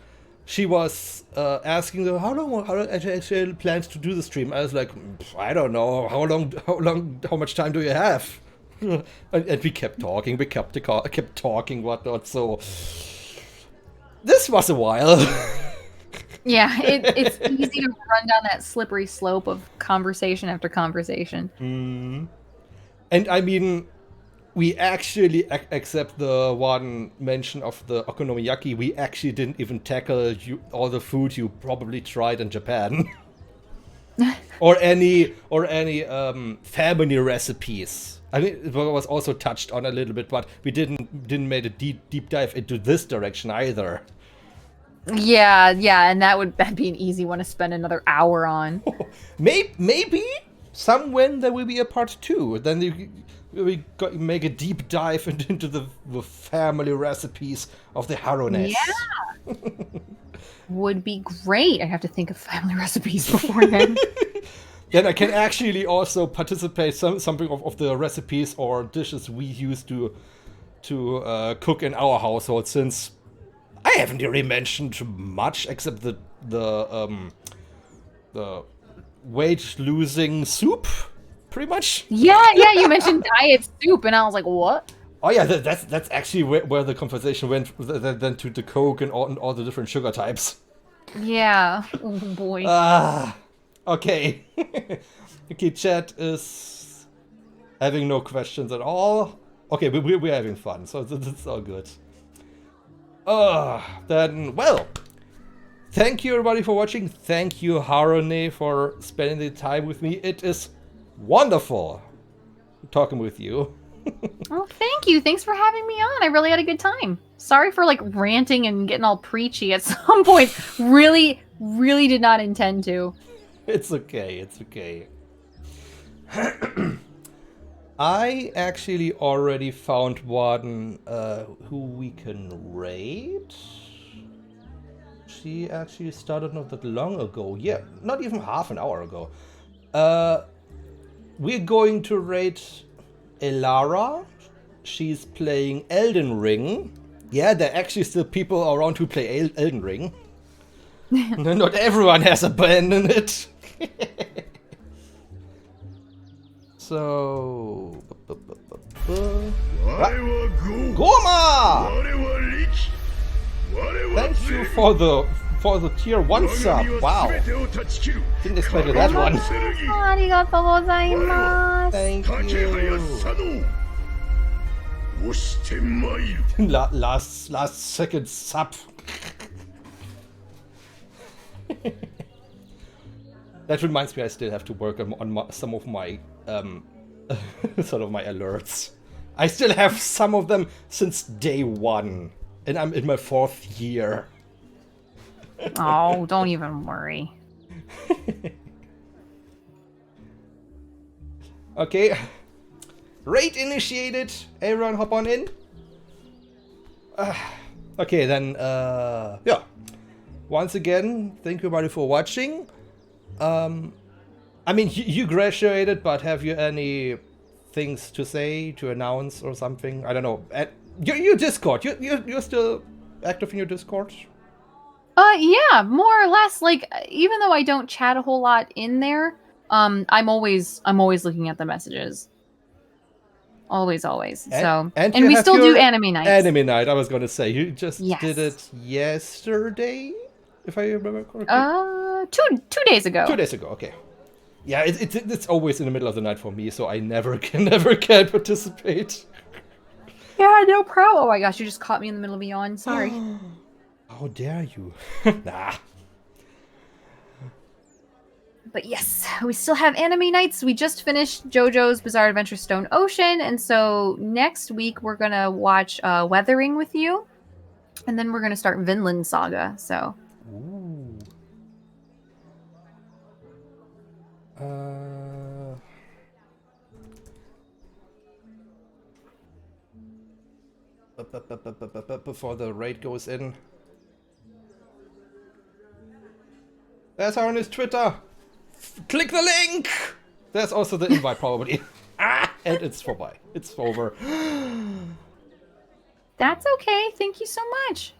she was asking how long actually plans to do the stream. I was like, I don't know, how much time do you have? And we kept talking, kept talking, whatnot. So this was a while. Yeah, it's easy to run down that slippery slope of conversation after conversation. And I mean, we actually, except the one mention of the okonomiyaki, we actually didn't even tackle all the food you probably tried in Japan. or any family recipes. I mean, it was also touched on a little bit, but we didn't make a deep dive into this direction either. Yeah, and that'd be an easy one to spend another hour on. Maybe somewhen there will be a part 2. Then we make a deep dive into the family recipes of the Harunes. Yeah, would be great. I have to think of family recipes beforehand. Then I can actually also participate something of the recipes or dishes we use to cook in our household, since I haven't really mentioned much except the weight-losing soup, pretty much. Yeah, you mentioned diet soup, and I was like, what? Oh yeah, that's actually where the conversation went, then to the Coke and all the different sugar types. Yeah, oh boy. Okay. Okay, chat is having no questions at all. Okay, we're having fun, so it's all good. Then, well, thank you everybody for watching. Thank you, Harune, for spending the time with me. It is wonderful talking with you. Oh, thank you. Thanks for having me on. I really had a good time. Sorry for like ranting and getting all preachy at some point. Really did not intend to. It's okay, it's okay. I actually already found one who we can raid. She actually started not that long ago. Yeah, not even half an hour ago. We're going to raid Elara. She's playing Elden Ring. Yeah, there are actually still people around who play Elden Ring. Not everyone has abandoned it. So... Goma! Thank you for the tier 1 sub. Wow. Didn't expect that one. Arigatou gozaimasu. Thank you. Last second sub. That reminds me, I still have to work on some of my sort of my alerts. I still have some of them since day 1, and I'm in my 4th year. Oh, don't even worry. Okay, raid initiated. Everyone, hop on in. Okay, then yeah. Once again, thank you everybody for watching. I mean, you graduated, but have you any things to say, to announce, or something? I don't know. Your Discord, you're still active in your Discord? Yeah, more or less. Like, even though I don't chat a whole lot in there, I'm always looking at the messages. Always. So, and we still do anime nights. Anime night. I was gonna say you just Yes. did it yesterday, if I remember correctly. 2 days ago. 2 days ago. Okay. Yeah, it's always in the middle of the night for me, so I never can participate. Yeah, no problem. Oh my gosh, you just caught me in the middle of a yawn. Sorry. How dare you? Nah. But yes, we still have anime nights. We just finished JoJo's Bizarre Adventure Stone Ocean, and so next week we're gonna watch Weathering with you, and then we're gonna start Vinland Saga. So. Ooh. Before the raid goes in. There's Harune's Twitter. Click the link. There's also the invite probably. And it's over. That's okay. Thank you so much.